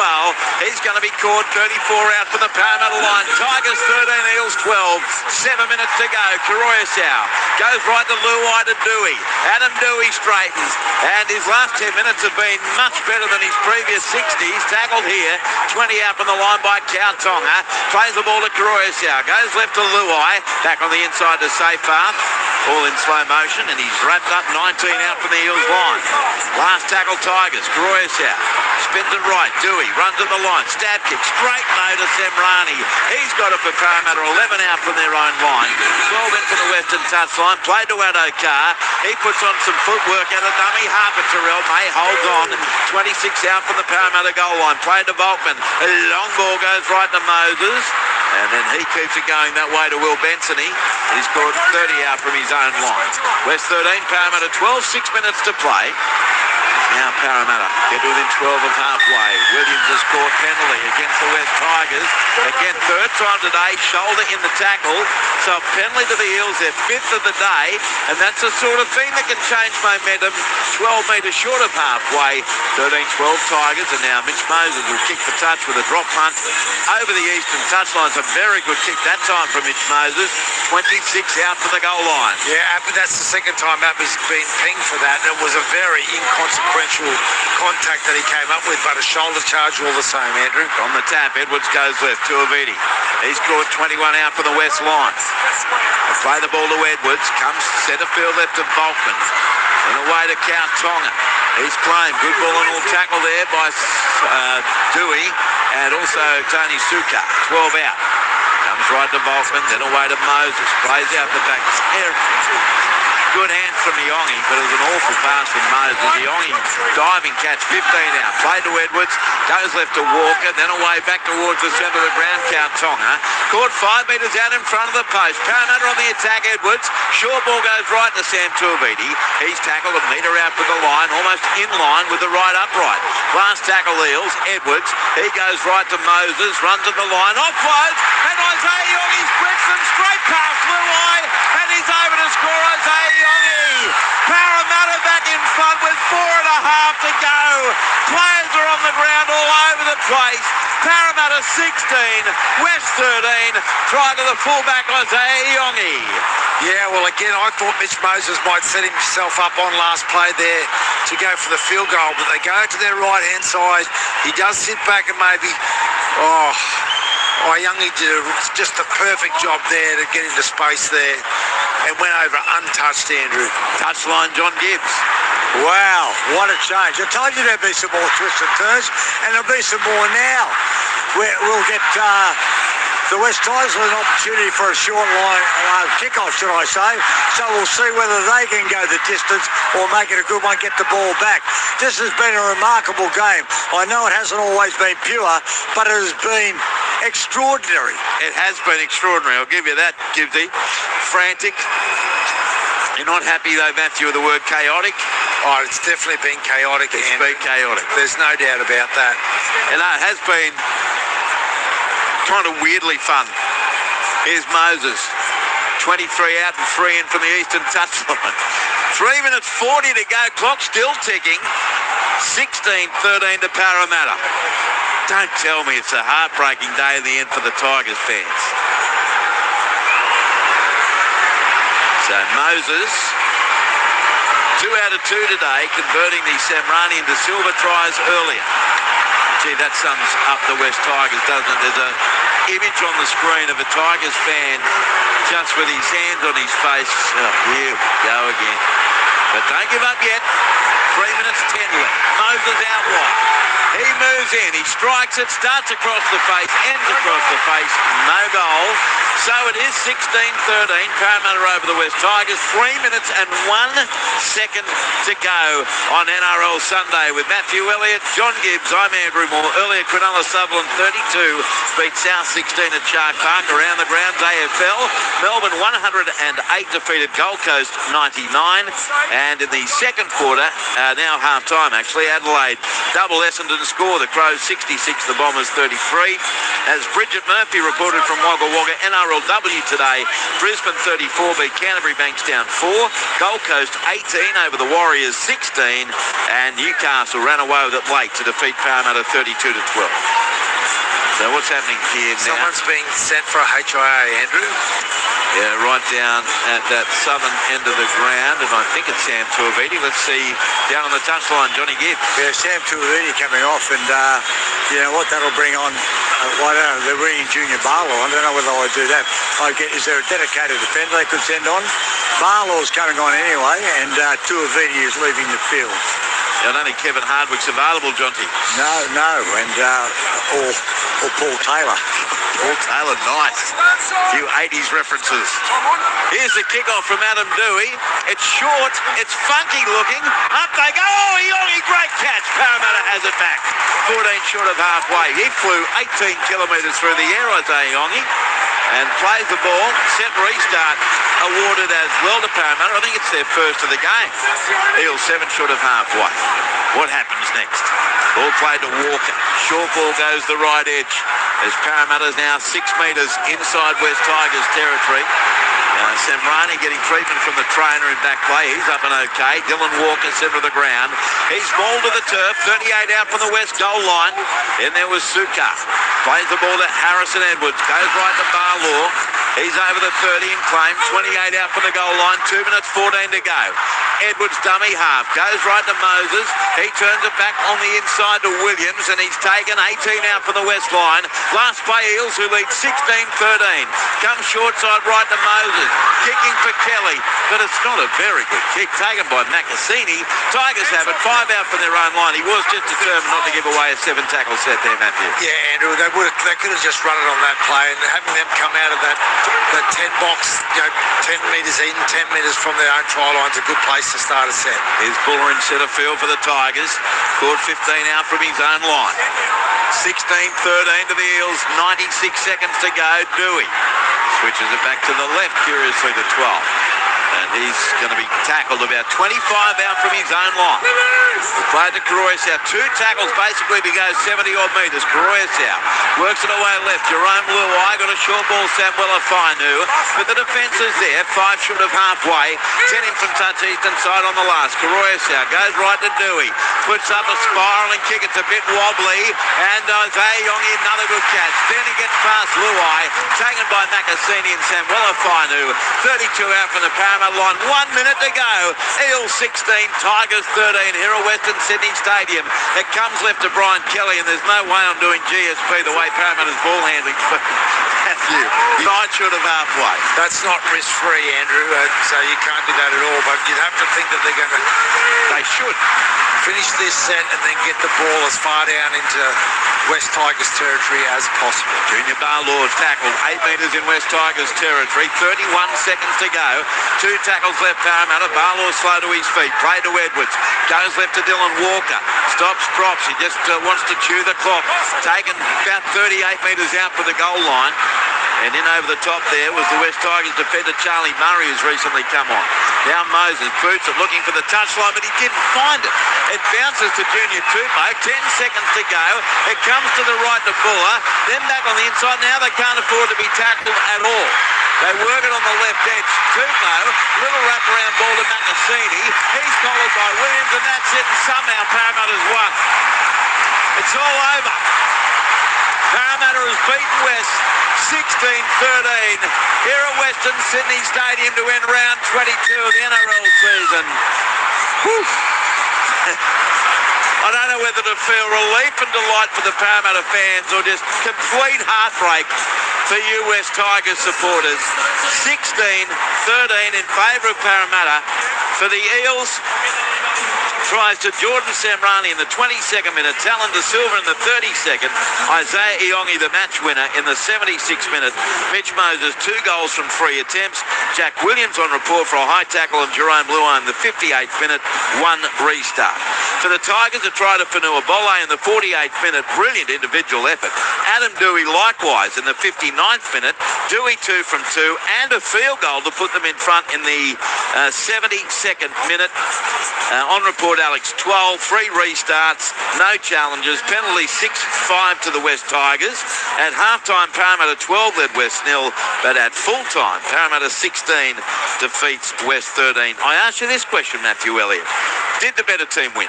He's going to be caught 34 out from the Parramatta line. Tigers 13, Eels 12. 7 minutes to go. Karoyasau goes right to Luai to Dewey. Adam Dewey straightens. And his last 10 minutes have been much better than his previous 60. He's tackled here. 20 out from the line by Kautonga. Plays the ball to Karoyasau. Goes left to Luai. Back on the inside to Safar. All in slow motion, and he's wrapped up 19 out from the Eels line. Last tackle Tigers. Karoyasau spins it right. Dewey runs in the line. Stab kick straight low to Semrani. He's got it for Parramatta. 11 out from their own line. 12 in from the western touchline. Played to Adokar. He puts on some footwork at a dummy. Harper Terrell May holds on. 26 out from the Parramatta goal line. Played to Volkman. A long ball goes right to Moses. And then he keeps it going that way to Will Benson. He's scored 30 out from his own line. West 13, Parramatta 12, 6 minutes to play. Now Parramatta get within 12 of halfway. Williams has scored penalty against the West Tigers. Again, third time today, shoulder in the tackle. So a penalty to the Eels, their fifth of the day. And that's the sort of thing that can change momentum. 12 metres short of halfway. 13-12 Tigers. And now Mitch Moses will kick for touch with a drop punt over the eastern touchline. It's a very good kick that time from Mitch Moses. 26 out for the goal line. Yeah, but that's the second time Appy's been pinged for that. It was a very inconsequential contact that he came up with, but a shoulder charge all the same, Andrew. On the tap, Edwards goes left to Aviti. He's scored 21 out for the West line. They play the ball to Edwards. Comes centre field left to Volkman. And away to Tonga. He's claimed. Good ball and all tackle there by Dewey and also Tony Suka. 12 out. Comes right to Volkman, then away to Moses. Plays out the back. Good hand from Iongi, but it was an awful pass from Moses. Iongi diving catch, 15 out. Play to Edwards, goes left to Walker, then away back towards the centre of the ground, Tonga. Caught 5 metres out in front of the post. Parramatta on the attack, Edwards. Short ball goes right to Sam Tuiviti. He's tackled a metre out for the line, almost in line with the right upright. Last tackle Eels, Edwards. He goes right to Moses, runs at the line, offloads, and Isaiah Iongi's bricks them straight past Luai, and he's over to score Isaiah Iongi. Parramatta back in front with 4.5 to go. Players are on the ground all over the place. Parramatta 16, West 13. Try to the fullback Isaiah Iongi. Yeah, well, again, I thought Mitch Moses might set himself up on last play there to go for the field goal, but they go to their right-hand side. He does sit back and maybe, Iongi did just a perfect job there to get into space there and went over untouched, Andrew. Touchline, John Gibbs. Wow, what a change. I told you there'd be some more twists and turns, and there'll be some more now. We'll get the West Tigers with an opportunity for a short line kickoff, should I say. So we'll see whether they can go the distance or make it a good one, get the ball back. This has been a remarkable game. I know it hasn't always been pure, but it has been extraordinary. It has been extraordinary, I'll give you that, Gibbsy. Frantic. You're not happy though, Matthew, with the word chaotic? Oh, it's definitely been chaotic. It's been chaotic. There's no doubt about that. And it has been kind of weirdly fun. Here's Moses. 23 out and 3 in from the eastern touchline. 3 minutes 40 to go. Clock still ticking. 16-13 to Parramatta. Don't tell me it's a heartbreaking day in the end for the Tigers fans. So Moses, 2 out of 2 today, converting the Samrani into silver tries earlier. Gee, that sums up the West Tigers, doesn't it? There's an image on the screen of a Tigers fan just with his hands on his face. Oh, here we go again. But don't give up yet. 3 minutes 10 left. Moses out wide. He moves in. He strikes it, starts across the face, ends across the face. No goal. So it is 16-13. Parramatta over the West Tigers. 3 minutes and 1 second to go on NRL Sunday with Matthew Elliott, John Gibbs. I'm Andrew Moore. Earlier, Cronulla Sutherland 32 beat South 16 at Shark Park. Around the grounds, AFL. Melbourne 108 defeated Gold Coast 99. And in the second quarter, now half-time actually, Adelaide double Essendon score. The Crows 66, the Bombers 33. As Bridget Murphy reported from Wagga Wagga, NRLW today, Brisbane 34 beat Canterbury Bankstown 4. Gold Coast 18 over the Warriors 16. And Newcastle ran away with it late to defeat Parramatta 32-12. So what's happening here now? Someone's being sent for a HIA, Andrew. Yeah, right down at that southern end of the ground, and I think it's Sam Tuiviti. Let's see, down on the touchline, Johnny Gibbs. Yeah, Sam Tuiviti coming off, and you know what that'll bring on. I don't know, they're bringing Junior Barlow. I don't know whether I do that. Is there a dedicated defender they could send on? Barlow's coming on anyway, and Tuiviti is leaving the field. I don't think Kevin Hardwick's available, Jonty. No, and or Paul Taylor. Paul Taylor, nice. A few 80s references. Here's the kickoff from Adam Dewey. It's short, it's funky looking. Up they go. Oh, Iongi, great catch. Parramatta has it back. 14 short of halfway. He flew 18 kilometres through the air, Isaiah Iongi. and plays the ball. Set restart awarded as well to Parramatta. I think it's their first of the game. Eels 7 short of halfway. What happens next? Ball played to Walker. Short ball goes the right edge as Parramatta's now 6 metres inside West Tigers territory. Semrani getting treatment from the trainer in back play. He's up and okay. Dylan Walker centre of the ground. He's ball to the turf. 38 out from the west goal line. Then there was Suka. Plays the ball to Harrison Edwards. Goes right to Barlaw. He's over the 30 in claim. 28 out from the goal line. 2 minutes 14 to go. Edwards dummy half. Goes right to Moses. He turns it back on the inside to Williams, and he's taken 18 out from the west line. Last play Eels, who lead 16-13. Comes short side right to Moses. Kicking for Kelly, but it's not a very good kick. Taken by Macassini. Tigers have it. 5 out from their own line. He was just determined not to give away a 7-tackle set there, Matthew. Yeah, Andrew, they could have just run it on that play, and having them come out of that 10 box, 10 metres in, 10 metres from their own try line is a good place to start a set. Here's Buller in centre field for the Tigers. Scored 15 out from his own line. 16-13 to the Eels. 96 seconds to go. Dewey switches it back to the left, curiously, to 12. And he's going to be tackled about 25 out from his own line. Played to Croissau. 2 tackles basically to go 70-odd metres. Croissau works it away left. Jerome Luai got a short ball. Samuel Fainu. But the defence is there. 5 short of halfway. 10 in from touch eastern side on the last. Croissau goes right to Dewey. Puts up a spiralling kick. It's a bit wobbly. And Isaiah Yongi, another good catch. Then he gets past Luai. Taken by Macassini and Samuel Fainu. 32 out from the Parramatta line. 1 minute to go. Eels 16, Tigers 13 here at Western Sydney Stadium. It comes left to Brian Kelly, and there's no way I'm doing GSP the way Parramatta's ball handling. Matthew, 9 short of halfway. That's not risk-free, Andrew, so you can't do that at all, but you'd have to think that they're going to... They should finish this set and then get the ball as far down into West Tigers territory as possible. Junior Barlaw's tackled 8 metres in West Tigers territory. 31 seconds to go. 2 tackles left Parramatta. Barlaw slow to his feet. Play to Edwards. Goes left to Dylan Walker. Stops props. He just wants to chew the clock. Taken about 38 metres out for the goal line. And in over the top there was the West Tigers defender Charlie Murray, who's recently come on. Now Moses boots it, looking for the touchline, but he didn't find it. It bounces to Junior Tupou. 10 seconds to go. It comes to the right to Buller. Then back on the inside. Now they can't afford to be tackled at all. They work it on the left edge. Tupou, little wraparound ball to Macassini. He's collared by Williams, and that's it. And somehow Parramatta's won. It's all over. Parramatta has beaten West 16-13 here at Western Sydney Stadium to end round 22 of the NRL season. Whew. I don't know whether to feel relief and delight for the Parramatta fans or just complete heartbreak for you West Tigers supporters. 16-13 in favour of Parramatta. For the Eels, tries to Jordan Samrani in the 22nd minute, Talon De Silva in the 32nd, Isaiah Iongi the match winner in the 76th minute, Mitch Moses 2 goals from 3 attempts, Jack Williams on report for a high tackle, and Jerome Luai in the 58th minute, 1 restart. For the Tigers, a try to Fanua Bolle in the 48th minute, brilliant individual effort. Adam Dewey likewise in the 59th minute, Dewey 2 from 2, and a field goal to put them in front in the 72nd minute. On report, Alex 12, 3 restarts, no challenges, penalty 6-5 to the West Tigers. At halftime, Parramatta 12 led West 0, but at full time, Parramatta 16 defeats West 13. I ask you this question, Matthew Elliott. Did the better team win?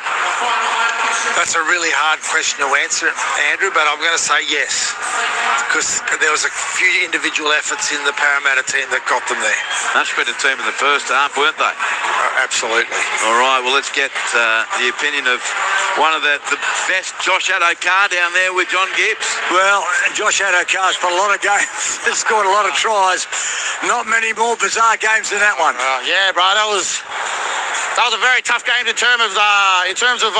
That's a really hard question to answer, Andrew, but I'm going to say yes, because there was a few individual efforts in the Parramatta team that got them there. Much better team in the first half, weren't they? Absolutely. All right, well, let's get the opinion of one of the best, Josh Adokar, down there with John Gibbs. Well, Josh Adokar's put a lot of games, scored a lot of tries. Not many more bizarre games than that one. Yeah, bro, that was a very tough game in terms of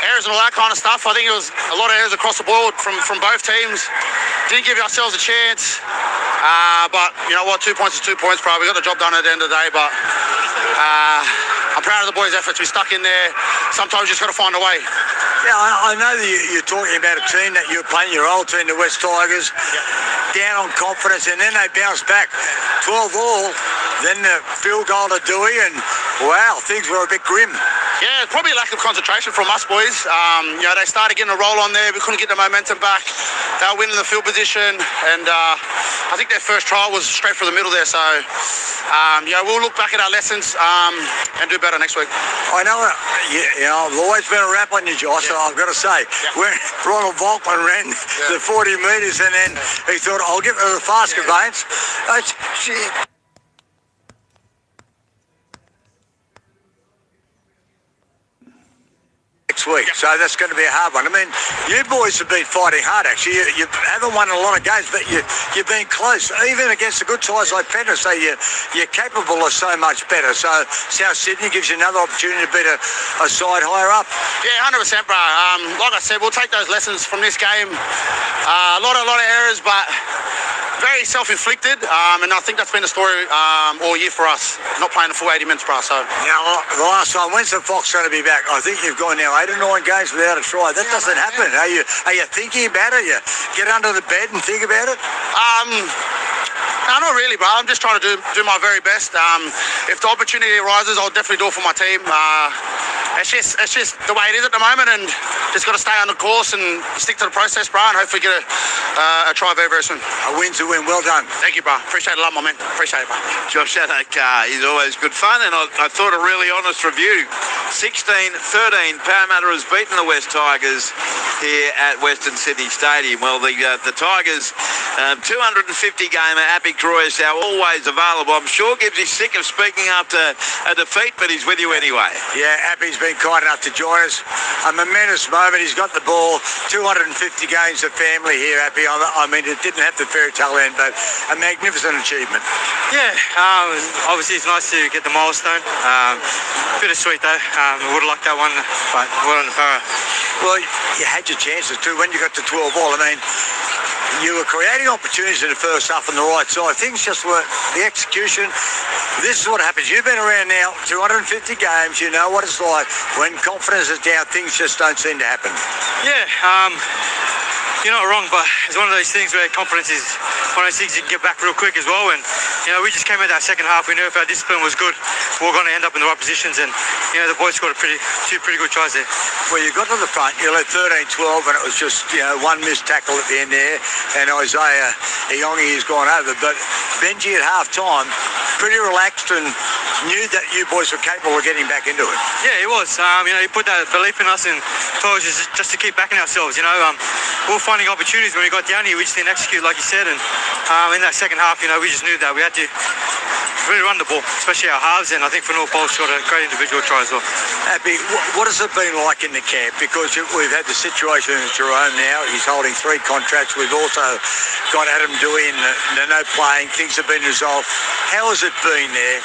errors and all that kind of stuff. I think it was a lot of errors across the board from both teams. Didn't give ourselves a chance, but you know what? 2 points is 2 points, bro. We got the job done at the end of the day, but I'm proud of the boys' efforts. We stuck in there. Sometimes you just got to find a way. Yeah, I know that you're talking about a team that you're playing, your old team, the West Tigers, down on confidence, and then they bounce back 12 all, then the field goal to Dewey, and wow, things were a bit grim. Yeah, probably a lack of concentration from us boys. They started getting a roll on there. We couldn't get the momentum back. They were winning the field position, and I think their first trial was straight for the middle there. So, we'll look back at our lessons and do better next week. I know, I've always been a rap on you, Josh, so I've got to say, when Ronald Volkman ran the 40 metres and then he thought, I'll give it to the fast conveyance. Next week, so that's going to be a hard one. I mean, you boys have been fighting hard, actually. You haven't won a lot of games, but you've been close. Even against a good size like Penrith, so you're capable of so much better. So South Sydney gives you another opportunity to beat a side higher up. Yeah, 100%, bro. Like I said, we'll take those lessons from this game. A lot of errors, but very self-inflicted, and I think that's been the story all year for us, not playing the full 80 minutes, bro. So now, the last time, when's the Fox going to be back? I think you've gone now 8 or 9 games without a try. That doesn't happen. Are you thinking about it? You get under the bed and think about it? No, not really, bro. I'm just trying to do my very best. If the opportunity arises, I'll definitely do it for my team. It's just the way it is at the moment, and just got to stay on the course and stick to the process, bro, and hopefully get a try very, very soon. A win's a win. Well done. Thank you, bro. Appreciate it a lot, my man. Appreciate it, bro. Josh Haddock is always good fun, and I thought a really honest review. 16-13, Parramatta has beaten the West Tigers here at Western Sydney Stadium. Well, the Tigers, 250-gamer, Appy Croysow, always available. I'm sure Gibbs is sick of speaking after a defeat, but he's with you anyway. Yeah, Appy's been kind enough to join us. A momentous moment. He's got the ball. 250 games of family here, Appy. I mean, it didn't have the fairy tale end, but a magnificent achievement. Yeah, obviously it's nice to get the milestone. Bittersweet though. Would have liked that one, but well on the Parra. Well, you had your chances too when you got to 12 all. I mean, you were creating opportunities in the first half on the right side. Things just weren't the execution. This is what happens. You've been around now 250 games. You know what it's like. When confidence is down, things just don't seem to happen. Yeah, you're not wrong, but it's one of those things where confidence is one of those things you can get back real quick as well. And we just came out that second half. We knew if our discipline was good, we were going to end up in the right positions. And the boys scored two pretty good tries there. Well, you got to the front. You led 13-12, and it was just one missed tackle at the end there. And Isaiah Iongi has gone over, but Benji at half time pretty relaxed and knew that you boys were capable of getting back into it. Yeah, he was. He put that belief in us and told us just to keep backing ourselves. We were finding opportunities when we got down here. We just didn't execute, like you said. And in that second half, we just knew that we had to really run the ball, especially our halves. And I think Fanua Paul shot a great individual try as well. Happy, what has it been like in the camp? Because we've had the situation in Jerome now. He's holding 3 contracts. We've also got Adam Dewey in the no playing. Things have been resolved. How has it been there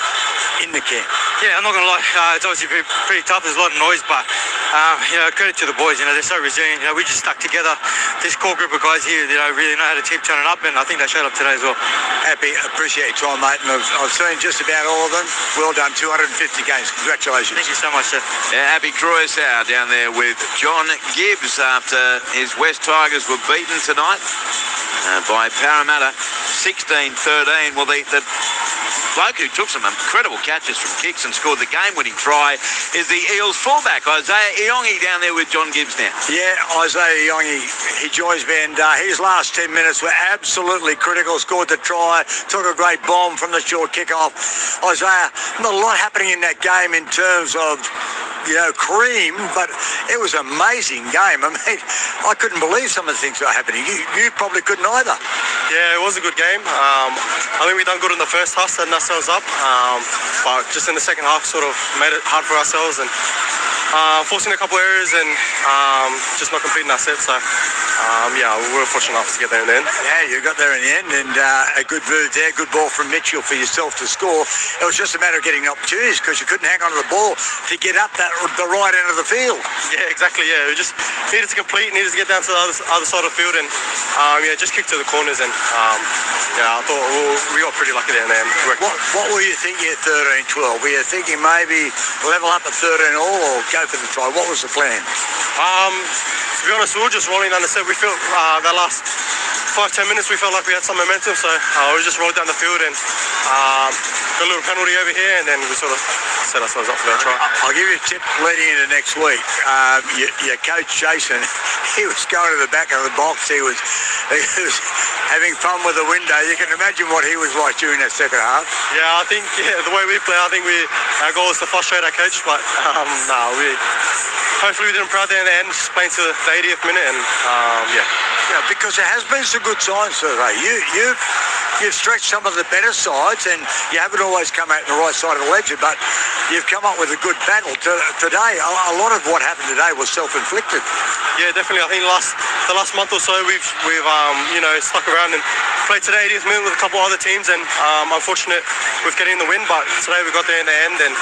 in the camp? Yeah, I'm not going to lie. It's obviously pretty tough. There's a lot of noise, but credit to the boys. They're so resilient. We just stuck together. This core group of guys here, really know how to keep turning up, and I think they showed up today as well. Happy, appreciate your time, mate. And I've seen just about all of them. Well done. 250 games. Congratulations. Thank you so much, sir. Yeah, Appy Croysow down there with John Gibbs after his West Tigers were beaten tonight by Parramatta 16-13. Well, the bloke who took some incredible catches from kicks and scored the game-winning try is the Eels fullback, Isaiah Iongi, down there with John Gibbs now. Yeah, Isaiah Iongi, he joins me, and his last 10 minutes were absolutely critical. Scored the try, took a great bomb from the short kick-off. Isaiah, not a lot happening in that game in terms of cream, but it was an amazing game. I mean, I couldn't believe some of the things that were happening. You probably couldn't either. Yeah, it was a good game. I think we done good in the first half, setting ourselves up, but just in the second half sort of made it hard for ourselves and forcing a couple errors and just not completing our set. So we were fortunate enough to get there in the end. Yeah, you got there in the end, and a good move there, good ball from Mitchell for yourself to score. It was just a matter of getting opportunities because you couldn't hang on to the ball to get up the right end of the field. Yeah, exactly. Yeah, we just needed to complete, needed to get down to the other side of the field, and just kick to the corners. And I thought we got pretty lucky there in the end. What were you thinking at 13-12? Were you thinking maybe level up at 13 all or go for the try? What was the plan? To be honest, we were just rolling down the set. We felt that last 5-10 minutes we felt like we had some momentum, so we just rolled down the field and got a little penalty over here, and then we sort of set ourselves up for that try. I'll give you a tip leading into next week. Your coach Jason, he was going to the back of the box. He was having fun with the window. You can imagine what he was like during that second half. Yeah, I think the way we play, I think our goal is to frustrate our coach, but hopefully we didn't pride there in the end, just playing to the 80th minute, and Yeah, because there has been some good signs today. You've stretched some of the better sides, and you haven't always come out on the right side of the ledger, but you've come up with a good battle today. A lot of what happened today was self-inflicted. Yeah, definitely. I think the last month or so we've stuck around and played to the 80th minute with a couple other teams, and unfortunate with getting the win, but today we got there in the end, and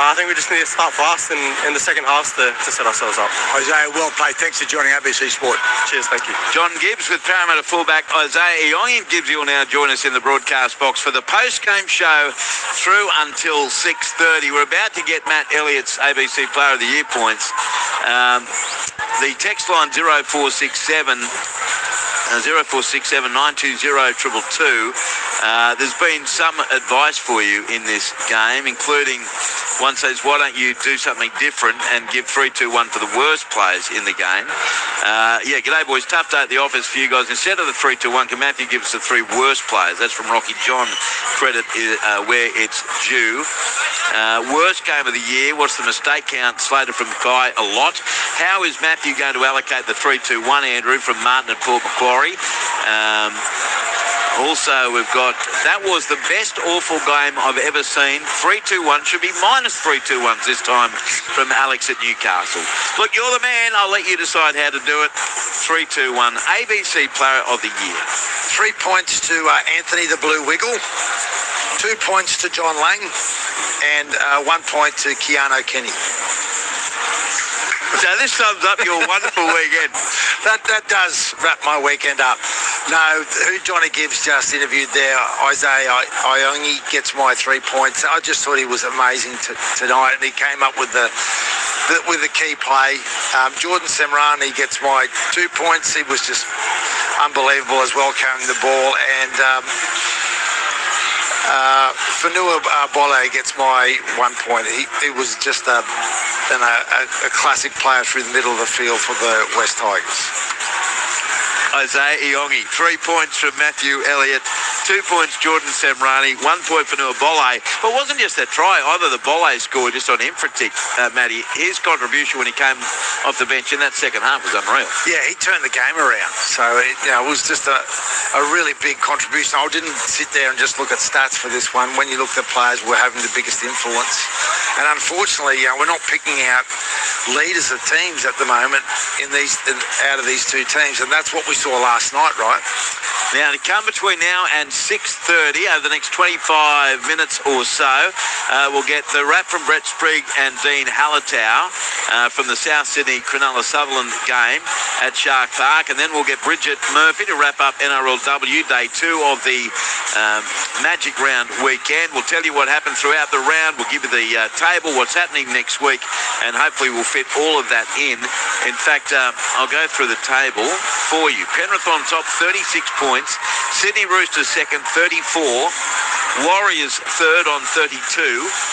I think we just need to start fast in the second half to set ourselves up. Isaiah, well played. Thanks for joining ABC Sport. Cheers, thank you. John Gibbs with Parramatta fullback Isaiah Iongi. Gibbs, you will now join us in the broadcast box for the post-game show through until 6:30. We're about to get Matt Elliott's ABC Player of the Year points. The text line 0467 920 222. There's been some advice for you in this game, including one says, why don't you do something different and give 3-2-1 for the worst players in the game? G'day boys, tough day at the office for you guys. Instead of the 3-2-1, can Matthew give us the 3 worst players? That's from Rocky John. Credit where it's due. Worst game of the year, what's the mistake count slated from Guy? A lot. How is Matthew going to allocate the 3-2-1, Andrew, from Martin and Port Macquarie? Also, we've got, that was the best awful game I've ever seen. 3-2-1 should be minus 3-2-1s this time from Alex at Newcastle. Look, you're the man. I'll let you decide how to do it. 3-2-1. ABC Player of the Year. 3 points to Anthony the Blue Wiggle, 2 points to John Lang, and 1 point to Keanu Kenny. So this sums up your wonderful weekend. That does wrap my weekend up. No, who Johnny Gibbs just interviewed there, Isaiah Iongi gets my 3 points. I just thought he was amazing tonight, and he came up with the key play. Jordan Semrani gets my 2 points. He was just unbelievable as well carrying the ball, and Fanua Bolle gets my 1 point. He was just a classic player through the middle of the field for the West Tigers. Isaiah Iongi, 3 points from Matthew Elliott, 2 points Jordan Semrani, 1 point for Noah Bolle. But it wasn't just that try either. The Bolle score just on Infratic, Matty. His contribution when he came off the bench in that second half was unreal. Yeah, he turned the game around. So it was just a really big contribution. I didn't sit there and just look at stats for this one. When you look at the players who were having the biggest influence, and unfortunately, we're not picking out leaders of teams at the moment out of these two teams, and that's what we saw last night, right? Now, to come between now and 6:30, over the next 25 minutes or so, we'll get the wrap from Brett Sprigg and Dean Hallertau from the South Sydney Cronulla-Sutherland game at Shark Park, and then we'll get Bridget Murphy to wrap up NRLW Day 2 of the Magic Round weekend. We'll tell you what happened throughout the round. We'll give you the table, what's happening next week, and hopefully we'll fit all of that in. In fact, I'll go through the table for you. Penrith on top, 36 points. Sydney Roosters second, 34. Warriors third on 32.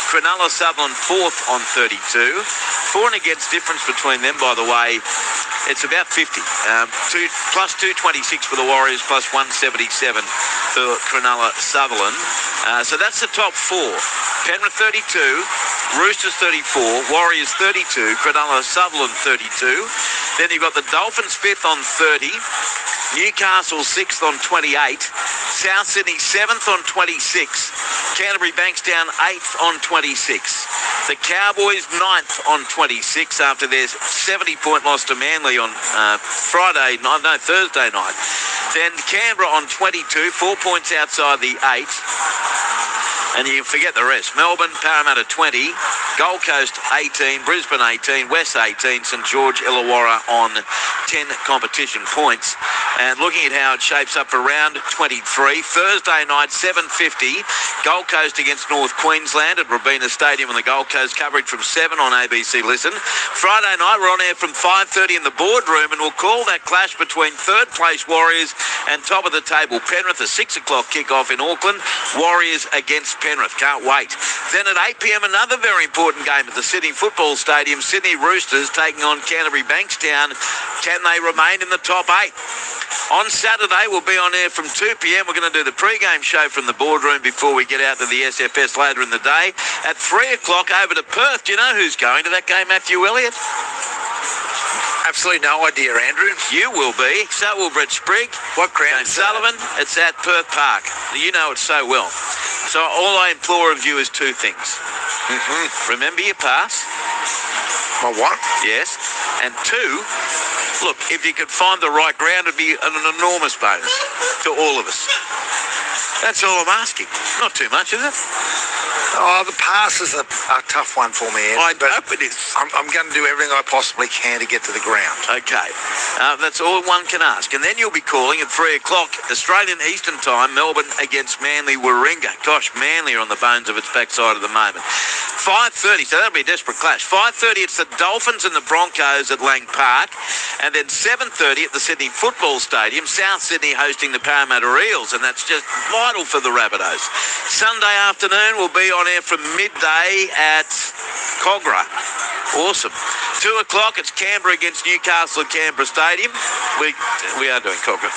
Cronulla-Sutherland fourth on 32. For and against difference between them, by the way, it's about 50. Plus 226 for the Warriors, plus 177 for Cronulla-Sutherland. So that's the top four. Penrith 32, Roosters 34, Warriors 32, Cronulla-Sutherland 32. Then you've got the Dolphins fifth on 30. Newcastle 6th on 28. South Sydney 7th on 26. Canterbury Bankstown 8th on 26. The Cowboys 9th on 26 after their 70-point loss to Manly on Thursday night. Then Canberra on 22, 4 points outside the 8. And you forget the rest. Melbourne, Parramatta 20, Gold Coast 18, Brisbane 18, West 18, St George Illawarra on 10 competition points. And looking at how it shapes up for round 23, Thursday night, 7:50, Gold Coast against North Queensland at Robina Stadium on the Gold Coast. Coverage from 7 on ABC Listen. Friday night, we're on air from 5:30 in the boardroom, and we'll call that clash between third-place Warriors and top-of-the-table Penrith. A 6 o'clock kickoff in Auckland. Warriors against Penrith. Can't wait. Then at 8 p.m, another very important game at the Sydney Football Stadium. Sydney Roosters taking on Canterbury Bankstown. Can they remain in the top 8? On Saturday, we'll be on air from 2 p.m. We're going to do the pre-game show from the boardroom before we get out to the SFS later in the day. At 3 o'clock, over to Perth. Do you know who's going to that game, Matthew Elliott? Absolutely no idea, Andrew. You will be. So will Brett Sprigg. What ground? James Sullivan. It's at Perth Park. You know it so well. So all I implore of you is 2 things. Remember your pass. My what? Yes. And 2, look, if you could find the right ground, it'd be an enormous bonus to all of us. That's all I'm asking. Not too much, is it? Oh, the pass is a tough one for me, Ed, I but hope it is. I'm going to do everything I possibly can to get to the ground. Okay. That's all one can ask. And then you'll be calling at 3 o'clock, Australian Eastern Time, Melbourne against Manly Warringah. Gosh, Manly are on the bones of its backside at the moment. 5:30, so that'll be a desperate clash. 5:30, it's the Dolphins and the Broncos at Lang Park. And then 7:30 at the Sydney Football Stadium, South Sydney hosting the Parramatta Eels, and that's just vital for the Rabbitohs. Sunday afternoon, we'll be on air from midday at Cogra. Awesome. 2 o'clock, it's Canberra against Newcastle at Canberra Stadium. We are doing Cogra.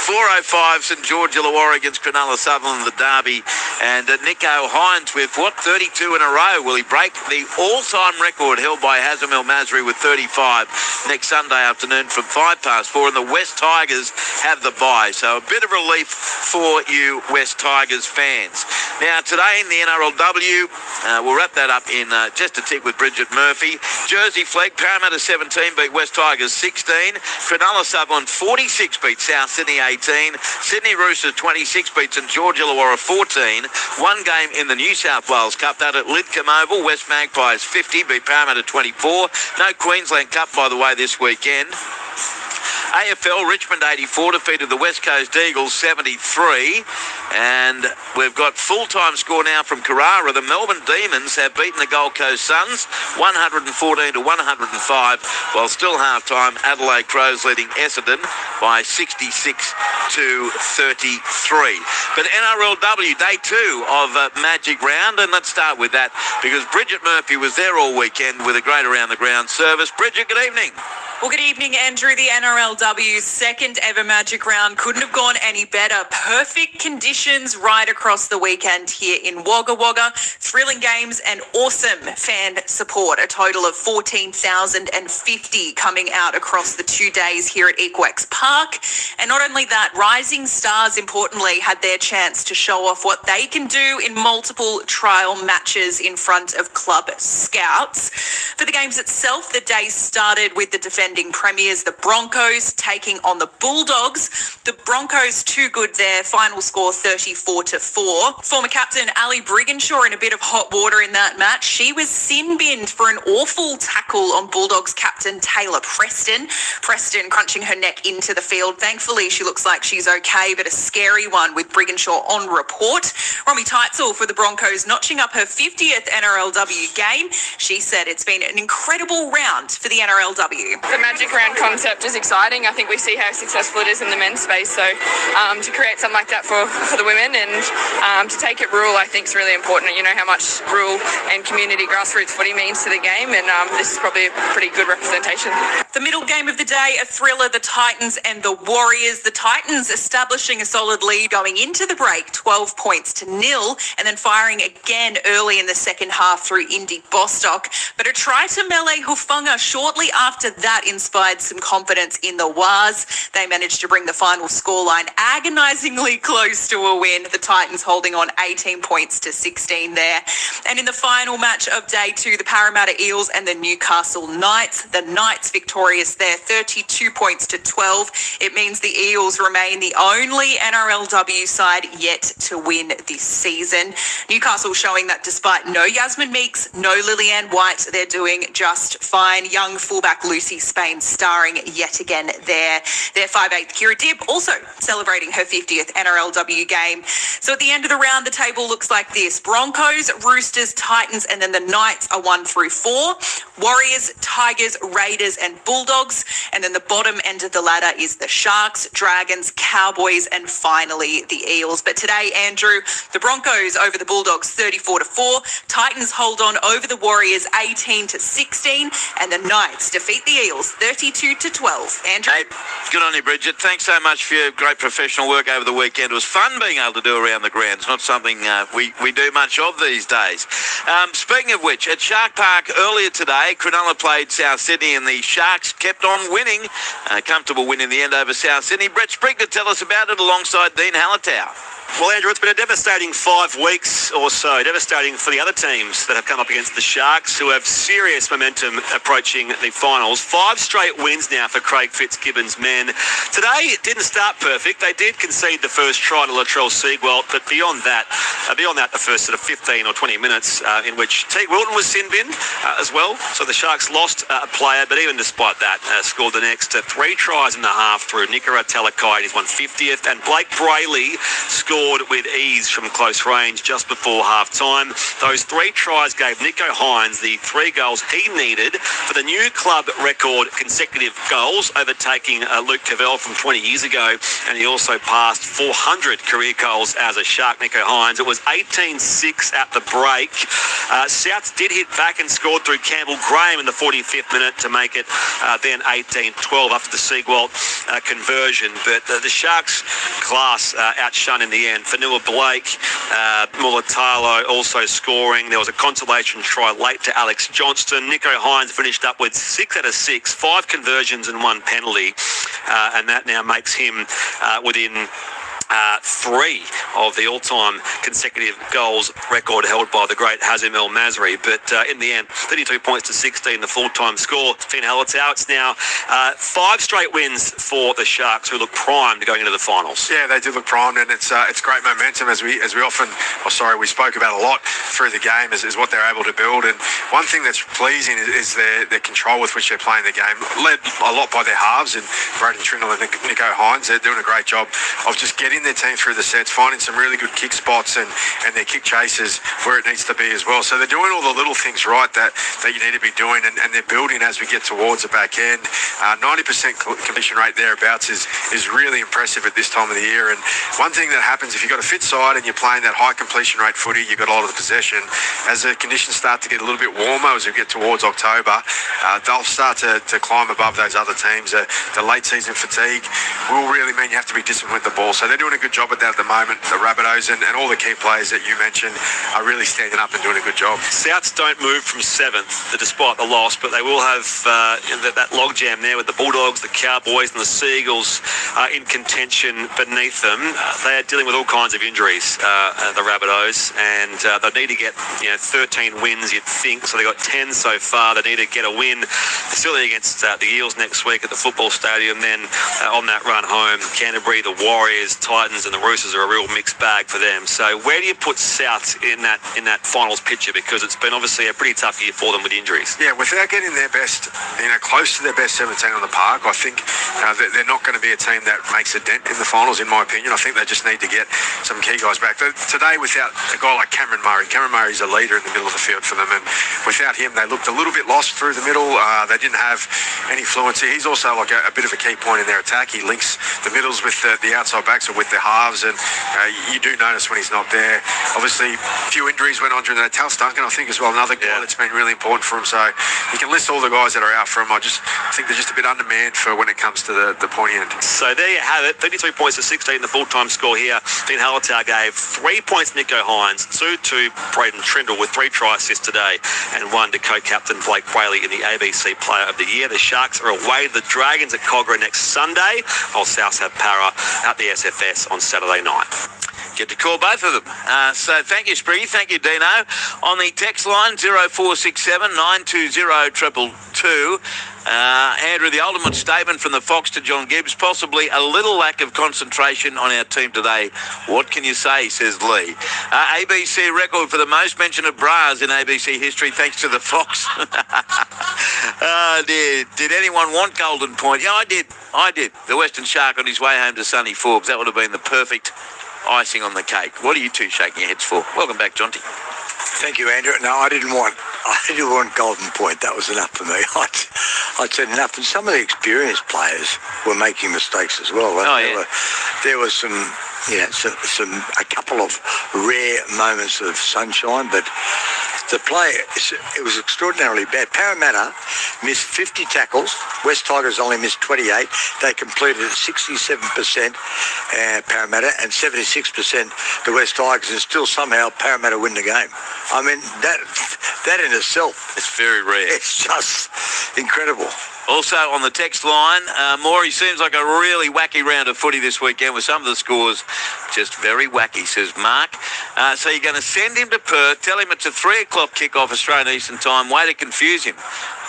4:05, St George Illawarra against Cronulla Sutherland, the derby. And Nico Hines with, 32 in a row? Will he break the all-time record held by Hazem El Masri with 35 next Sunday afternoon from 4:05? And the West Tigers have the bye. So a bit of relief for you West Tigers fans. Now, today in the NRLW, we'll wrap that up in just a tick with Bridget Murphy. Jersey Flegg, Parramatta 17 beat West Tigers 16. Cronulla Sutherland 46 beat South Sydney 18. Sydney Roosters 26 beat St George Illawarra 14. One game in the New South Wales Cup, that at Lidcombe Oval. West Magpies 50 beat Parramatta 24. No Queensland Cup, by the way, this weekend. AFL, Richmond 84 defeated the West Coast Eagles 73. And we've got full-time score now from Carrara. The Melbourne Demons have beaten the Gold Coast Suns 114 to 105, while still half-time Adelaide Crows leading Essendon by 66 to 33. But NRLW, day 2 of Magic Round, and let's start with that because Bridget Murphy was there all weekend with a great around-the-ground service. Bridget, good evening. Well, good evening, Andrew. The NRLW's second ever Magic Round couldn't have gone any better. Perfect conditions right across the weekend here in Wagga Wagga. Thrilling games and awesome fan support. A total of 14,050 coming out across the 2 days here at Equex Park. And not only that, rising stars, importantly, had their chance to show off what they can do in multiple trial matches in front of club scouts. For the games itself, the day started with the defending premiers, the Broncos, taking on the Bulldogs. The Broncos too good there. Final score 34-4. Former captain Ali Brigginshaw in a bit of hot water in that match. She was sin-binned for an awful tackle on Bulldogs captain Taylor Preston. Preston crunching her neck into the field. Thankfully, she looks like she's okay, but a scary one with Brigginshaw on report. Romy Teitzel for the Broncos notching up her 50th NRLW game. She said it's been an incredible round for the NRLW. The Magic Round concept is exciting. I think we see how successful it is in the men's space. So to create something like that for the women and to take it rural, I think is really important. You know how much rural and community grassroots footy means to the game, and this is probably a pretty good representation. The middle game of the day, a thriller, the Titans and the Warriors. The Titans establishing a solid lead going into the break, 12 points to 0, and then firing again early in the second half through Indy Bostock. But a try to Mele Hufunga shortly after that inspired some confidence in the Waz. They managed to bring the final scoreline agonisingly close to a win. The Titans holding on 18 points to 16 there. And in the final match of day 2, the Parramatta Eels and the Newcastle Knights. The Knights victorious victorious there, 32 points to 12. It means the Eels remain the only NRLW side yet to win this season. Newcastle showing that despite no Yasmin Meeks, no Lillian White, they're doing just fine. Young fullback Lucy Spain starring yet again there. Their 5'8" Kira Dibb also celebrating her 50th NRLW game. So at the end of the round, the table looks like this. Broncos, Roosters, Titans, and then the Knights are 1 through 4. Warriors, Tigers, Raiders, and Bulldogs. And then the bottom end of the ladder is the Sharks, Dragons, Cowboys, and finally the Eels. But today, Andrew, the Broncos over the Bulldogs 34-4. Titans hold on over the Warriors 18-16. And the Knights defeat the Eels 32-12. Andrew? Hey, good on you, Bridget. Thanks so much for your great professional work over the weekend. It was fun being able to do around the ground. It's not something we do much of these days. Speaking of which, at Shark Park earlier today, Cronulla played South Sydney and the Sharks kept on winning. Comfortable win in the end over South Sydney. Brett Sprigg to tell us about it alongside Dean Hallertau. Well, Andrew, it's been a devastating 5 weeks or so. Devastating for the other teams that have come up against the Sharks, who have serious momentum approaching the finals. 5 straight wins now for Craig Fitzgibbon's men. Today didn't start perfect. They did concede the first try to Latrell Seagwalt, but beyond that, the first sort of 15 or 20 minutes in which Teague Wilton was sin-binned as well. So the Sharks lost a player, but even despite that, scored the next 3 tries in the half through Nikora Talakai in his 150th, and Blake Brayley scored with ease from close range just before half-time. Those 3 tries gave Nico Hines the 3 goals he needed for the new club record consecutive goals, overtaking Luke Cavell from 20 years ago, and he also passed 400 career goals as a Shark, Nico Hines. It was 18-6 at the break. Souths did hit back and scored through Campbell Graham in the 45th minute to make it then 18-12 after the Seagwalt conversion, but the Sharks' class outshone in the end. Fanua Blake, Mulatalo also scoring. There was a consolation try late to Alex Johnston. Nico Hines finished up with 6 out of 6, 5 conversions and 1 penalty, and that now makes him within 3 of the all-time consecutive goals record held by the great Hazim El Masri. But in the end, 32 points to 16, the full-time score. Dean Hallertau, it's now 5 straight wins for the Sharks, who look primed going into the finals. Yeah, they do look primed, and it's great momentum as we spoke about a lot through the game is what they're able to build. And one thing that's pleasing is their control with which they're playing the game, led a lot by their halves and Braden Trindle and Nico Hines. They're doing a great job of just getting their team through the sets, finding some really good kick spots and their kick chases where it needs to be as well. So they're doing all the little things right that you need to be doing, and they're building as we get towards the back end. 90% completion rate thereabouts is really impressive at this time of the year. And one thing that happens if you've got a fit side and you're playing that high completion rate footy, you've got a lot of the possession. As the conditions start to get a little bit warmer as we get towards October, they'll start to climb above those other teams. The late season fatigue will really mean you have to be disciplined with the ball. So they're doing a good job at that at the moment. The Rabbitohs and all the key players that you mentioned are really standing up and doing a good job. Souths don't move from 7th despite the loss, but they will have that logjam there with the Bulldogs, the Cowboys and the Seagulls in contention beneath them. They are dealing with all kinds of injuries, the Rabbitohs, and they need to get 13 wins, you'd think. So they got 10 so far. They need to get a win facility against the Eels next week at the football stadium. Then on that run home, Canterbury, the Warriors, Titans and the Roosters are a real mixed bag for them. So where do you put South in that finals picture? Because it's been obviously a pretty tough year for them with injuries. Yeah, without getting their best, close to their best 17 on the park, I think they're not going to be a team that makes a dent in the finals, in my opinion. I think they just need to get some key guys back. Today, without a guy like Cameron Murray's a leader in the middle of the field for them, and without him, they looked a little bit lost through the middle. They didn't have any fluency. He's also like a bit of a key point in their attack. He links the middles with the outside backs or with their halves, and you do notice when he's not there. Obviously, a few injuries went on during that. Tal Duncan, I think, as well, another guy that's been really important for him. So you can list all the guys that are out for him. I think they're just a bit undermanned for when it comes to the pointy end. So there you have it, 32 points to 16, the full-time score here. Dean Hallertau gave 3 points to Nico Hines, 2 to Braden Trindle with 3 try assists today, and 1 to co-captain Blake Brayley in the ABC Player of the Year. The Sharks are away to the Dragons at Cogra next Sunday, while Souths have Para at the SFS on Saturday night. Get to call both of them. So thank you, Spriggy. Thank you, Dino. On the text line, 0467 920 222. Andrew, the ultimate statement from the Fox to John Gibbs, possibly a little lack of concentration on our team today. What can you say, says Lee. ABC record for the most mention of bras in ABC history, thanks to the Fox. Oh, dear. Did anyone want Golden Point? Yeah, I did. The Western Shark on his way home to sunny Forbes. That would have been the perfect icing on the cake. What are you two shaking your heads for? Welcome back, Jonty. Thank you, Andrew. No, I didn't want Golden Point. That was enough for me. I'd said enough. And some of the experienced players were making mistakes as well. There was some, a couple of rare moments of sunshine, but the play, it was extraordinarily bad. Parramatta missed 50 tackles. West Tigers only missed 28. They completed 67% Parramatta and 76% the West Tigers, and still somehow Parramatta win the game. I mean, that in itself, it's very rare. It's just incredible. Also on the text line, Maury, seems like a really wacky round of footy this weekend with some of the scores just very wacky, says Mark. So you're going to send him to Perth, tell him it's a 3 o'clock kickoff Australian Eastern Time, way to confuse him.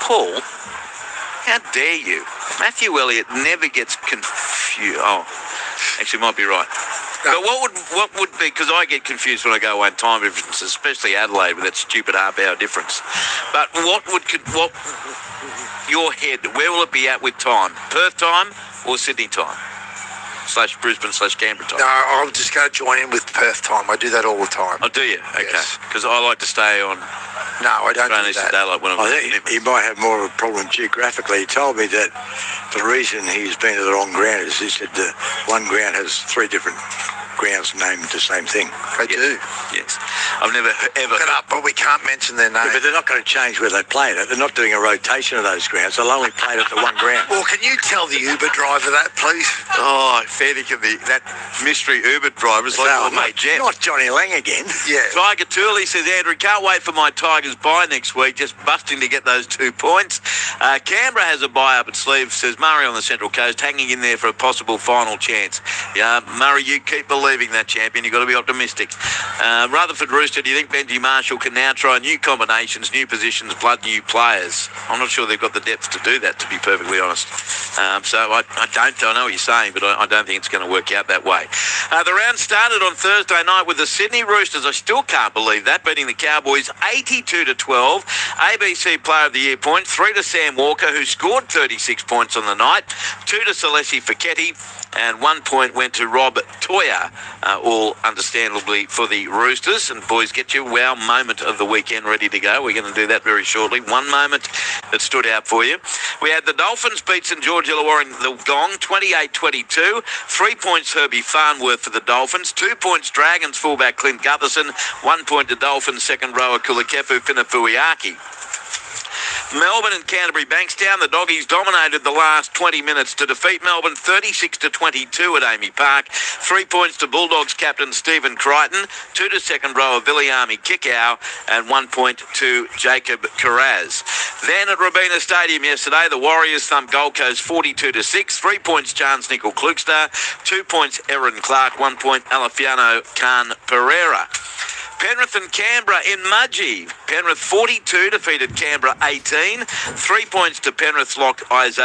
Paul, how dare you? Matthew Elliott never gets confused. Oh, actually might be right. But what would be, because I get confused when I go away in time differences, especially Adelaide with that stupid half-hour difference. But what your head, where will it be at with time? Perth time or Sydney time? / Brisbane / Canberra time? No, I'm just going to join in with Perth time. I do that all the time. Oh, do you? Okay. Because I like to stay on. No, I don't do that. I think he might have more of a problem geographically. He told me that the reason he's been to the wrong ground is he said the one ground has 3 different grounds named the same thing. They do. Yes. I've never ever... Look it up, but we can't mention their name. Yeah, but they're not going to change where they play it. They're not doing a rotation of those grounds. They'll only play it at the one ground. Well, can you tell the Uber driver that, please? Oh, fair to that mystery Uber driver is like old mate Jeff. Not Johnny Lang again. Yeah. Tiger Tooley says, Andrew, can't wait for my Tigers bye next week. Just busting to get those 2 points. Canberra has a bye up its sleeve, says Murray on the Central Coast, hanging in there for a possible final chance. Yeah, Murray, you keep believing that, champion. You've got to be optimistic. Rutherford Rooster, do you think Benji Marshall can now try new combinations, new positions, blood new players? I'm not sure they've got the depth to do that, to be perfectly honest. So I know what you're saying, but I don't think it's going to work out that way. The round started on Thursday night with the Sydney Roosters. I still can't believe that, beating the Cowboys 82-12. ABC Player of the Year point, 3 to Sam Walker, who scored 36 points on the night, 2 to Celesi Fiketti, and 1 point went to Rob Toya, all understandably for the Roosters. And boys, get your wow moment of the weekend ready to go. We're going to do that very shortly. One moment that stood out for you. We had the Dolphins beat St George Illawarra in the Gong, 28-22. 3 points Herbie Farnworth for the Dolphins. 2 points Dragons fullback Clint Gutherson. 1 point to Dolphins second rower Kulakefu Finafuiaki. Melbourne and Canterbury Bankstown. The Doggies dominated the last 20 minutes to defeat Melbourne 36-22 at Amy Park. 3 points to Bulldogs captain Stephen Crichton, 2 to second rower Viliami Kikau, and 1 point to Jacob Carraz. Then at Robina Stadium yesterday, the Warriors thumped Gold Coast 42-6. 3 points Chance Nickel Klukster, 2 points Erin Clark, 1 point Alafiano Khan Pereira. Penrith and Canberra in Mudgee. Penrith 42 defeated Canberra 18. 3 points to Penrith's lock Isaiah